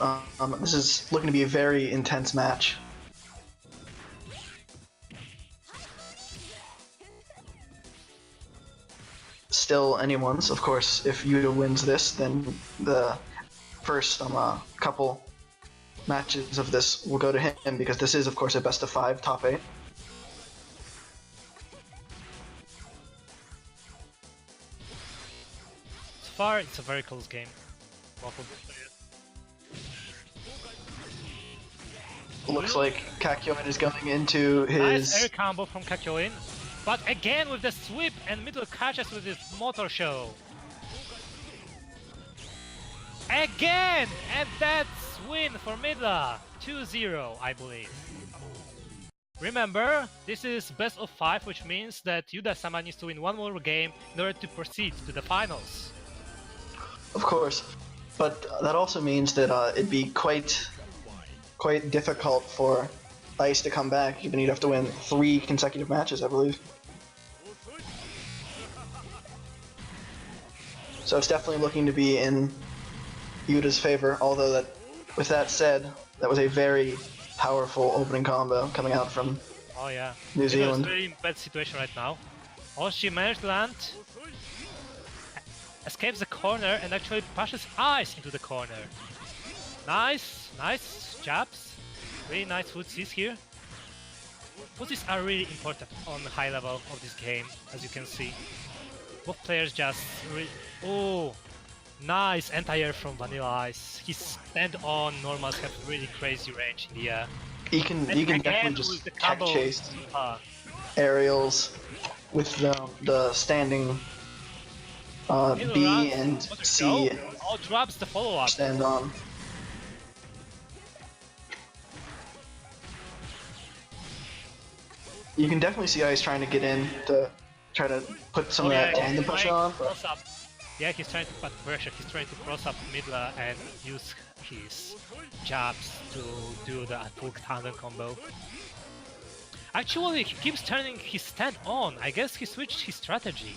This is looking to be a very intense match. Still anyone's, of course. If Yuta wins this, then the first couple matches of this will go to him because this is, of course, a best of 5 top 8. So far, it's a very close game. Both of the players. Looks like Kakyoin is going into his. Nice air combo from Kakyoin, but again with the sweep and middle catches with his motor show. Again! And that's win for Midla! 2-0, I believe. Remember, this is best of 5, which means that Yuda-sama needs to win one more game in order to proceed to the finals. Of course, but that also means that it'd be quite difficult for Ice to come back, even you'd have to win 3 consecutive matches, I believe. So it's definitely looking to be in Yuta's favor, although that, with that said, that was a very powerful opening combo coming out from Oh yeah, New Zealand. Very in bad situation right now. Oh, she managed to land, escapes the corner and actually pushes Ice into the corner. Nice, nice jabs. Really nice footsies here. Footsies are really important on the high level of this game, as you can see. Both players just really... Oh! Nice anti-air from Vanilla Ice. His stand-on normals have really crazy range in the air. He can definitely just tech chase aerials with the standing B and C. Oh, drops the follow-up. Stand on. You can definitely see Ice trying to get in to try to put some of that tandem pressure on. Yeah, he's trying to put pressure. He's trying to cross up Midler and use his jabs to do the full tandem combo. Actually, he keeps turning his stand on. I guess he switched his strategy.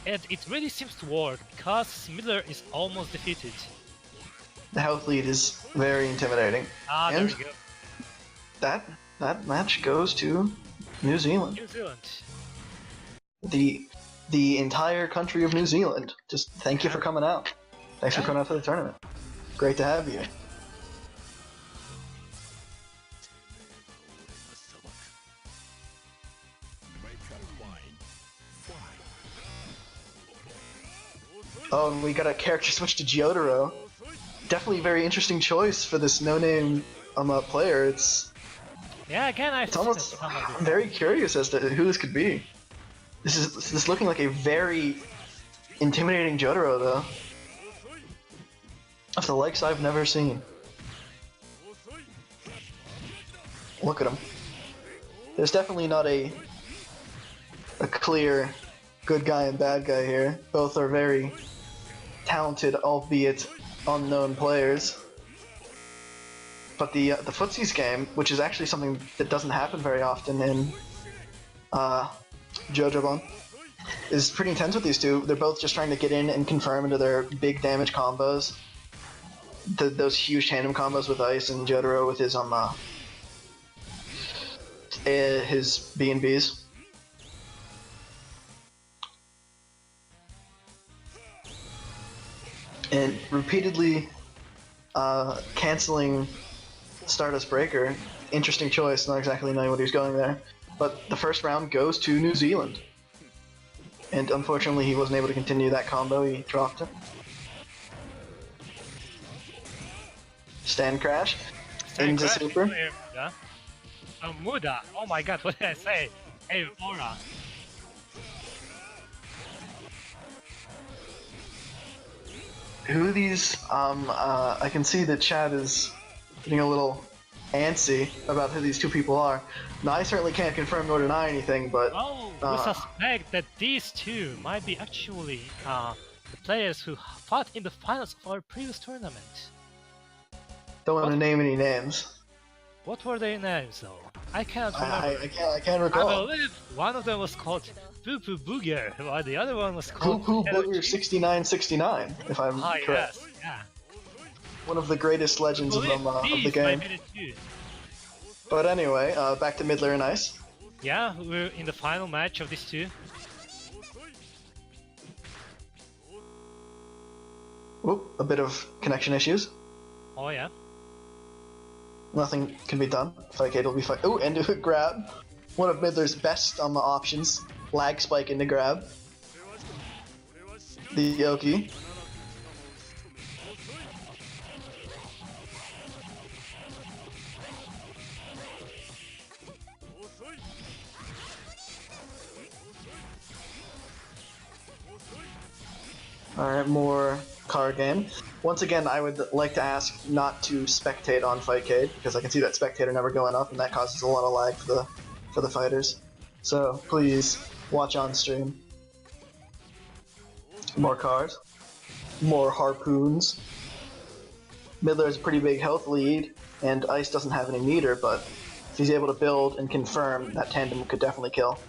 And it really seems to work, because Midler is almost defeated. The health lead is very intimidating. Ah, and there we go. That match goes to New Zealand. New Zealand. The entire country of New Zealand. Just thank you for coming out. Thanks for coming out to the tournament. Great to have you. Oh, and we got a character switch to Jotaro. Definitely a very interesting choice for this no-name player. It's again, I'm very curious as to who this could be. This is looking like a very intimidating Jotaro, though. Of the likes I've never seen. Look at him. There's definitely not a clear good guy and bad guy here. Both are very talented, albeit unknown players. But the footsies game, which is actually something that doesn't happen very often in JoJo, is pretty intense with these two. They're both just trying to get in and confirm into their big damage combos. Those huge tandem combos with Ice and Jotaro with his B&Bs. And repeatedly canceling Stardust Breaker. Interesting choice, not exactly knowing what he was going there. But the first round goes to New Zealand. And unfortunately he wasn't able to continue that combo, he dropped it. Stand crash. Into super. Muda. Oh my god, what did I say? Hey, Aura. Who are these? I can see that chat is getting a little antsy about who these two people are. Now, I certainly can't confirm nor deny anything, but... Oh, we suspect that these two might be actually the players who fought in the finals of our previous tournament. Don't want to name any names. What were their names, though? I can't remember. I can't recall. I believe one of them was called Poo Poo Booger, while the other one was called Poo Poo Booger 6969, if I'm correct. Yes, yeah. One of the greatest legends of the game. But anyway, back to Midler and Ice. Yeah, we're in the final match of these two. Oop, a bit of connection issues. Oh yeah. Nothing can be done. Fightcade will be fine. Oh, and a grab. One of Midler's best options. Lag spike into grab. The Yoki. Alright, more card game. Once again, I would like to ask not to spectate on Fightcade, because I can see that spectator never going up, and that causes a lot of lag for the fighters. So please watch on stream. More cards. More harpoons. Midler has a pretty big health lead, and Ice doesn't have any meter, but if he's able to build and confirm, that tandem could definitely kill.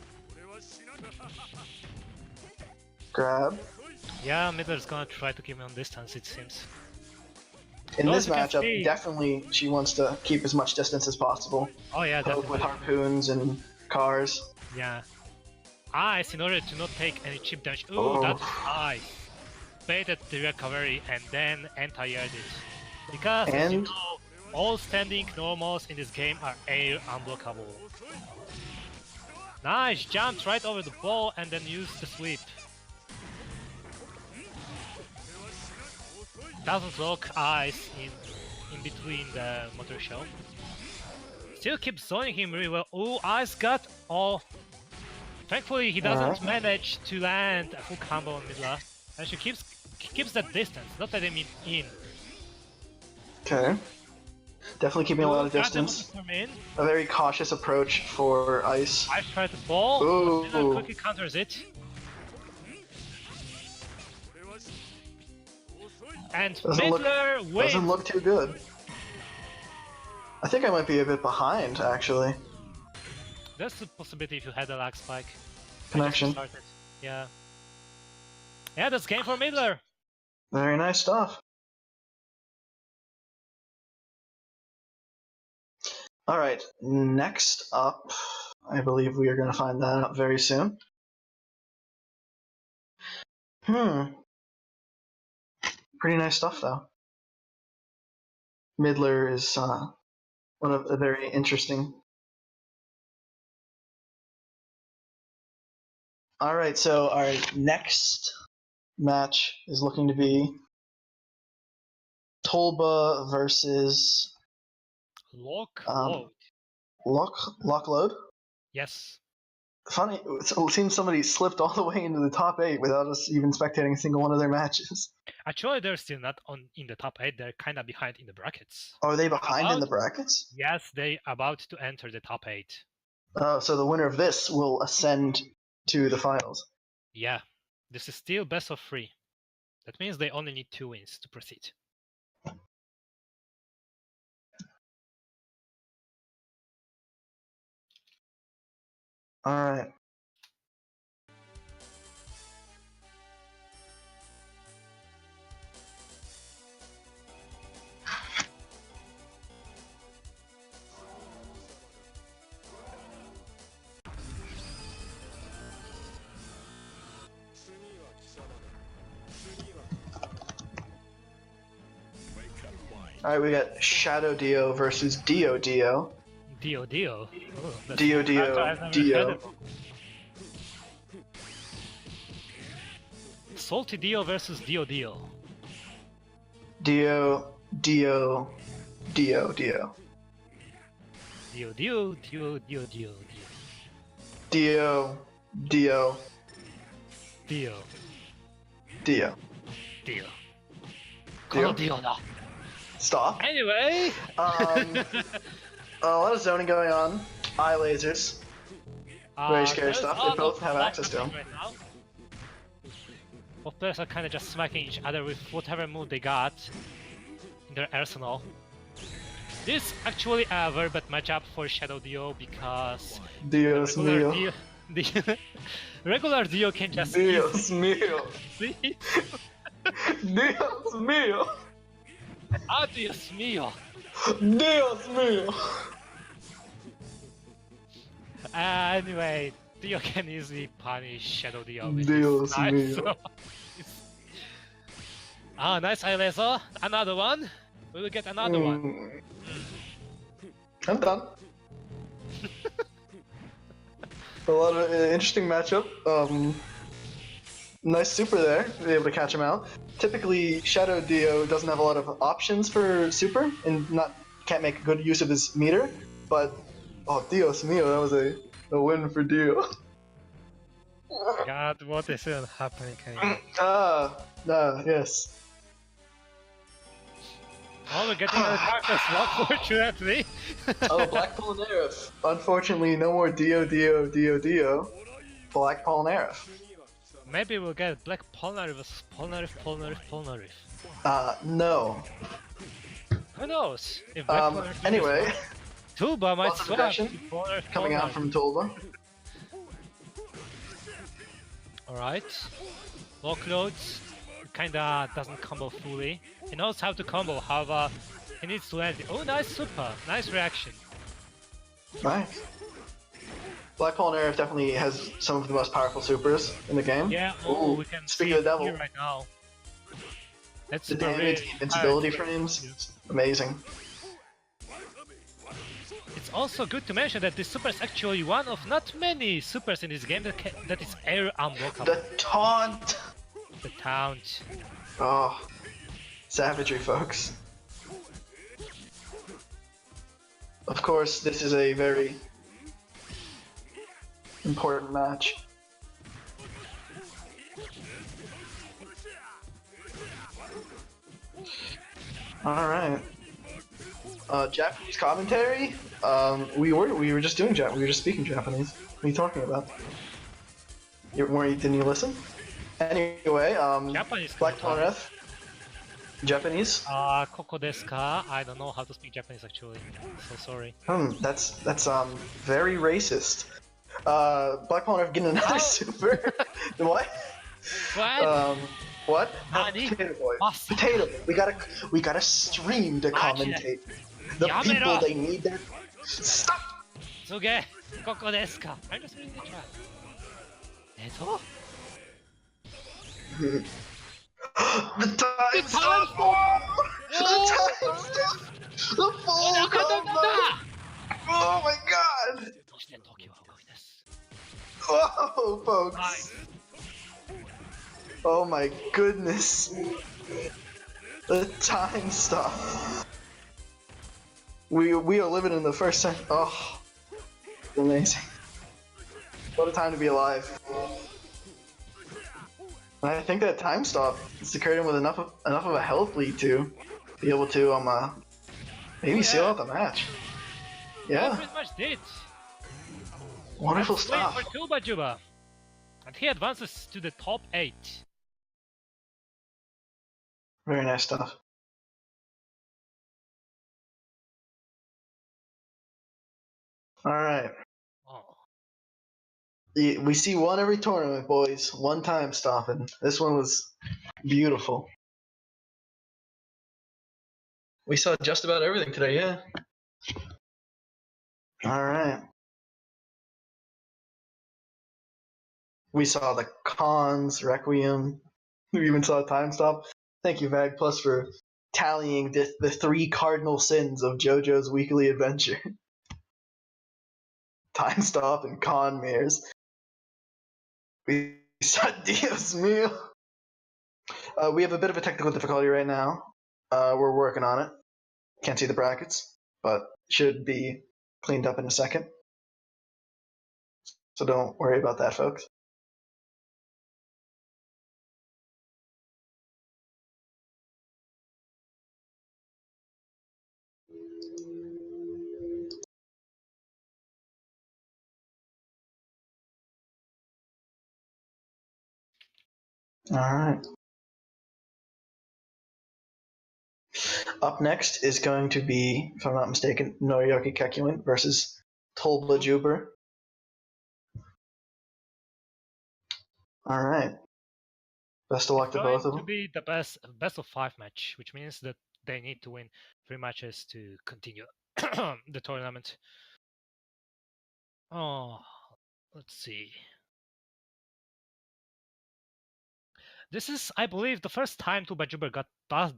Grab. Yeah, Midler's gonna try to keep him on distance, it seems. In this matchup, definitely she wants to keep as much distance as possible. Oh yeah, definitely. With harpoons and cars. Yeah. Ice, in order to not take any chip damage. Ooh, that's Ice. Baited the recovery and then anti-aired it. Because, as you know, all standing normals in this game are air unblockable. Nice, jumped right over the ball and then used the sweep. doesn't lock eyes in between the motor show. Still keeps zoning him really well. Oh, eyes got all. Thankfully, he doesn't manage to land a full combo on Midler, and she keeps that distance, not that I mean in. Okay. Definitely keeping a lot of distance. A very cautious approach for Ice. I tried the ball, but Midler quickly counters it. And Midler wins! Doesn't look too good. I think I might be a bit behind, actually. That's a possibility if you had a lag spike. Connection. Yeah. Yeah, that's game for Midler. Very nice stuff. Alright, next up, I believe we are going to find that out very soon. Pretty nice stuff, though. Midler is one of the very interesting. Alright, so our next match is looking to be Tolba versus Lockload? Yes. Funny, it seems somebody slipped all the way into the top 8 without us even spectating a single one of their matches. Actually, they're still not in the top 8, they're kind of behind in the brackets. Are they behind in the brackets? Yes, they about to enter the top 8. Oh, so the winner of this will ascend to the finals. Yeah, this is still best of 3. That means they only need 2 wins to proceed. Alright. Alright, we got Shadow Dio versus Dio Dio. Dio Dio. Oh, Dio Dio Dio. Salty Dio versus Dio Dio. Dio Dio Dio Dio. Dio Dio Dio Dio Dio Dio Dio Dio Dio. Dio. Dio. Dio da. Stop. Anyway. A lot of zoning going on. Eye lasers. Very scary stuff. They both have access to them. Right now. Both players are kind of just smacking each other with whatever move they got in their arsenal. This is actually a very bad matchup for Shadow Dio because Dios mío. the regular Dio can just Dios mío. Dios mío. Ah, Dios mío. Dios mío. Anyway, Dio can easily punish Shadow Dio with Dios his knife, mío. so nice eye laser. Another one. We will get another one. I'm done. A lot of interesting matchup. Nice super there, to be able to catch him out. Typically, Shadow Dio doesn't have a lot of options for super, and can't make good use of his meter. But oh, Dios mío, that was a win for Dio. God, what is even happening? Yes. Oh, we're getting another character slot, fortunately. Oh, Black Polnareff. Unfortunately, no more Dio Dio Dio Dio. Black Polnareff. Maybe we'll get Black Polaris versus Polaris. No. Who knows? If Black Polaris anyway. Tulba might swap to Polaris. Coming out from Tulba. Alright. Lockloads kinda doesn't combo fully. He knows how to combo, however, he needs to land it. Oh, nice super. Nice reaction. Nice. Black Polnareff definitely has some of the most powerful supers in the game. Yeah, we can speaking see of the devil here right now. That's the damage, the invincibility frames, amazing. It's also good to mention that this super is actually one of not many supers in this game that is air unblockable. The taunt! The taunt. Oh, Savagery, folks. Of course, this is a very important match. All right. Japanese commentary. We were just doing we were just speaking Japanese. What are you talking about? Didn't you listen? Anyway, Japanese Black commentary. Polaris. Japanese. Koko desu ka? I don't know how to speak Japanese actually. So sorry. That's very racist. Black Polaris getting another super. What? What? What? Nani? Potatoboih. Masa. Potatoboih. We gotta stream to commentate. The Yamero. people they need their. Stop. Suge! Koko desu ka? I'm just reading the chat. Eto? The time stop! The time stop! The full combo! Oh my god! Whoa, folks! Nice. Oh my goodness! The time stop! We are living in the first century. Oh, amazing! What a time to be alive! I think that time stop secured him with enough of a health lead to be able to maybe seal out the match. Yeah, Pretty much did. wonderful Let's wait stuff. for Tuba Juba. And he advances to the top 8. Very nice stuff. All right, Oh. we see one every tournament, boys. One time stopping. This one was beautiful. We saw just about everything today, yeah. All right. We saw the Cons, Requiem. We even saw Time Stop. Thank you, Vag Plus, for tallying the 3 cardinal sins of JoJo's Weekly Adventure. Time Stop and Con Mirrors. We saw Dios Mio. We have a bit of a technical difficulty right now. We're working on it. Can't see the brackets, but should be cleaned up in a second. So don't worry about that, folks. Alright. Up next is going to be, if I'm not mistaken, Noriaki Kakyoin versus Tolba Juber. Alright. Best of luck to both of To them. be the best of 5 match, which means that they need to win 3 matches to continue the tournament. Oh, let's see. This is, I believe, the first time Tuba Juba got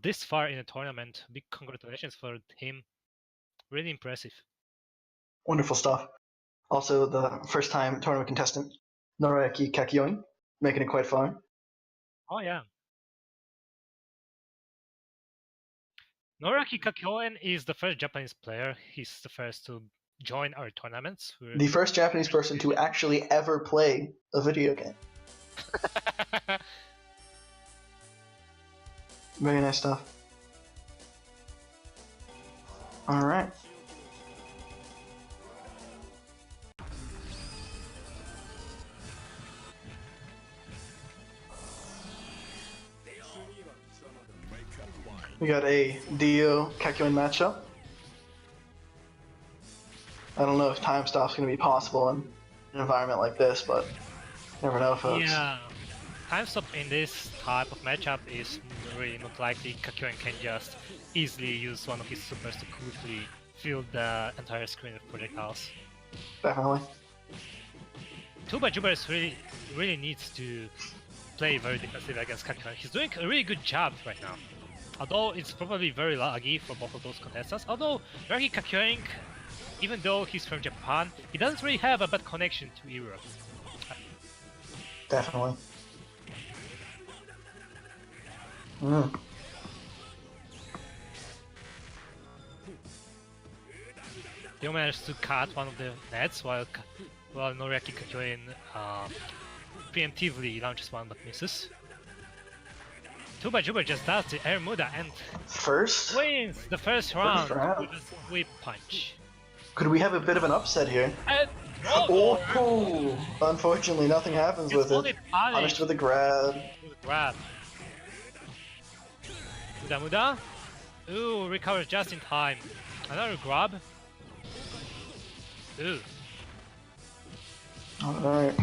this far in a tournament. Big congratulations for him. Really impressive. Wonderful stuff. Also, the first time tournament contestant, Noriaki Kakyoin, making it quite far. Oh, yeah. Noriaki Kakyoin is the first Japanese player. He's the first to join our tournaments. The first Japanese person to actually ever play a video game. Very nice stuff. Alright. We got a Dio Kakyoin matchup. I don't know if time stop's going to be possible in an environment like this, but you never know, folks. Yeah, time stop in this type of matchup is really not likely. Kakyoin can just easily use one of his supers to quickly fill the entire screen with projectiles. Definitely. Tuba Juba really needs to play very defensive against Kakyoin. He's doing a really good job right now. Although it's probably very laggy for both of those contestants. Although Noriaki Kakyoin, even though he's from Japan, he doesn't really have a bad connection to Europe. Definitely. Dio managed to cut one of the nets while Noriaki Kakyoin preemptively launches one but misses. Tuba Juba just does the air Muda and wins the first round with a sweep punch. Could we have a bit of an upset here? And oh! Unfortunately, nothing happens with it. Punished with a grab. Muda Muda. Ooh, recovers just in time. Another grab. Ooh. Alright.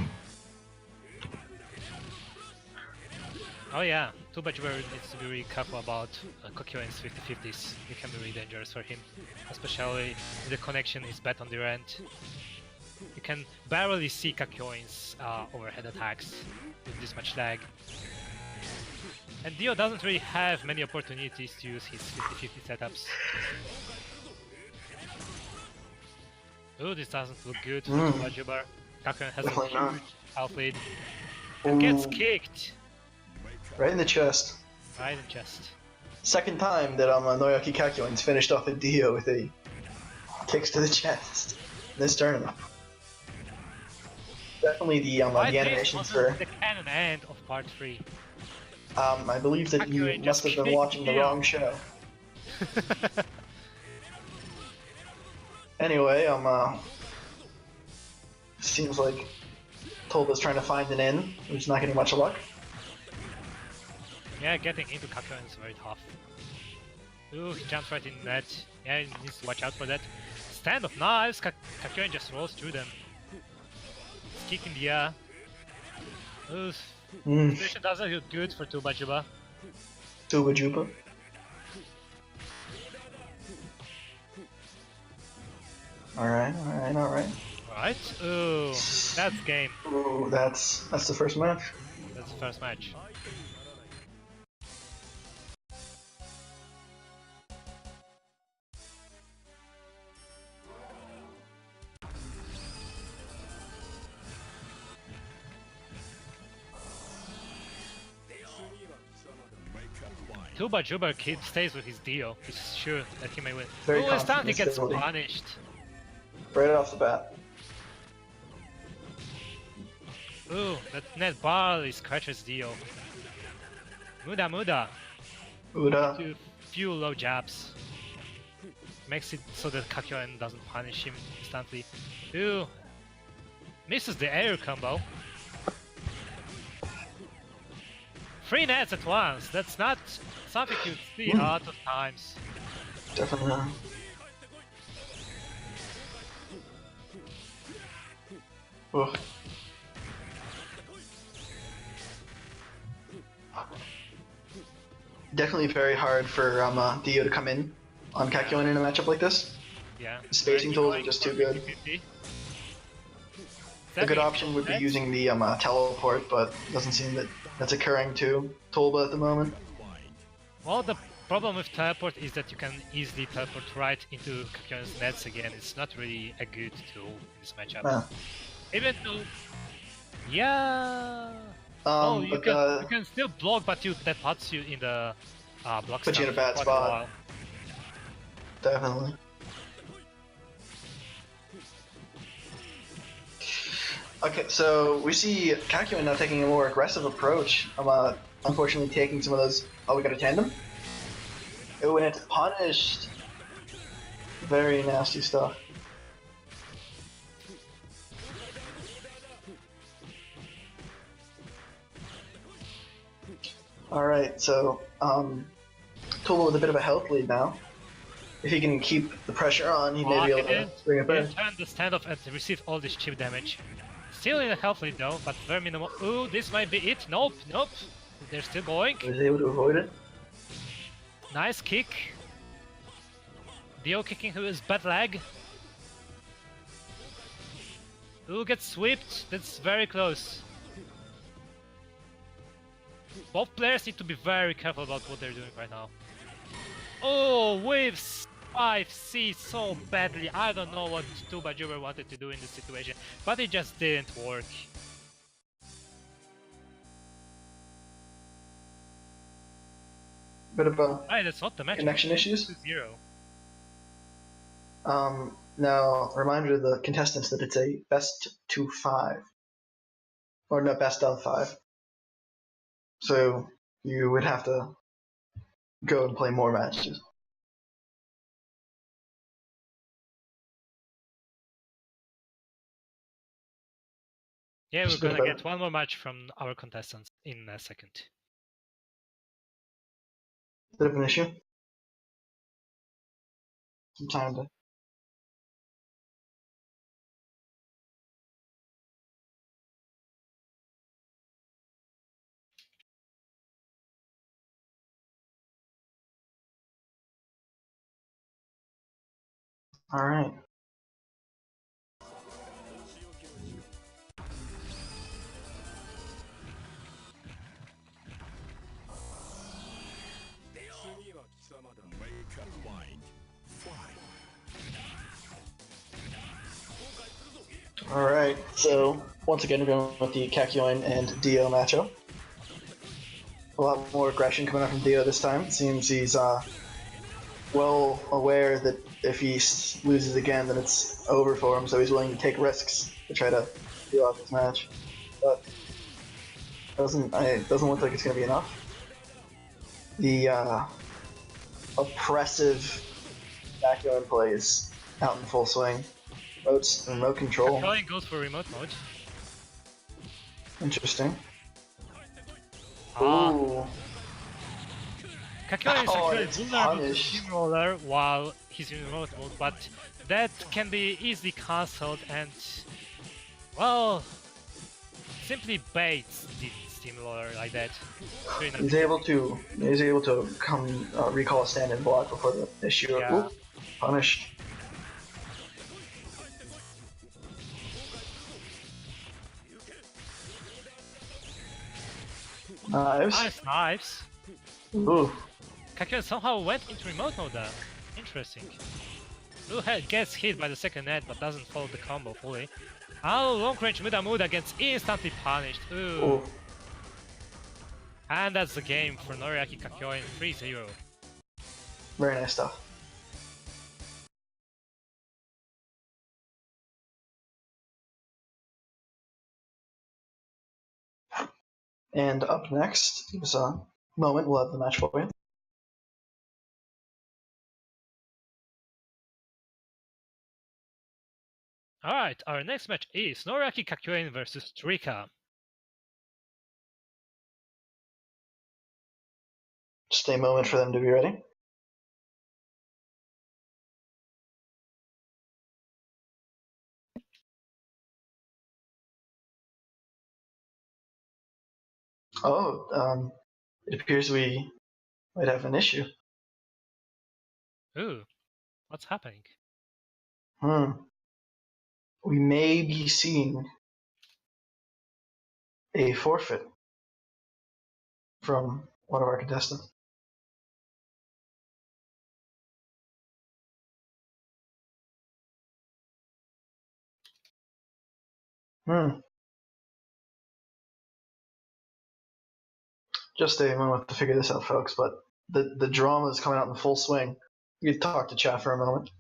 Oh yeah, Tuba Juba needs to be really careful about Kakyoin's 50-50s. It can be really dangerous for him, especially if the connection is bad on their end. You can barely see Kakyoin's overhead attacks with this much lag. And Dio doesn't really have many opportunities to use his 50-50 setups. Ooh, this doesn't look good for Tuba Juba. Kakyoin has a huge health lead and gets kicked. Right in the chest. Right in the chest. Second time that Noriaki Kakyoin's finished off a Dio with a kicks to the chest in this tournament. Definitely the animations for the canon end of part 3. I believe that you must have been watching the wrong show. Anyway, seems like Tolba's trying to find an in, which is not getting much luck. Yeah, getting into Kakyoin is very tough. Ooh, he jumps right in net. Yeah, he needs to watch out for that. Stand of knives, Kakyoin just rolls through them. Kick in the air. Ooh, situation doesn't look good for Tuba Juba. Tuba Juba. Alright. Alright, ooh, that's game. Ooh, that's the first match. That's the first match. Tuba Juba stays with his Dio. He's sure that he may win. Very Ooh, instant he gets stability. punished. Right off the bat. Ooh, that net barely scratches Dio. Muda Muda. Uda. To few low jabs. Makes it so that Kakyoin doesn't punish him instantly. Ooh. Misses the air combo. 3 nets at once. That's not something you see a lot of times. Definitely not. Ugh. Definitely very hard for Dio to come in on Kakyoin in a matchup like this. Yeah. The spacing tools are just too good. A good option would be using the teleport, but it doesn't seem that that's occurring to Tolba at the moment. Well, the problem with teleport is that you can easily teleport right into Kakyoin's nets again. It's not really a good tool in this matchup. Yeah. Even though... Yeah... you can still block, but that puts you in the block puts you in a bad spot. Definitely. Okay, so we see Kakyoin now taking a more aggressive approach. Unfortunately taking some of those... Oh, we got a tandem? Oh, and it's punished. Very nasty stuff. Alright, so, Tolba with a bit of a health lead now. If he can keep the pressure on, he may be able to bring it back. Turn the standoff and receive all this chip damage. Still in a health lead though, but very minimal. Ooh, this might be it. Nope. They're still going. He was able to avoid it. Nice kick. Dio kicking to his bad leg. Ooh, gets swept. That's very close. Both players need to be very careful about what they're doing right now. Oh, waves 5C so badly. I don't know what Tuba Juba wanted to do in this situation, but it just didn't work. Bit of a That's not the match. connection issues. 2-0. Now, a reminder to the contestants that it's a best to 5. Or no, best of 5. So you would have to go and play more matches. Yeah, we're Just a bit gonna better. get one more match from our contestants in a second. Bit of an issue. Some time to. All right. All right. So once again, we're going with the Kakyoin and Dio matchup. A lot more aggression coming out from Dio this time. It seems he's well aware that if he loses again, then it's over for him. So he's willing to take risks to try to steal out this match. But it doesn't look like it's going to be enough. The oppressive Kakyoin plays out in full swing. Remote control. Kakyoin goes for remote mode. Interesting. Ah, Ooh. Kakyoin is Oh, actually it's vulnerable to punished. Steamroller while he's in remote mode, but that can be easily cancelled and, well, simply baits the Steamroller like that. He's able to come recall a stand-in block before the issue. Yeah. Ooh, punished. Knives. Nice knives. Ooh. Kakyoin somehow went into remote mode there. Interesting. Blue head gets hit by the second net but doesn't follow the combo fully. Oh, long range Muda gets instantly punished. Ooh. Ooh. And that's the game for Noriaki Kakyoin 3-0. Very nice stuff. And up next, give us a moment, we'll have the match for you. Alright, our next match is Noriaki Kakyoin versus Trika. Just a moment for them to be ready. Oh, it appears we might have an issue. Ooh, what's happening? We may be seeing a forfeit from one of our contestants. Just a moment to figure this out, folks, but the drama is coming out in full swing. You can talk to chat for a moment.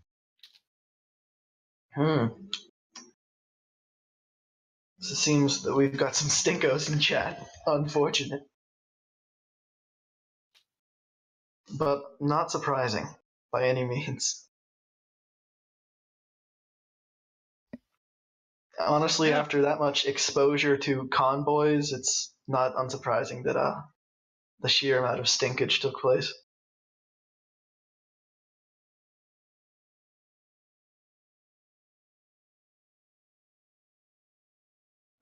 So it seems that we've got some stinkos in chat. Unfortunate. But not surprising by any means. Honestly, after that much exposure to convoys, it's not unsurprising that the sheer amount of stinkage took place.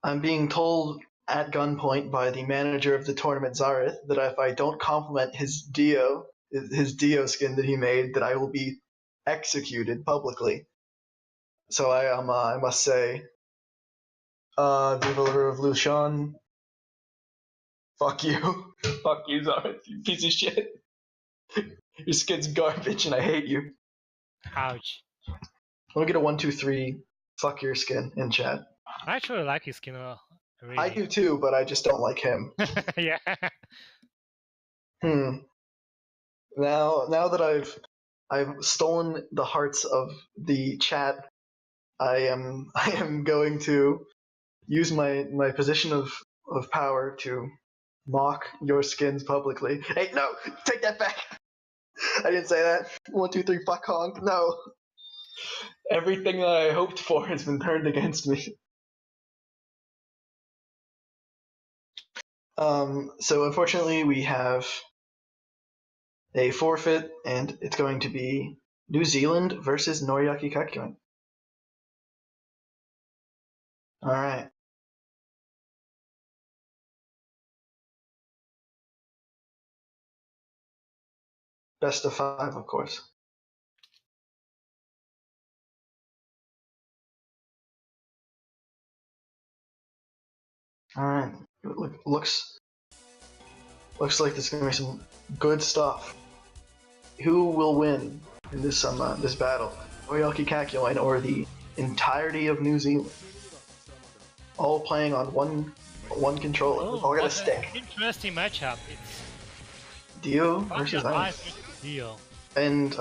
I'm being told at gunpoint by the manager of the tournament, Zarythe, that if I don't compliment his Dio skin that he made, that I will be executed publicly. So I must say, Viva Revolution, fuck you. Fuck you, Zarythe, you piece of shit. Your skin's garbage and I hate you. Ouch. Let me get a 1, 2, 3, fuck your skin in chat. I actually like his skin really. I do too, but I just don't like him. Yeah. Now that I've I've stolen the hearts of the chat. I am going to use my position of power to mock your skins publicly. Hey, no, take that back. I didn't say that. 1, 2, 3, fuck Honk. No. Everything that I hoped for has been turned against me. So unfortunately we have a forfeit, and it's going to be New Zealand versus Noriaki Kakyoin. Alright. Best of 5, of course. Alright. Looks like there's gonna be some good stuff. Who will win in this this battle? Noriaki Kakyoin or the entirety of New Zealand? All playing on one controller. All got a stick. Interesting matchup. It's Dio versus Ice. Dio. And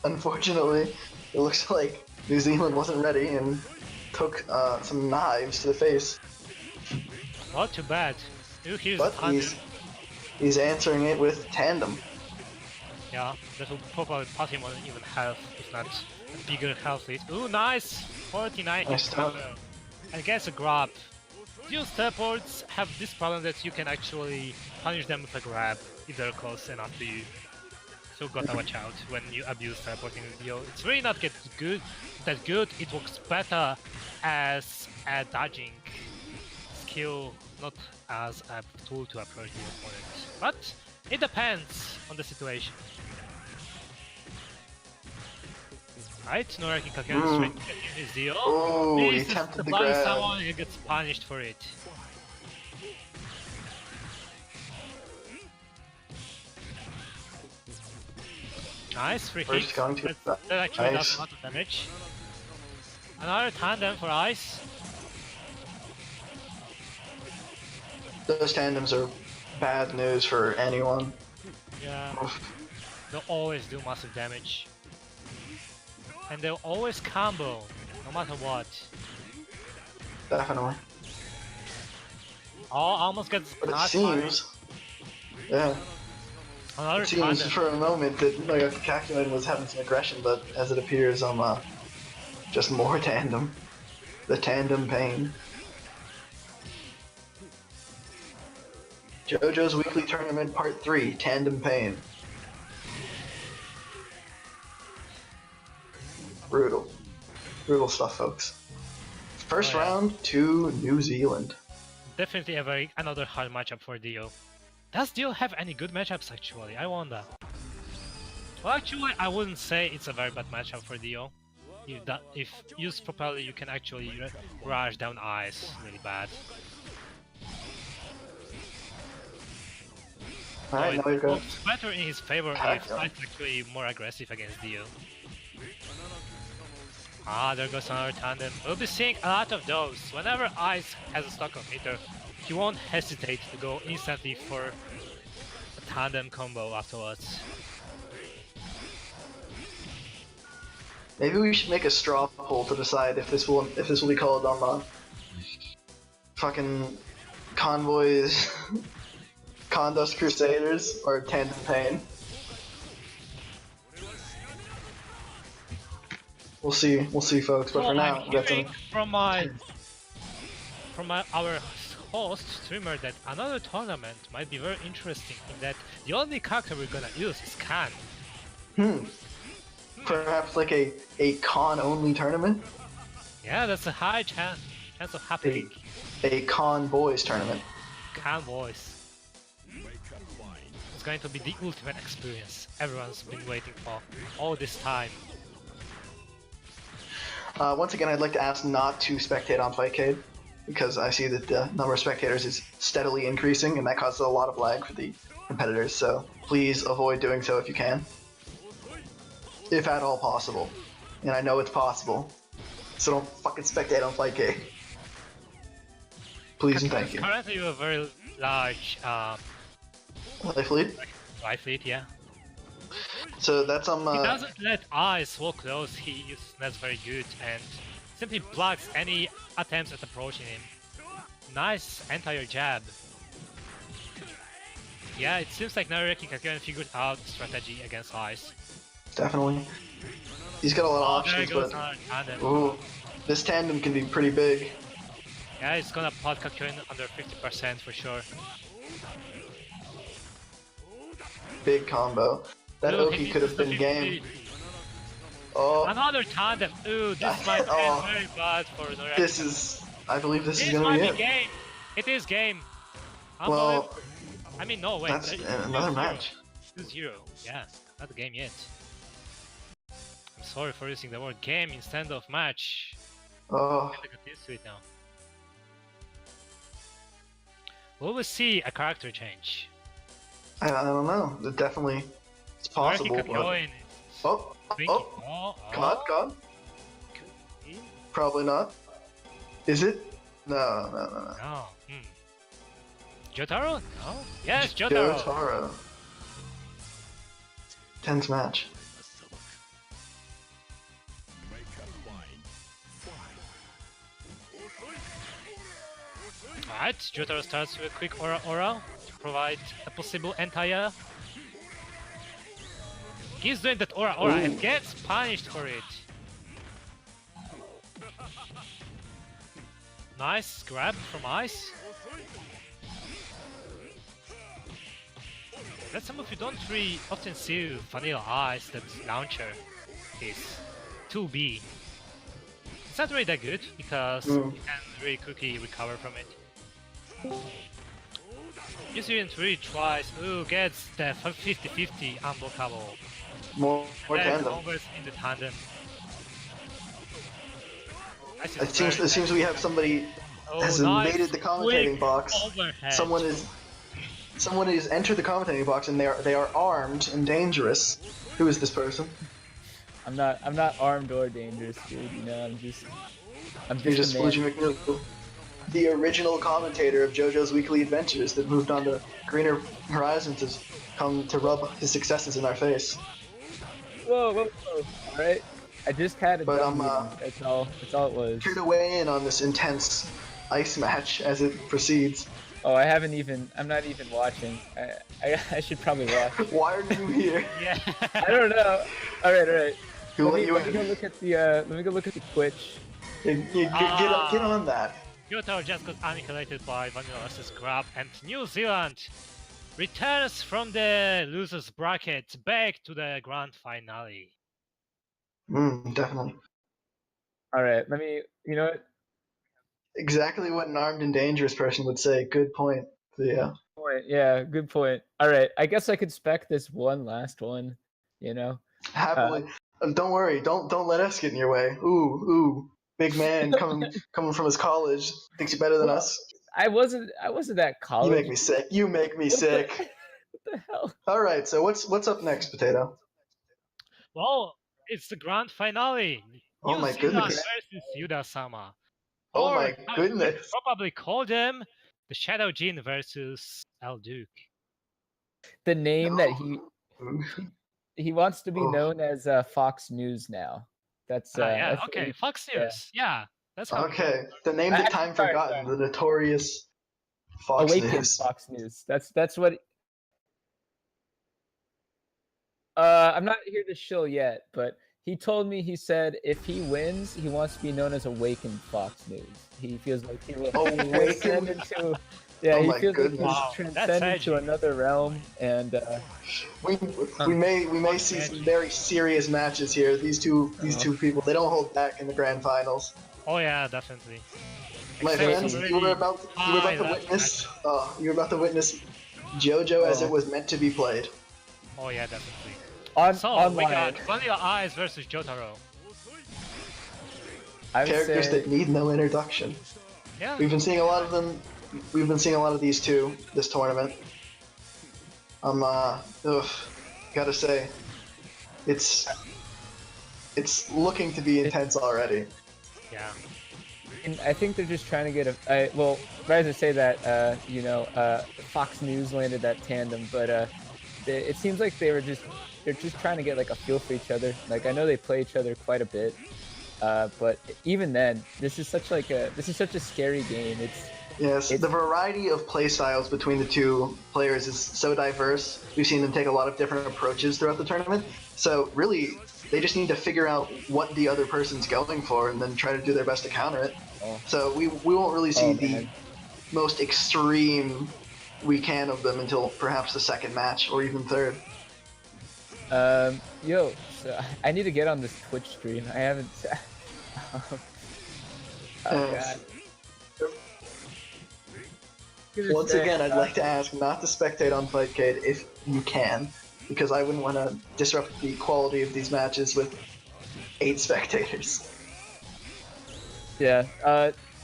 unfortunately, it looks like New Zealand wasn't ready and took some knives to the face. Not too bad. But he's answering it with Tandem. Yeah, that will probably put him on even health, if not a bigger health lead. Ooh, nice! 49 Nice stuff. I guess a grab. Dio's teleports have this problem that you can actually punish them with a grab if they're close enough to you. So gotta watch out when you abuse teleporting with Dio. It's really not that good. It works better as a dodging skill, not as a tool to approach the opponent. But it depends on the situation. Right, Noriaki Kakyoin straight to his Dio. Oh, he attempted the grab. Someone, he gets punished for it. Nice, free kick. That actually does a lot of damage. Another tandem for Ice. Those tandems are bad news for anyone. Yeah, they'll always do massive damage. And they'll always combo, no matter what. Definitely. Oh, almost gets but it seems, yeah. Another it seems tandem. For a moment that Noriaki Kakyoin was having some aggression, but as it appears, just more tandem. The tandem pain. JoJo's Weekly Tournament Part 3, Tandem Pain. Brutal. Brutal stuff, folks. First round to New Zealand. Definitely another hard matchup for Dio. Does Dio have any good matchups actually? I wonder. Well, actually, I wouldn't say it's a very bad matchup for Dio. If used properly, you can actually rush down Ice really bad. Alright, now we've got... It's better in his favor if Ice is actually more aggressive against Dio. Ah, there goes another tandem. We'll be seeing a lot of those. Whenever Ice has a stock of meter, he won't hesitate to go instantly for a tandem combo afterwards. Maybe we should make a straw poll to decide if this will be called fucking Convoys, Khandust Crusaders, or Tandem Pain. We'll see, folks. But for now, from our host streamer that another tournament might be very interesting in that the only character we're gonna use is Khan. Perhaps like a con-only tournament? Yeah, that's a high chance of happening. A con boys tournament. Con boys. It's going to be the ultimate experience everyone's been waiting for all this time. Once again, I'd like to ask not to spectate on Fightcade, because I see that the number of spectators is steadily increasing, and that causes a lot of lag for the competitors, so please avoid doing so if you can. If at all possible. And I know it's possible. So don't fucking spectate on Fightcade. Please and thank you. Currently you have a very large life lead? Life lead, yeah. So that's He doesn't let eyes so close. He uses nets very good and simply blocks any attempts at approaching him. Nice entire jab. Yeah, it seems like Noriaki Kakyoin figured out strategy against eyes. Definitely. He's got a lot of There options, goes but another tandem. ooh, this tandem can be pretty big. Yeah, it's gonna pot Kakyoin under 50% for sure. Big combo. That Ooh, Oki could have been game. Oh, Another tandem. Ooh, this might Oh. end very bad for Noriaki. this is. I believe this is This gonna might be be it. game. It is game. Well, I mean, no, wait. that's another match. 2-0. Yeah, not a game yet. I'm sorry for using the word game instead of match. Oh, I get used to it now. Will we see a character change? I don't know. It definitely, it's possible. Noriaki Kakyoin is Oh, thinking, God. Probably not. Is it? No. No. Jotaro? No. Yes, Jotaro. Jotaro. Tense match. Alright, Jotaro starts with a quick aura to provide a possible anti-air. He's doing that aura and gets punished for it. Nice grab from Ice. That's some of you don't really often see Vanilla Ice, that launcher is 2B. It's not really that good because you can really quickly recover from it. Usually really tries, gets the 50-50 unblockable. More tandem. Converts in the tandem. It seems we have somebody has invaded the commentating box. Overhead. Someone has entered the commentating box and they are armed and dangerous. Who is this person? I'm not armed or dangerous, dude. You know, I'm You're just just a man. SploogieMcNoodle, the original commentator of JoJo's Weekly Adventures that moved on to Greener Horizons has come to rub his successes in our face. Whoa. Alright. I just had a But, dumb meeting. That's all it was. Here to weigh in on this intense ice match as it proceeds. Oh, I'm not even watching. I should probably watch. Why are you here? Yeah. I don't know. Alright. Who Let let me you go in? look at the Twitch. Get on that. Jotaro just got annihilated by Vanilla-Ice's grab, and New Zealand returns from the losers bracket back to the grand finale. Definitely. Alright, you know what? Exactly what an armed and dangerous person would say. Good point. Yeah. Yeah, good point. Alright, I guess I could spec this last one, you know? Happily. Don't worry. Don't let us get in your way. Ooh. Big man coming from his college thinks he's better than us. I wasn't at college. You make me sick. What the hell? All right. So what's up next, Potato? Well, it's the grand finale. Oh my New Zealand goodness. versus Yuda-sama. Oh Or, my goodness. you could probably call them the Shadow Jin versus El Duke. The name that he wants to be Oh. known as Fox News now. That's Yeah, that's what okay, he- Fox News. Yeah, that's how. Okay. The name that time Sorry. forgotten. The notorious Fox Awaken News. Fox News. That's what. I'm not here to shill yet, but he told me, he said if he wins, he wants to be known as Awaken Fox News. He feels like he will transcend into. Yeah, Oh he my feels goodness. like Wow, he's that's transcend edgy. into another realm, and We may see some very serious matches here. These two people, they don't hold back in the grand finals. Oh yeah, definitely. My Except friends, for you were about really to witness. You were about to witness JoJo as it was meant to be played. Oh yeah, definitely. So we online, got Vanilla Ice versus Jotaro. I would Characters say, that need no introduction. Yeah. We've been seeing a lot of them. We've been seeing a lot of these two this tournament. Gotta say, it's looking to be intense already. Yeah. And I think they're just trying to get well, rather than say that, Fox News landed that tandem, but it seems like they're just trying to get like a feel for each other. Like I know they play each other quite a bit, but even then, this is such a scary game. Yes, the variety of play styles between the two players is so diverse. We've seen them take a lot of different approaches throughout the tournament. So really, they just need to figure out what the other person's going for and then try to do their best to counter it. Oh. So we won't really see the most extreme we can of them until perhaps the second match or even third. Yo, so I need to get on this Twitch stream. I haven't. God. Once again, I'd like to ask not to spectate on Fightcade if you can, because I wouldn't want to disrupt the quality of these matches with 8 spectators. Yeah,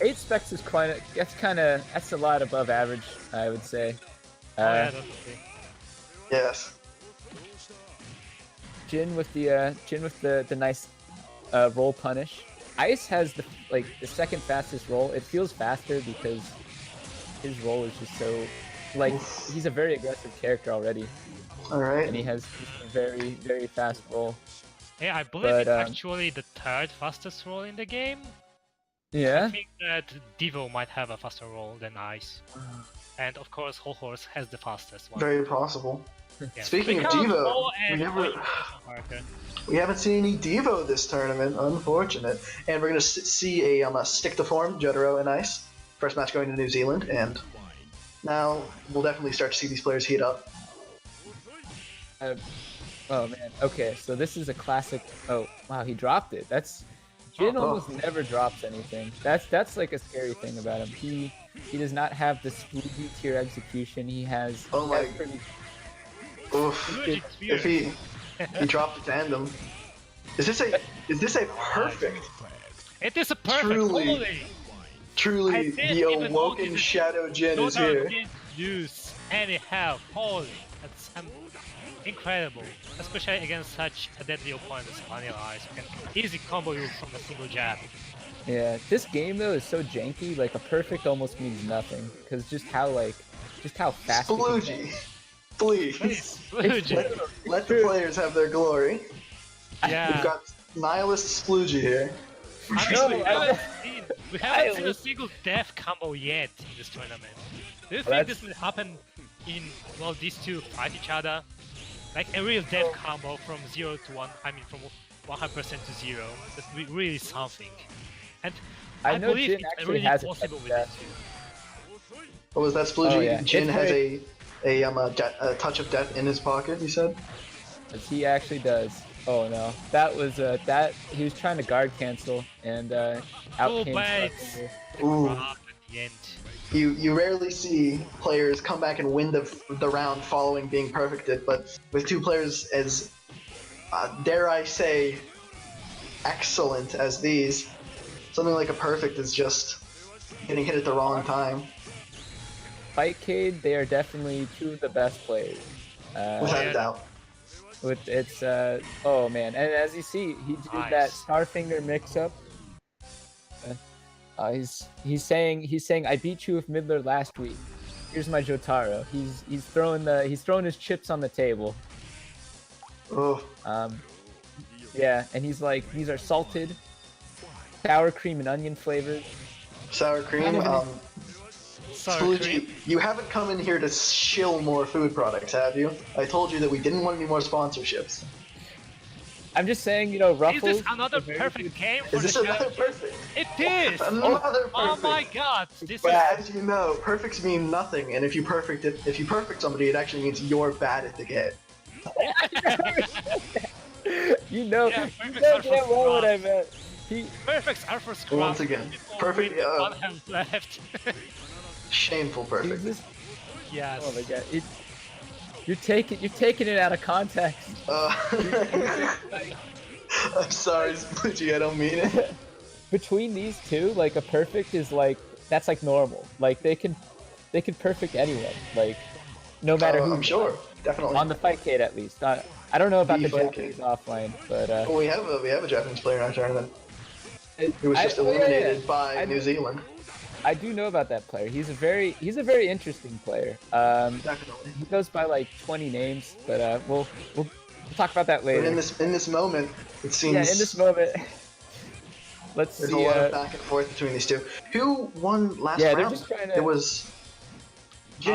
8 specs is that's a lot above average, I would say. Yes. Jin with the nice roll punish. Ice has the second fastest roll. It feels faster because his roll is just so he's a very aggressive character already. All right. And he has a very, very fast roll. Yeah, I believe it's actually the third fastest roll in the game. Yeah. I think that Devo might have a faster roll than Ice. And of course, Whole Horse has the fastest one. Very possible. Yeah. Speaking of Devo, we haven't seen any Devo this tournament, unfortunate. And we're going to see a stick to form, Jotaro and Ice. First match going to New Zealand, and now we'll definitely start to see these players heat up. Oh man, okay, so this is a classic. Oh wow, he dropped it. Jin almost never drops anything. That's like a scary thing about him. He does not have the Sploogie tier execution. He has. Oh my. Oof. If he dropped a tandem. Is this a perfect? It is a perfect. Truly, the awoken Shadow Jin is here. Didn't use any help. Holy, that's incredible. Especially against such a deadly opponent as Vanilla Ice, who can easily combo you from a single jab. Yeah, this game though is so janky. Like a perfect almost means nothing because just how fast. Sploogie, please. Sploogie. Let the players have their glory. Yeah. We've got Nihilist Sploogie here. We haven't seen a single death combo yet in this tournament. Do you think this will happen in these two fight each other? Like a real death combo from 0 to 1, from 100% to 0. That would be really something. And I believe Jin it's really possible with this too. What was that, Sploogie? Oh, yeah. Jin has a touch of death in his pocket, he said? He actually does. Oh no, that was he was trying to guard cancel and out came Ooh. At the end. You rarely see players come back and win the round following being perfected, but with two players as dare I say excellent as these, something like a perfect is just getting hit at the wrong time. Fightcade, they are definitely two of the best players. Without a doubt. Oh man, and as you see, he did that Starfinger mix-up. He's saying I beat you with Midler last week. Here's my Jotaro. He's throwing his chips on the table. Oh. Yeah, and he's like, these are salted, sour cream and onion flavored. Sour cream. Sploogie, you haven't come in here to shill more food products, have you? I told you that we didn't want any more sponsorships. I'm just saying, Ruffles. Is this another perfect game for Is this another perfect? It is! Another perfect. Oh my god! But as you know, perfects mean nothing, and if you perfect somebody, it actually means you're bad at the game. You know damn well what I meant. Perfects are for scrub. Once again, perfect. One hand left. Shameful perfect. Yes. Oh my god. You're taking it out of context. I'm sorry, Sploogie, I don't mean it. Between these two, like a perfect is that's like normal. Like they can perfect anyone. Like no matter who. I'm sure, definitely. On the Fightcade at least. I don't know about the Japanese offline, but well, we have a Japanese player in our tournament. He was just eliminated by New Zealand. I do know about that player. He's a very interesting player. Definitely. He goes by like 20 names, but we'll talk about that later. But in this moment, it seems. Yeah, in this moment. Let's There's see. a lot of back and forth between these two. Who won last Yeah, round? they're just trying to. It was. It's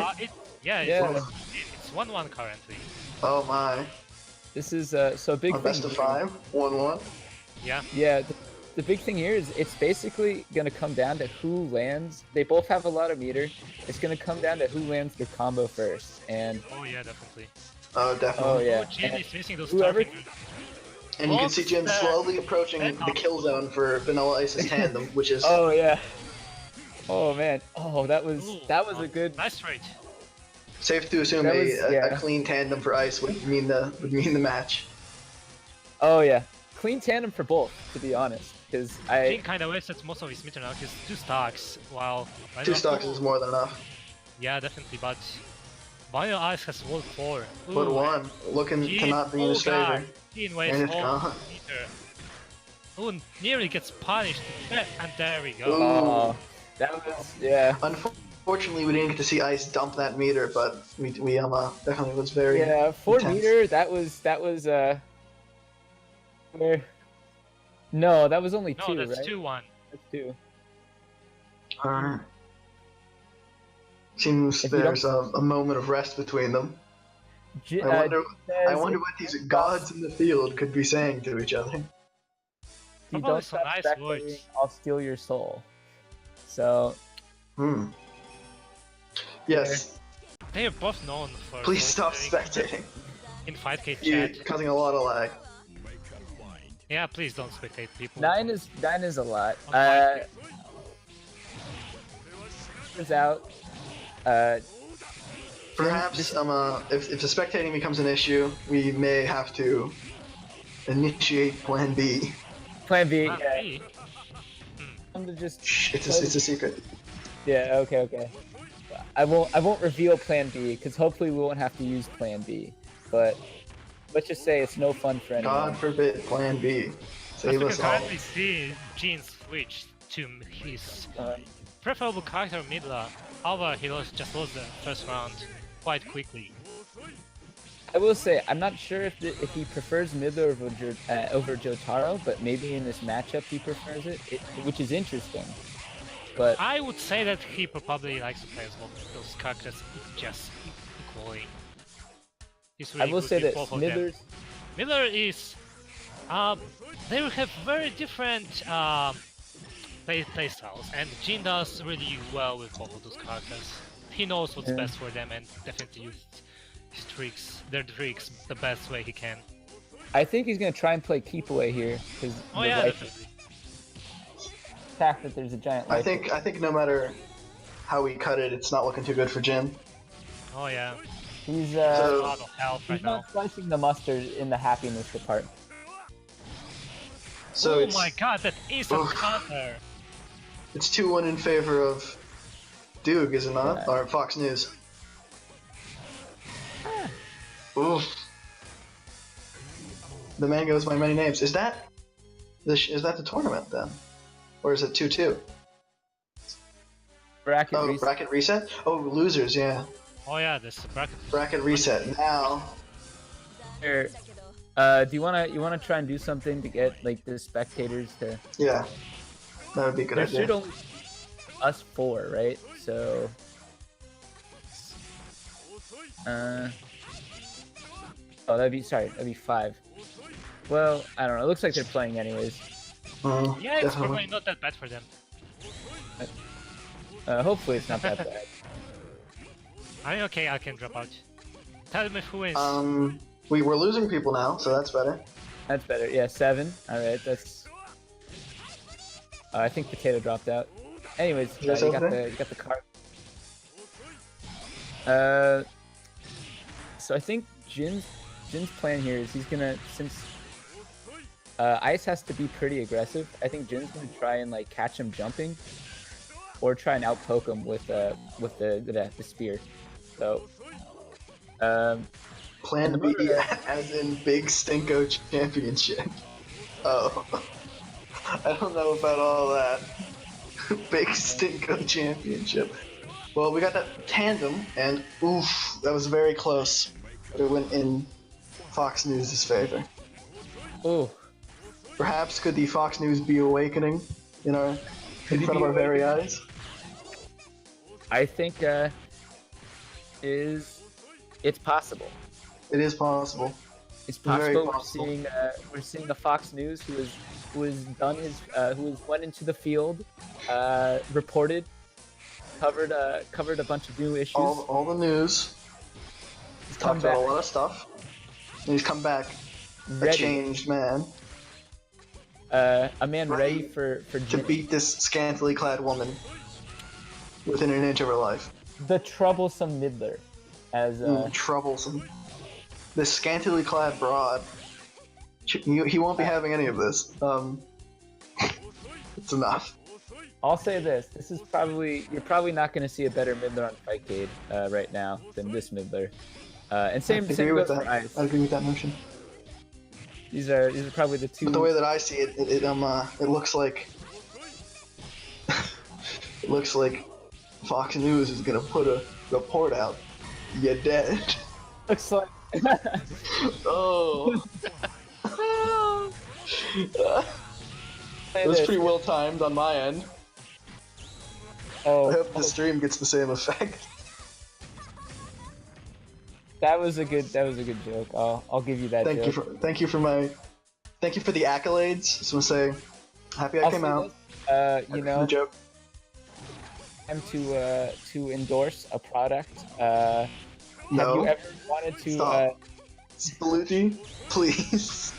1-1 currently. Oh my. This is so big. A best of 5, 1-1. Yeah. Yeah. The big thing here is it's basically gonna come down to who lands. They both have a lot of meter. It's gonna come down to who lands the combo first. And Oh yeah, definitely. Oh, definitely. oh yeah. Oh, Jin is missing those whoever- starting moves. And you can see Jin slowly approaching the kill zone for Vanilla Ice's tandem, which is. Oh yeah. Oh man. Oh, that was Ooh, a good. Nice trade. Safe to assume That was- a clean tandem for Ice would mean the match. Oh yeah. Clean tandem for both, to be honest, because Jin kind of wasted most of his meter now because 2 stocks. While 2 stocks is more than enough. Yeah, definitely. But Bio Ice has won 4. But 1 looking to not be in his favor. Jin And wastes it's all gone. meter. Ooh, nearly gets punished. And there we go. Ooh. oh, that was yeah. Unfortunately, we didn't get to see Ice dump that meter, but we definitely was very. Yeah, 4 intense. meter. That was where? No, that was only 2, No, that's right? 2-1. That's 2. Alright. Seems If you there's a moment of rest between them. J- I says, wonder what these gods in the field could be saying to each other. If you Probably don't some stop nice spectating, words. I'll steal your soul. So Yes. They are both known for. Please stop spectating spectating. in 5K You're chat. causing a lot of lag. Yeah, please don't spectate people. 9 is a lot. On 5K. Is out. Perhaps if the spectating becomes an issue, we may have to initiate Plan B. Plan B. Ah, Yeah. me? I'm to just. Shh, it's a secret. Yeah. Okay. I won't reveal Plan B because hopefully we won't have to use Plan B. But let's just say it's no fun for anyone. God forbid Plan B. As Save we us can all. currently see, Jin switched to his Uh, preferable character Midla. However, he just lost the first round quite quickly. I will say I'm not sure if he prefers Midler over Jotaro, but maybe in this matchup he prefers it, which is interesting. But I would say that he probably likes to play as both of those characters just equally. He's really I will good say with that both of them. Midler's Miller is, they have very different play styles, and Jin does really well with both of those characters. He knows what's best for them and definitely uses his their tricks, the best way he can. I think he's gonna try and play keep away here because Oh yeah, definitely. fact that there's a giant. I life think no matter how we cut it, it's not looking too good for Jin. Oh yeah. He's A So- lot of health he's right now. not slicing the mustard in the happiness department. So Oh it's my god, that instant Oof. counter! it's 2-1 in favor of Doog, is it not? Yeah. Or Fox News. Oof. The man goes by many names. Is that the tournament then, or is it 2-2? Bracket Oh, reset. bracket reset. Oh, losers, yeah. Oh yeah, this is a bracket. Bracket reset now. Here. Do you wanna try and do something to get like the spectators to? Yeah, that would be a good There idea. should only us 4, right? So. Oh, that'd be 5. Well, I don't know. It looks like they're playing anyways. Yeah, it's definitely. probably not that bad for them. Hopefully it's not that bad. I mean, okay, I can drop out. Tell me who wins. We're losing people now, so that's better. That's better. Yeah, 7. All right, that's. I think Potato dropped out. Anyways, you That's got okay. the card. So I think Jin's plan here is he's gonna, since Ice has to be pretty aggressive, I think Jin's gonna try and like catch him jumping, or try and outpoke him with the spear. So. Plan B, as in Big Stinko Championship. Oh. I don't know about all that. Big Stinko Championship. Well, we got that tandem, and oof, that was very close. But it went in Fox News' favor. Ooh. Perhaps could the Fox News be awakening in front of our very eyes? I think it's possible. It is possible. It's Very possible. possible. We're seeing the Fox News who went into the field, reported, covered a bunch of new issues. All the news. He's Talked about a lot of stuff. And he's come back ready. a changed man A man ready for to beat this scantily clad woman within an inch of her life. the troublesome Midler, as Troublesome. This scantily clad broad. He won't be having any of this. It's enough. I'll say this: you're probably not going to see a better Midler on Fightcade right now than this Midler. And same I agree with goes for that. Ice. I agree with that notion. These are probably the two. But the way that I see it, it looks like it looks like Fox News is gonna put a report out. You're dead. looks like. Oh. It was pretty well timed on my end. I hope the stream gets the same effect. That was a good joke. I'll give you that joke. Thank you for the accolades. Just want to say, happy I came out. The joke. Time to endorse a product. Have No. you ever wanted to Stop. Sploogie, please.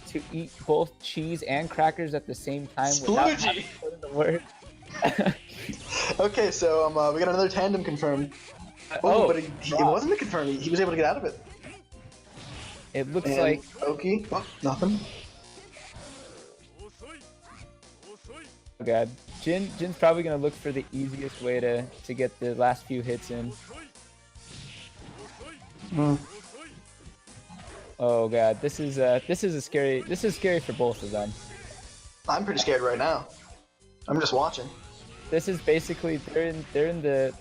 to eat both cheese and crackers at the same time without Sploogie. having to put in the word? Okay, so we got another tandem confirmed. But it wasn't a confirm. He was able to get out of it. It looks And like Oki, nothing. oh god. Jin's probably gonna look for the easiest way to get the last few hits in. Oh god, this is scary for both of them. I'm pretty scared right now. I'm just watching. This is basically they're in the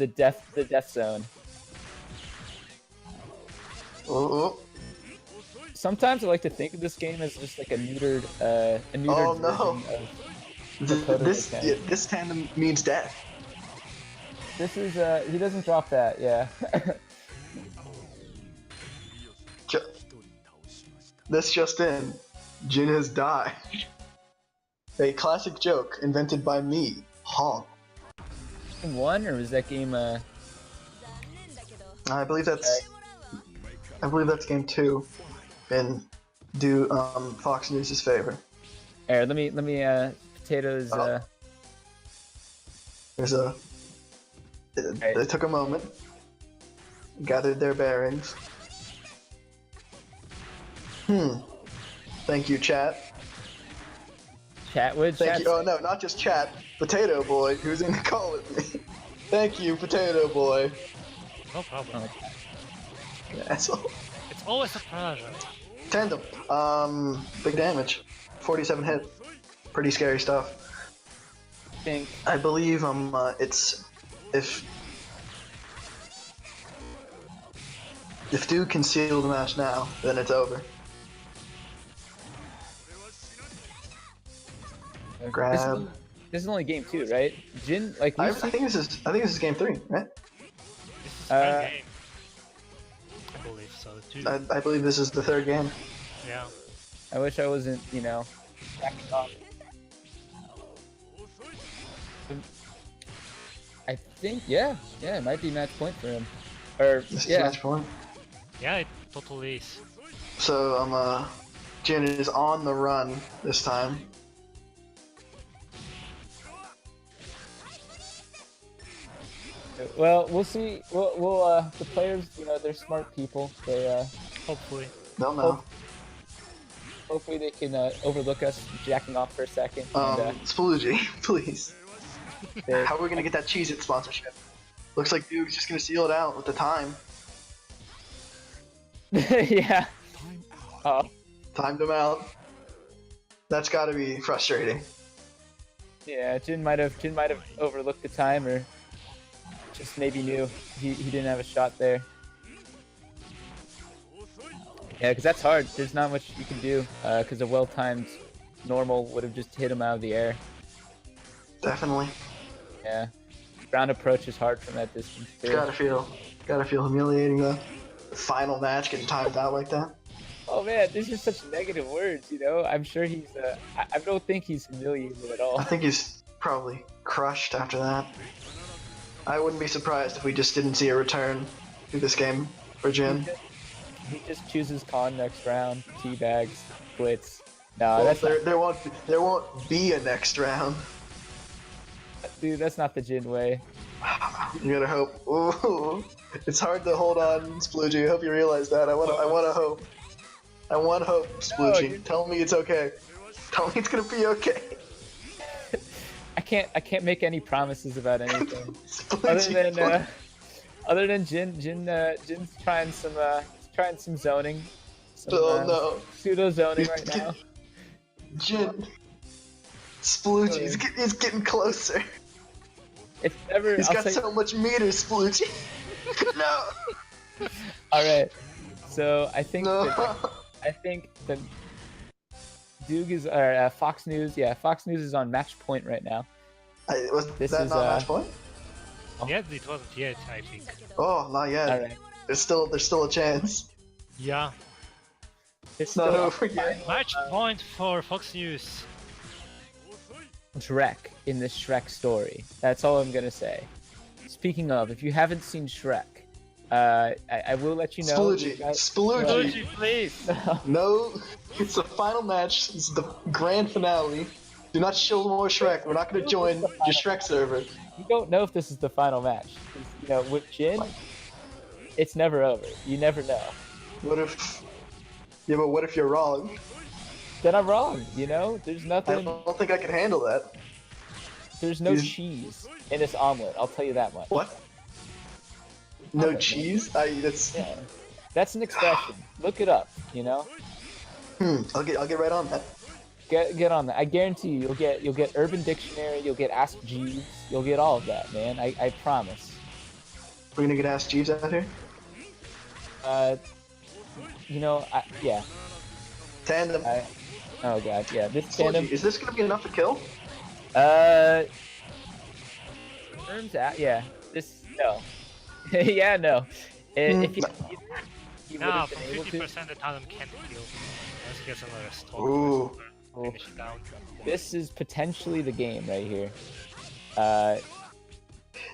death zone. Oh, Sometimes I like to think of this game as just like a neutered Oh, no. version of Proto this tandem means death. This is he doesn't drop that, yeah. This just in. Jin has died. A classic joke invented by me, Honk. Game 1 or was that game I believe that's game 2. And do Fox News' favor. Here, let me potatoes There's a. They took a moment, gathered their bearings. Thank you, chat. chat with Thank you. Oh no, not just chat. Potato Boy, who's in the call with me. Thank you, Potato Boy. No problem. Asshole. It's always a pleasure. Tandem. Big damage. 47 hit. Pretty scary stuff. think I believe it's if Dude can seal the match now, then it's over. Grab. This is only game 2, right? Jin, like I think this is game 3, right? This is the third game. I believe so too. I believe this is the 3rd game. Yeah. I wish I wasn't, backing off. I think, yeah, it might be match point for him. Or This is yeah, match point. Yeah, it totally is. So Jin is on the run this time. well, we'll see. We'll the players, they're smart people. They Hopefully. They'll know. hopefully they can overlook us jacking off for a second. And, Sploogie, please. they- How are we gonna get that Cheez-It sponsorship? Looks like Dude's just gonna seal it out with the time. yeah. Timed him out. That's gotta be frustrating. Yeah, Jin might have overlooked the time, or just maybe knew he didn't have a shot there. Yeah, because that's hard. There's not much you can do, because a well-timed normal would have just hit him out of the air. Definitely. Yeah, ground approach is hard from that distance too. Gotta feel humiliating though. The final match getting timed out like that. Oh man, these are such negative words, you know? I'm sure he's, I don't think he's humiliated at all. I think he's probably crushed after that. I wouldn't be surprised if we just didn't see a return to this game for Jin. He just chooses Khan next round, teabags, quits. No, Well, that's there won't be a next round. dude, that's not the Jin way. You gotta hope. Ooh, it's hard to hold on, Sploogie. I hope you realize that. I wanna hope. I want hope, Sploogie. No, tell me it's okay. Tell me it's gonna be okay. I can't make any promises about anything. Sploogie, other than Jin's trying some zoning. Some, oh no. Pseudo zoning right now. Jin. Sploogie, he's getting closer. It's never. He's got so much meters, Sploogie. No. All right. So I think No. that Doog is Fox News. Yeah, Fox News is on match point right now. Was This that is, not match point? Yet it wasn't yet, I think. Oh, not yet. All right. There's still a chance. Yeah. It's Not still over yet. Match point for Fox News. Shrek in the Shrek story. That's all I'm gonna say. Speaking of, if you haven't seen Shrek, I will let you know. Sploogie, Sploogie. Sploogie, please. No, it's the final match. It's the grand finale. Do not show more Shrek. We're not gonna join your Shrek server. You don't know if this is the final match. 'Cause, you know, with Jin, it's never over. You never know. What if? Yeah, but what if you're wrong? Then I'm wrong. You know, there's I nothing. don't think I can handle that. There's no You- cheese in this omelet. I'll tell you that much. What? No Okay. cheese? That's. Yeah, that's an expression. Look it up. You know, I'll get right on that. get on that. I guarantee you, you'll get Urban Dictionary. You'll get Ask Jeeves. You'll get all of that, man. I promise. We're gonna get Ask Jeeves out here. You know, yeah. Tandem. Oh god, yeah. This Sploogie, tandem. is this gonna be enough to kill? Turns out, yeah. This no. Yeah, no. If you Nah, would've from been able to. 50% the Tandem can't kill. Let's get another stall. Ooh. Finish it down. This is potentially the game right here.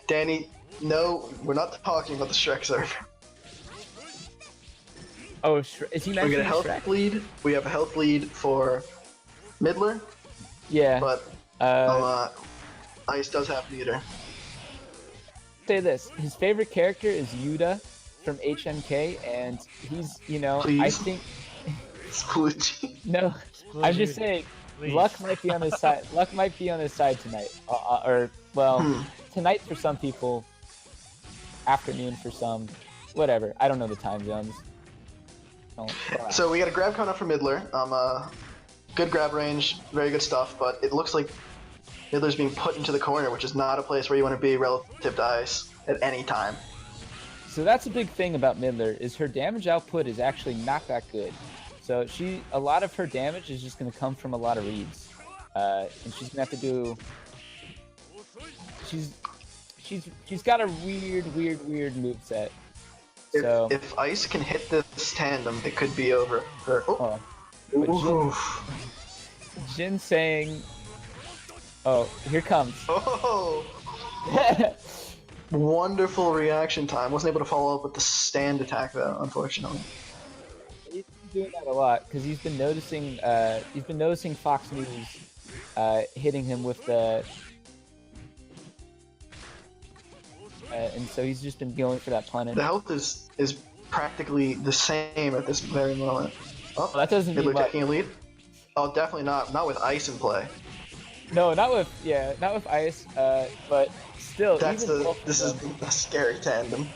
Danny, no, we're not talking about the Shrek server. Oh, is he We get mentioning a health Shrek? lead. We have a health lead for Midler, Yeah. but Ice does have meter. Say this: his favorite character is Yuta from HMK, and he's, you know, I Please? think Sploogie. no. I'm just Sploogie, saying, please. luck might be on his side. Luck might be on his side tonight, or well, tonight for some people, afternoon for some, whatever. I don't know the time zones. Don't- So we got a grab coming up for Midler. Good grab range, very good stuff, but it looks like Midler's being put into the corner, which is not a place where you want to be relative to Ice at any time. So that's a big thing about Midler, is her damage output is actually not that good. So a lot of her damage is just going to come from a lot of reads, and she's going to have to do. She's got a weird moveset. So If Ice can hit this tandem, it could be over. oh, but Ooh. Jin saying, "Oh, here comes." Oh, wonderful reaction time. Wasn't able to follow up with the stand attack though, unfortunately. He's been doing that a lot because he's been noticing Fox News hitting him with the. And so he's just been going for that punish. The health is practically the same at this very moment. Oh, Well, that doesn't mean Midler much. taking a lead. Oh, definitely not. Not with Ice in play. No, not with Ice. But still, This even both is of them- a scary tandem.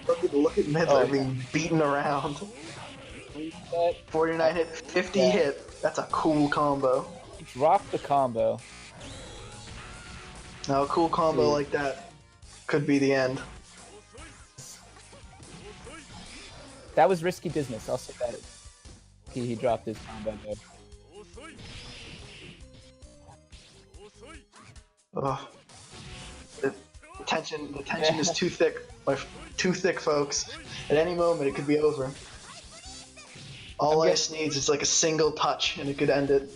Look at Midler Oh, yeah. being beaten around. But 49 hit, 50 Yeah. hit. That's a cool combo. he dropped the combo. Now a cool combo like that could be the end. That was risky business. I'll say that. He dropped his combo there. Ugh. The tension is too thick, too thick, folks. At any moment, it could be over. All Ice needs is like a single touch, and it could end it.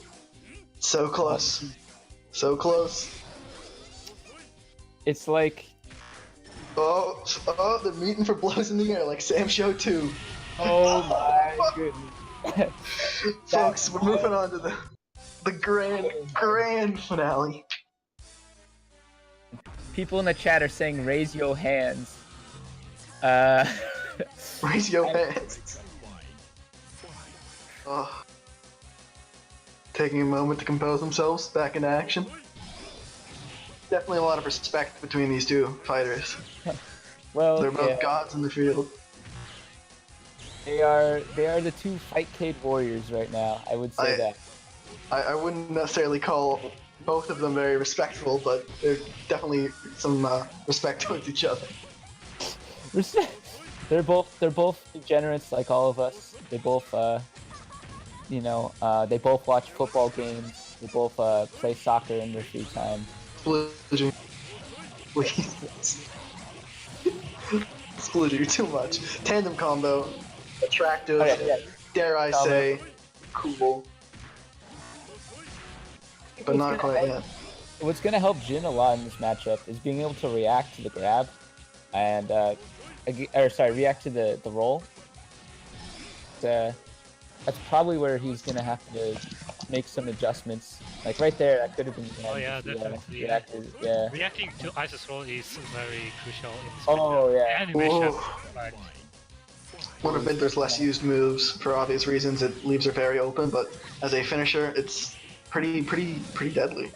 So close, so close. It's like, Oh, they're meeting for blows in the air, like Sam Show 2. oh my goodness. Folks, we're moving on to the grand finale. People in the chat are saying raise your hands. Raise your hands. Oh. Taking a moment to compose themselves, back into action. Definitely a lot of respect between these two fighters. Well, They're both gods in the field. They are the two Fightcade warriors right now. I would say that. I wouldn't necessarily call both of them very respectful, but there's definitely some respect towards each other. They're both degenerates like all of us. They both they both watch football games. They both play soccer in their free time. Sploogie. Please. Sploogie, you're too much. Tandem combo. Attractive. Okay, yeah. Dare I say, cool. But not quite yet. What's gonna help Jin a lot in this matchup is being able to react to the grab, and react to the roll. That's probably where he's gonna have to make some adjustments. Like right there, that could have been. Oh yeah, definitely. Reacting to Ice's roll is very crucial in this Oh yeah. animation. Right. One of Vendor's less used moves, for obvious reasons. It leaves her very open, but as a finisher, it's pretty deadly.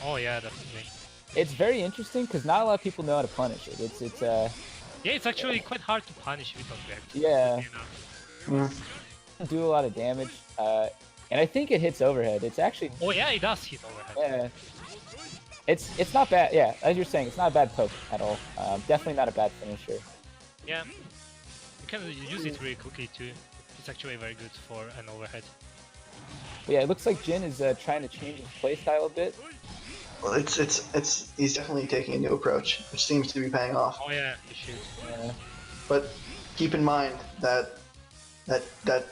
Oh yeah, definitely. It's very interesting because not a lot of people know how to punish it. It's Yeah, it's actually quite hard to punish with object. Yeah. You know? Do a lot of damage, and I think it hits overhead. It's actually. Oh yeah, it does hit overhead. Yeah. It's not bad. Yeah, as you're saying, it's not a bad poke at all. Definitely not a bad finisher. Yeah. You can use it really quickly too. It's actually very good for an overhead. But yeah, it looks like Jin is trying to change his playstyle a bit. Well, he's definitely taking a new approach, which seems to be paying off. Oh yeah, he should. Yeah. But keep in mind that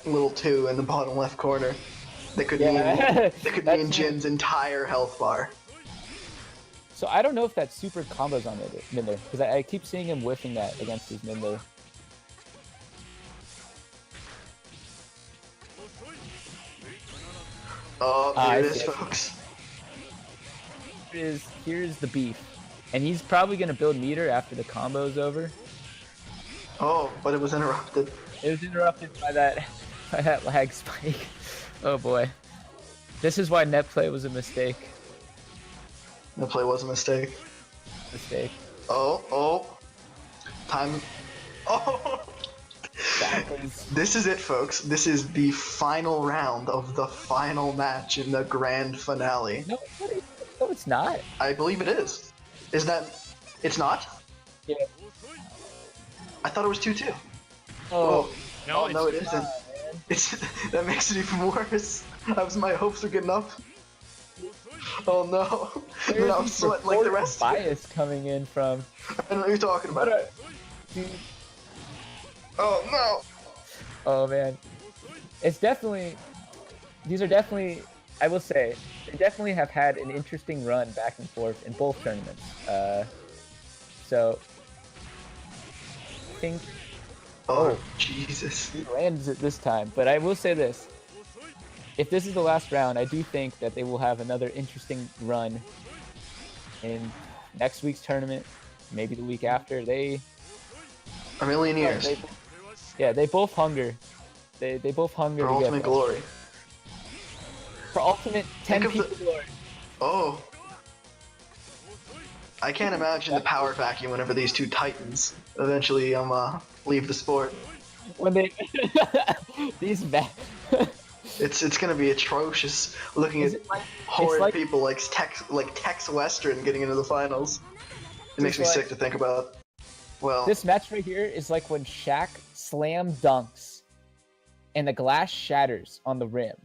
little 2 in the bottom left corner, that could mean Jin's entire health bar. So I don't know if that super combos on Minder, because I keep seeing him whiffing that against his Minder. Oh, here it is, folks. Here's the beef. And he's probably going to build meter after the combo's over. Oh, but it was interrupted. It was interrupted by that lag spike. Oh boy. This is why net play was a mistake. Net play was a mistake. Mistake. Oh. Time. Oh! This is it, folks. This is the final round of the final match in the grand finale. No, it's not. I believe it is. Is that... It's not? Yeah. I thought it was 2-2. Oh. No, it isn't. That makes it even worse. My hopes are getting up. Oh no. Then I'm sweating like the rest of bias coming in from... I know what you're talking about. Oh no. Oh man. It's definitely... These are definitely... I will say, they definitely have had an interesting run back and forth in both tournaments. So... I think... Oh, Jesus. He lands it this time, but I will say this. If this is the last round, I do think that they will have another interesting run in next week's tournament, maybe the week after. A million years. They both hunger. They both hunger for to ultimate glory. For ultimate 10 people glory. Oh. I can't imagine the power vacuum whenever these two titans eventually leave the sport. When they these It's gonna be atrocious looking Is at it like, horrid like- people like Tex Western getting into the finals. It makes me like- sick to think about. Well, this match right here is like when Shaq slam dunks and the glass shatters on the rim.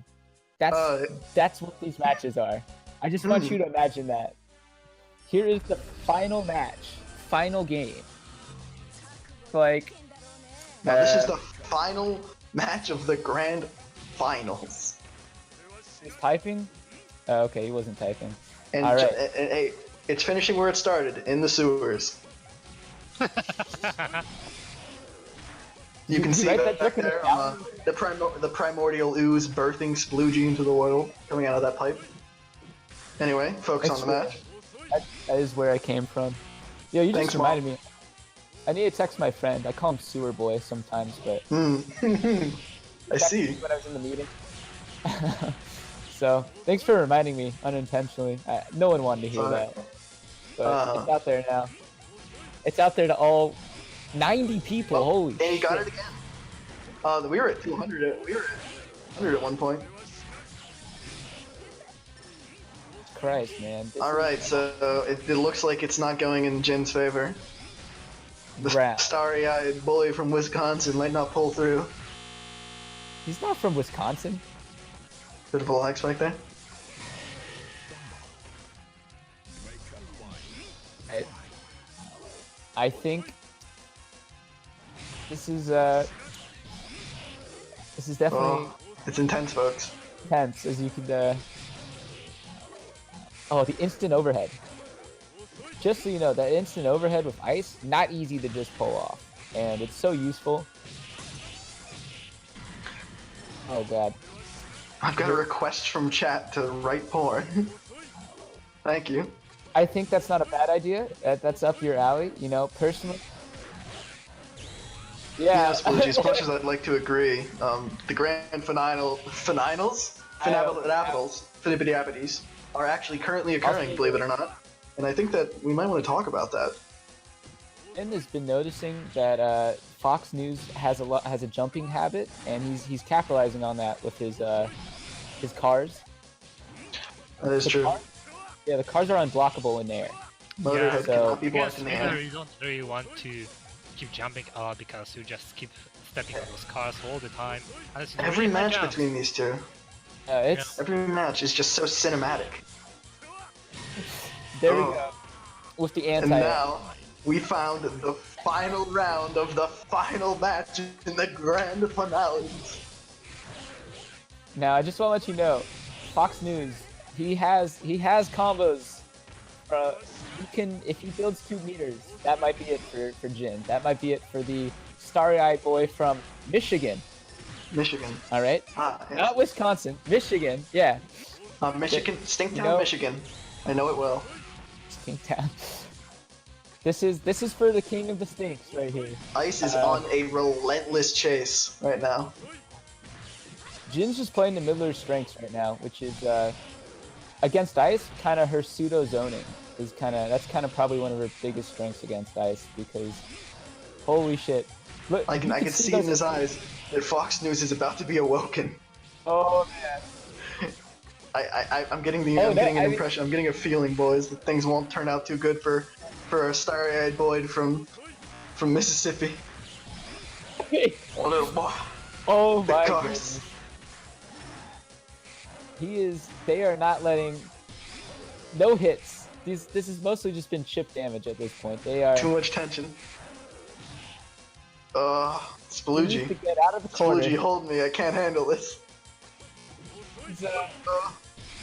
That's what these matches are. I just want you to imagine that. Here is the final match, final game. Like, now this is the final match of the grand finals. he's typing? Oh, okay, he wasn't typing. And All right. hey, it's finishing where it started, in the sewers. You can see Right, back that's there the primordial ooze birthing Sploogie into the world, coming out of that pipe. Anyway, focus on the match. That is where I came from. Yo, you Thanks, just reminded me. I need to text my friend. I call him Sewer Boy sometimes, but I see. when I was in the meeting. So thanks for reminding me unintentionally. No one wanted to hear that, but it's out there now. It's out there to all 90 people. Holy and he shit! got it again. We were at 200. We were at 100 at one point. Christ, man. All right, so it looks like it's not going in Jin's favor. The Crap. starry-eyed bully from Wisconsin might not pull through. He's not from Wisconsin. Bit of a lag spike there. I think this is definitely Oh, it's intense, folks. tense, as you could. Oh, the instant overhead. Just so you know, that instant overhead with ice, not easy to just pull off, and it's so useful. Oh god. I've got a request from chat to write porn. Thank you. I think that's not a bad idea. That's up your alley, you know, personally. Yeah, Yeah. Sploogie, as much as I'd like to agree, the grand finals are actually currently occurring, believe it or not. And I think that we might want to talk about that. Ben has been noticing that Fox News has a jumping habit, and he's capitalizing on that with his cars. That is true. Yeah, the cars are unblockable in there. Motorhead so- cannot be I guess blocked in the maybe air. you don't really want to keep jumping a lot because you just keep stepping on those cars all the time. Unless you do Every really high match jumps. between these two, It's every match is just so cinematic. there we Oh. go with the And anti. now, we found the final round of the final match in the grand finale. Now I just want to let you know, Fox News, he has combos. He can, if he builds 2 meters, that might be it for Jin. That might be it for the starry-eyed boy from Michigan. Michigan. All right, Ah, yes. not Wisconsin, Michigan. Yeah, Michigan, Stinktown, you know- Michigan. I know it well. Stinktown. This is for the king of the stinks right here. Ice is on a relentless chase right now. Jin's just playing the Midler's strengths right now, which is against ice, kind of her pseudo zoning is that's kind of probably one of her biggest strengths against ice, because holy shit. Look, I you can see in those- his eyes that Fox News is about to be awoken. Oh man. I'm getting the Oh, I'm no, getting an I mean- impression. I'm getting a feeling, boys, that things won't turn out too good for our starry-eyed boy from Mississippi. Oh, little boy. Oh The my cars. goodness. They are not letting no hits. This has mostly just been chip damage at this point. They are Too much tension. he needs to Sploogie. get out of the corner. Sploogie, hold me. I can't handle this. I'm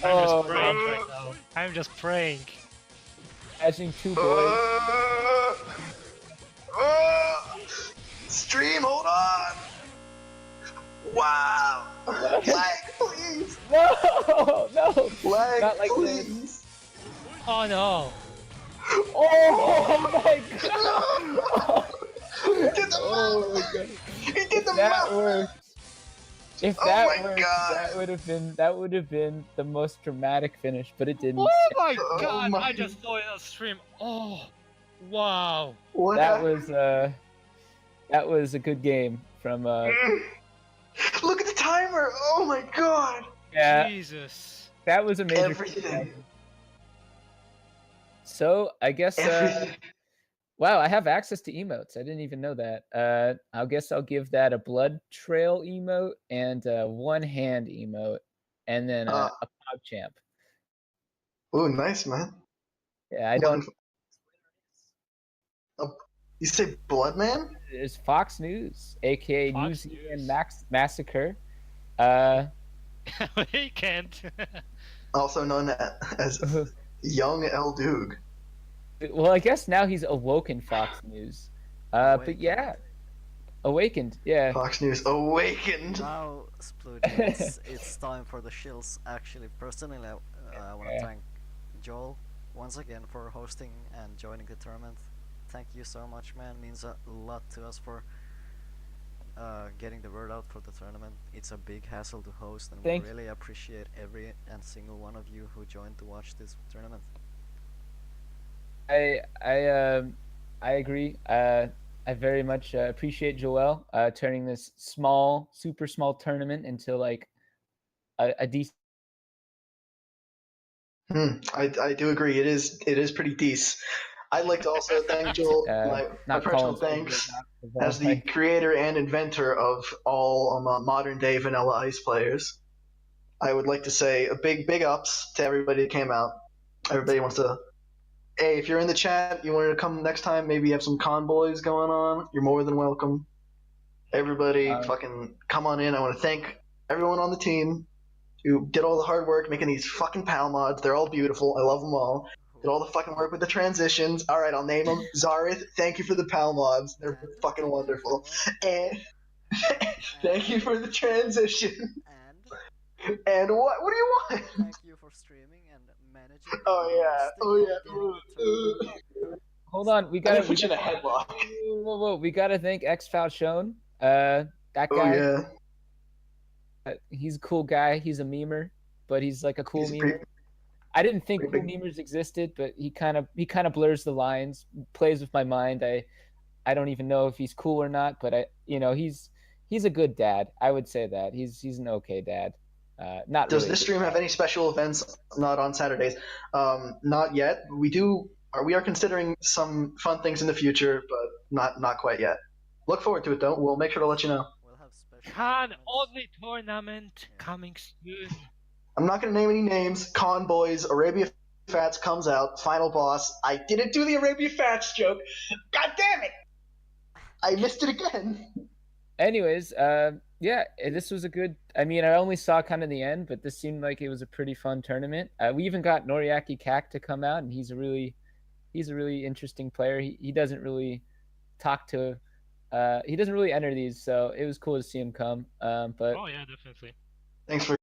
Oh, just praying right now. I'm just praying. Catching 2 boys. Stream, hold on. Wow. Lag, please. No, no. Lag, Not like this. please. Oh no! Oh my god. He did the Oh mouth. my god. He did the That mouth. worked. If Oh that my worked, God. that would have been the most dramatic finish, but it didn't. Oh my Oh god! my- I just saw it on stream. Oh, wow! What That happened? was a good game from Look at the time timer! Oh my god! Yeah, Jesus. that was a major. Everything. So I guess. Everything. Wow, I have access to emotes. I didn't even know that. I guess I'll give that a blood trail emote and a one hand emote, and then a PogChamp. Ooh, nice, man. Yeah, I don't. You say Bloodman? There's Fox News, aka New Fox Zealand News. Massacre. He can't. Also known as Young El Doog. Well, I guess now he's awoken Fox News. But yeah, awakened. Yeah. Fox News awakened. Now, Sploogie, it's time for the shills. Actually, personally, I want to thank Joel once again for hosting and joining the tournament. Thank you so much, man. Means a lot to us for getting the word out for the tournament. It's a big hassle to host, and we really appreciate every and single one of you who joined to watch this tournament. I agree. I very much appreciate Joel turning this super small tournament into like a decent. I do agree. It is pretty decent. I'd like to also thank Joel, my personal thanks, as the creator and inventor of all modern day Vanilla Ice players. I would like to say a big ups to everybody that came out. Everybody wants to. Hey, if you're in the chat, you wanted to come next time, maybe you have some convoys going on, you're more than welcome. Everybody, fucking come on in. I want to thank everyone on the team who did all the hard work making these fucking PAL mods. They're all beautiful. I love them all. Did all the fucking work with the transitions. All right, I'll name them. Zarythe, thank you for the PAL mods. They're fucking wonderful. And thank you for the transition. And what do you want? Thank you for streaming and managing. Oh yeah. Hold on, we gotta put you in a headlock. Whoa, we gotta thank ExFalchion. That guy. Oh yeah. He's a cool guy. He's a memer, but he's like a cool memer. I didn't think cool memers existed, but he kind of blurs the lines, plays with my mind. I don't even know if he's cool or not, but he's a good dad. I would say that he's an okay dad. Not Does really this stream have any special events? Not on Saturdays. Not yet. We are considering some fun things in the future, but not quite yet. Look forward to it though. We'll make sure to let you know. We'll have special Khan only tournament coming soon. I'm not going to name any names. Convoys, Arabia Fats comes out, final boss. I didn't do the Arabia Fats joke. God damn it! I missed it again. Anyways, yeah, this was a good. I mean, I only saw kind of the end, but this seemed like it was a pretty fun tournament. We even got Noriaki Kakyoin to come out, and he's a really interesting player. He doesn't really talk to. He doesn't really enter these, so it was cool to see him come. But oh yeah, definitely. Thanks for